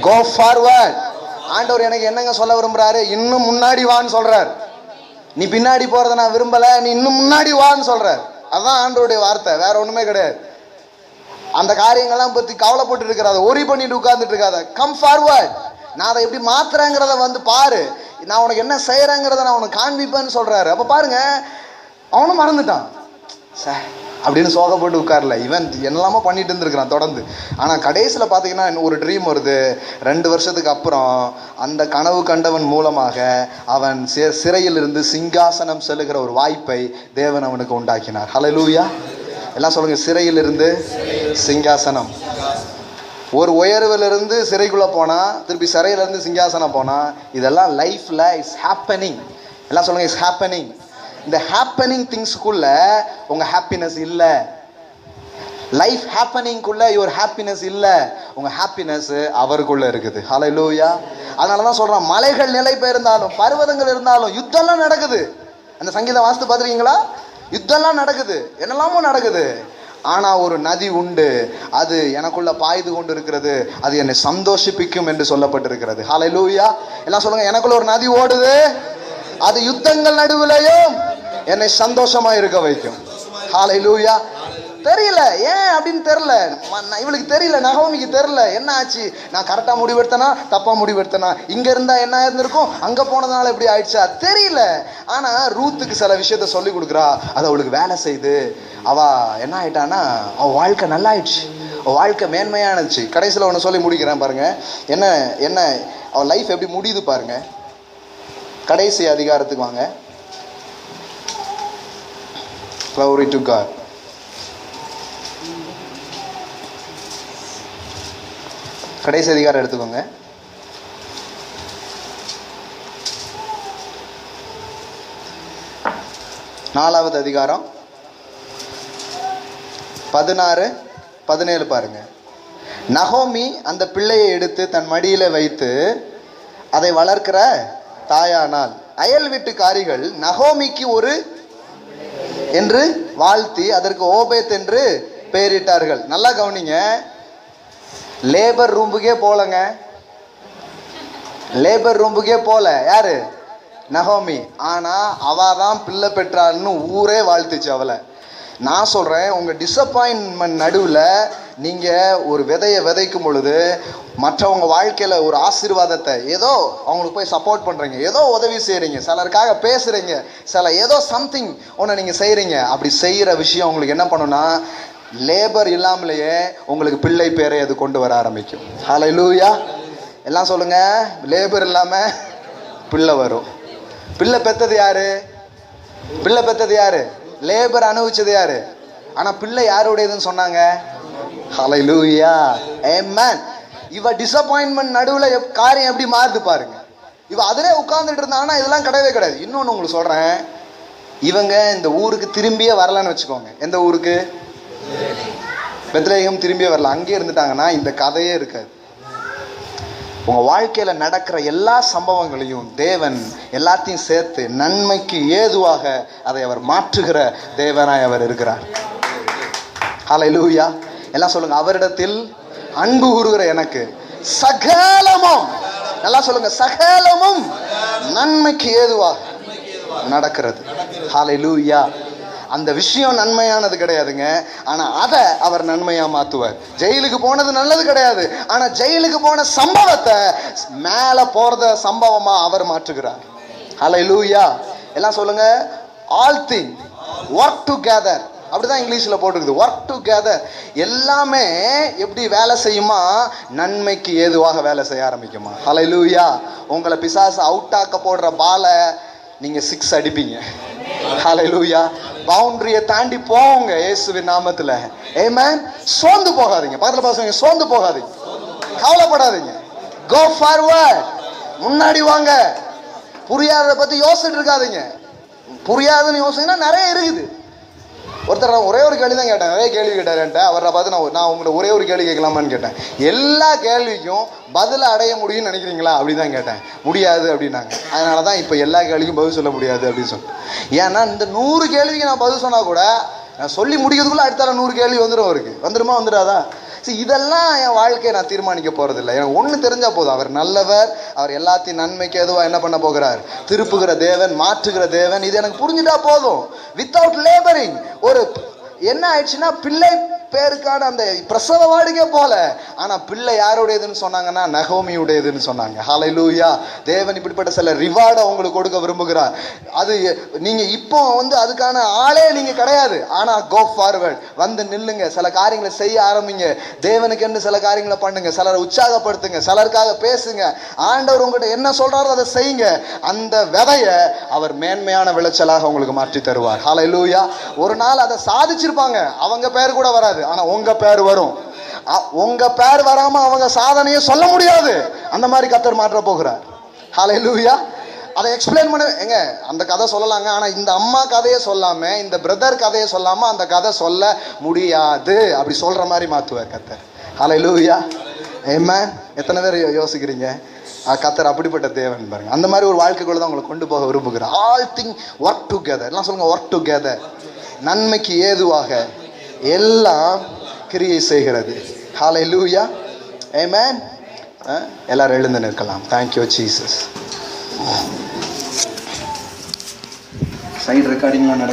Go forward. ஆண்டவர் எனக்கு என்னங்க சொல்ல விரும்புறாரு, இன்னும் முன்னாடி வான்னு சொல்றாரு. நீ பின்னாடி போறத நான் விரும்பல, நீ இன்னும் முன்னாடி வான்னு சொல்றாரு. அதுதான் ஆண்டவருடைய வார்த்தை, வேற ஒண்ணுமே கிடையாது. அந்த காரியங்கள்லாம் பத்தி கவலைப்பட்டு இருக்கிறாத, ஒரி பண்ணிட்டு உட்கார்ந்துட்டு இருக்காத. Come forward. நான் அதை எப்படி மாத்துறேங்கிறத வந்து பாரு, நான் உனக்கு என்ன செய்யறேங்கிறத நான் உனக்கு காண்பிப்பேன்னு சொல்றாரு. அப்ப பாருங்க அவனும் மறந்துட்டான் சார் அப்படின்னு சோகப்பட்டு உட்கார்ல. இவன் என்னெல்லாமோ பண்ணிட்டு இருந்திருக்கிறான் தொடர்ந்து. ஆனா கடைசியில பாத்தீங்கன்னா ஒரு ட்ரீம் வருது. 2 வருஷத்துக்கு அப்புறம் அந்த கனவு கண்டவன் மூலமாக அவன் சிறையில் இருந்து சிங்காசனம் செல்லுகிற ஒரு வாய்ப்பை தேவன் அவனுக்கு உண்டாக்கினார். ஹல்லேலூயா. எல்லாம் சொல்லுங்க, சிறையில் இருந்து சிங்காசனம். ஒரு உயர்விலிருந்து சிறைக்குள்ள போனா, திருப்பி சிறையில இருந்து சிங்காசனம் போனா, இதெல்லாம் லைஃப்ல இஸ் ஹேப்பனிங். எல்லாம் சொல்லுங்க இஸ் ஹேப்பனிங். இந்த ஹேப்பனிங் திங்ஸ்க்குள்ள உங்க ஹாப்பினஸ் இல்ல. லைஃப் ஹேப்பனிங்குள்ள யுவர் ஹாப்பினஸ் இல்ல. உங்க ஹாப்பினஸ் அவருக்குள்ள இருக்குது. ஹல்லேலூயா. அதனாலதான் சொல்றான், மலைகள் நிலை பெயர்ந்தாலும் பர்வதங்கள் இருந்தாலும் யுத்தம்லாம் நடக்குது. அந்த சங்கீதம் வாசித்து பார்த்துருக்கீங்களா? யுத்தம்லாம் நடக்குது, என்னெல்லாமோ நடக்குது. ஆனா ஒரு நதி உண்டு, அது எனக்குள்ள பாய்ந்து கொண்டு இருக்கிறது, அது என்னை சந்தோஷிப்பிக்கும் என்று சொல்லப்பட்டிருக்கிறது. ஹல்லேலூயா. எல்லாம் சொல்லுங்க, எனக்குள்ள ஒரு நதி ஓடுது, அது யுத்தங்கள் நடுவிலையும் என்னை சந்தோஷமா இருக்க வைக்கும். ஹல்லேலூயா. தெரியல ஏன் அப்படின்னு தெரியல, இவளுக்கு தெரியல, நகோமிக்கு தெரியல என்ன ஆச்சு, நான் கரெக்டா முடிவெடுத்தனா தப்பா முடிவெடுத்தனா, இங்க இருந்தா என்ன இருந்திருக்கும், அங்க போனதுனால எப்படி ஆயிடுச்சா தெரியல. ஆனா ரூத்துக்கு சில விஷயத்த சொல்லி கொடுக்குறா, அது அவளுக்கு வேலை செய்து அவ என்ன ஆயிட்டானா அவ வாழ்க்கை நல்லா ஆயிடுச்சு, அவ வாழ்க்கை மேன்மையானுச்சு. கடைசியில ஒன்று சொல்லி முடிக்கிறேன் பாருங்க, என்ன என்ன அவ லைஃப் எப்படி முடியுது பாருங்க. கடைசி அதிகாரத்துக்கு வாங்க. Glory to God. கடைசி அதிகாரம் எடுத்துக்கோங்க. நாலாவது அதிகாரம் 16-17 பாருங்க. நகோமி அந்த பிள்ளையை எடுத்து தன் மடியில வைத்து அதை வளர்க்கிற தாயானால், அயல் வீட்டுக்காரிகள் நகோமிக்கு ஒரு என்று வாழ்த்தி அதற்கு ஓபேத் என்று பெயரிட்டார்கள். நல்லா கவனிங்க, லேபர் ரூமுக்கே போலங்க, லேபர் ரூமுக்கே போல யாரு? நகோமி. ஆனா அவ தான் பிள்ளை பெற்றாள்னு ஊரே வாழ்த்துச்சு அவளை. நான் சொல்றேன், உங்க டிசப்பாயின்மெண்ட் நடுவில் நீங்க ஒரு விதையை விதைக்கும் பொழுது மற்றவங்க வாழ்க்கையில ஒரு ஆசீர்வாதத்தை ஏதோ அவங்களுக்கு போய் சப்போர்ட் பண்றீங்க, ஏதோ உதவி செய்யறீங்க, சிலருக்காக பேசுறீங்க, சில ஏதோ சம்திங் ஒன்று நீங்க செய்யறீங்க. அப்படி செய்யற விஷயம் உங்களுக்கு என்ன பண்ணுன்னா, லேபர் இல்லாமலேயே உங்களுக்கு பிள்ளை பேரை அது கொண்டு வர ஆரம்பிக்கும். ஹல்லேலூயா. எல்லாம் சொல்லுங்க, லேபர் இல்லாம பிள்ளை வரும். பிள்ளை பெத்தது யாரு? பிள்ளை பெத்தது யாரு? லேபர் அனுபவிச்சது யாரு? ஆனா பிள்ளை யாருடையதுன்னு சொன்னாங்க? ஹல்லேலூயா, ஆமென். இவ டிசப்பாயின்மெண்ட் நடுவுல காரியம் எப்படி மாறுது பாருங்க. இவ அதிலே உட்கார்ந்துட்டு இருந்தாங்கன்னா இதெல்லாம் கிடையவே கிடையாது. இன்னொன்னு உங்களுக்கு சொல்றேன், இவங்க இந்த ஊருக்கு திரும்பியே வரலன்னு வச்சுக்கோங்க. எந்த ஊருக்கு? பெத்லகேம் திரும்பியே வரல, அங்கே இருந்துட்டாங்கன்னா இந்த கதையே இருக்காது. உங்க வாழ்க்கையில நடக்கிற எல்லா சம்பவங்களையும் தேவன் எல்லாத்தையும் சேர்த்து நன்மைக்கு ஏதுவாக அதை அவர் மாற்றுகிற தேவனாய் அவர் இருக்கிறார். ஹல்லேலூயா. எல்லாம் சொல்லுங்க, அவரிடத்தில் அன்பு கூறுகிற எனக்கு சகலமும், நல்லா சொல்லுங்க, சகலமும் நன்மைக்கு ஏதுவாக நடக்கிறது. ஹல்லேலூயா. அந்த விஷயம் நன்மையானது கிடையாதுங்க, ஆனா அதை அவர் நன்மையா மாத்துவார். ஜெயிலுக்கு போனது நல்லது கிடையாது, ஆனா ஜெயிலுக்கு போன சம்பவத்தை மேல போறத சம்பவமா அவர் மாற்றுகிறார். ஹல்லேலூயா. எல்லாம் சொல்லுங்க, ஆல் திங் ஒர்க் டுகெதர். அப்படிதான் இங்கிலீஷ்ல போட்டுருக்குது, ஒர்க் டுகெதர். எல்லாமே எப்படி வேலை செய்யுமா? நன்மைக்கு ஏதுவாக வேலை செய்ய ஆரம்பிக்குமா. ஹல்லேலூயா. உங்களை பிசாசு அவுட் ஆக்க போடுற பாலை நீங்க 6 அடிப்பீங்க. ஹல்லேலூயா. பவுண்டரியை தாண்டி போங்க இயேசுவின் நாமத்துல. ஆமென். சோர்ந்து போகாதீங்க. பக்கத்துல பாருங்க, சோர்ந்து போகாதீங்க, கவலைப்படாதீங்க. கோ ஃபார்வர்ட், முன்னாடி வாங்க. புரியாததை பத்தி யோசிச்சுட்டு இருக்காதீங்க. புரியாதுன்னு யோசிங்கன்னா நிறைய இருக்குது. ஒருத்தர் ஒரே ஒரு கேள்வி தான் கேட்டேன், நிறைய கேள்வி கேட்டாருன்ட்டு. அவரை பார்த்து நான் உங்கள்கிட்ட ஒரே ஒரு கேள்வி கேட்கலாமான்னு கேட்டேன். எல்லா கேள்விக்கும் பதில அடைய முடியும்னு நினைக்கிறீங்களா அப்படிதான் கேட்டேன். முடியாது அப்படின்னாங்க. அதனால தான் இப்போ எல்லா கேள்விக்கும் பதில் சொல்ல முடியாது அப்படின்னு சொன்னேன். ஏன்னா இந்த 100 கேள்விக்கு நான் பதில் சொன்னா கூட நான் சொல்லி முடிக்கிறதுக்குள்ள அடுத்தால 100 கேள்வி வந்துடும். அவருக்கு வந்துடுமா வந்துடாதா? சரி, இதெல்லாம் என் வாழ்க்கையை நான் தீர்மானிக்க போறதில்லை. எனக்கு ஒன்று தெரிஞ்சா போதும், அவர் நல்லவர், அவர் எல்லாத்தையும் நன்மைக்கு எதுவாக என்ன பண்ண போகிறார்? திருப்புகிற தேவன், மாற்றுகிற தேவன். இது எனக்கு புரிஞ்சுட்டா போதும். வித்தவுட் லேபரிங் ஒரு என்ன ஆயிடுச்சுன்னா, பிள்ளை பேருக்கான அந்த பிரசவ வாடுகே போல. ஆனா பிள்ளை யாருடையதுன்னு சொன்னாங்கன்னா நகோமியுடையதுன்னு சொன்னாங்க. ஹல்லேலூயா. தேவன் இப்படிப்பட்ட சில ரிவார்டை உங்களுக்கு கொடுக்க விரும்புகிறார். அது நீங்க இப்போ அதுக்கான ஆளே நீங்க கிடையாது. ஆனா கோ ஃபார்வர்ட், வந்து நில்லுங்க, சில காரியங்களை செய்ய ஆரம்பிங்க. தேவனுக்கு என்ன சில காரியங்களை பண்ணுங்க, சிலரை உற்சாகப்படுத்துங்க, சிலருக்காக பேசுங்க. ஆண்டவர் உங்ககிட்ட என்ன சொல்றாரோ அதை செய்யுங்க. அந்த விதைய அவர் மேன்மையான விளைச்சலாக உங்களுக்கு மாற்றி தருவார். ஹல்லேலூயா. ஒரு நாள் அதை சாதிச்சிருப்பாங்க, அவங்க பேர் கூட வராது, ஆனா உங்க பேர் வரும். உங்க பேர் வராம அவங்க சாதனையை சொல்ல முடியாது. அந்த மாதிரி கர்த்தர் மாற்ற போகிறார். ஹல்லேலூயா. அதை எக்ஸ்பிளைன் பண்ண எங்க அந்த கதை சொல்லலாங்க, ஆனா இந்த அம்மா கதையை சொல்லாம, இந்த பிரதர் கதையை சொல்லாம அந்த கதை சொல்ல முடியாது. அப்படி சொல்ற மாதிரி மாத்துவார் கர்த்தர். ஹல்லேலூயா. ஆமென். எத்தனை பேர் யோசிக்கிறீங்க? கர்த்தர் அப்படிப்பட்ட தேவன் பாருங்க. அந்த மாதிரி ஒரு வாழ்க்கைக்குள்ள தான் உங்களை கொண்டு போக விரும்புகிறார். All thing work together. எல்லாம் சொல்லுங்க, ஒர்க் டுகெதர். நன்மைக்கு ஏதுவாக எல்லாம் கிரியை செய்கிறது. ஹல்லேலூயா. ஆமென். எல்லாரும் எழுந்து நிற்கலாம். Thank you Jesus. சைடு ரெக்கார்டிங்லாம் நடக்குது.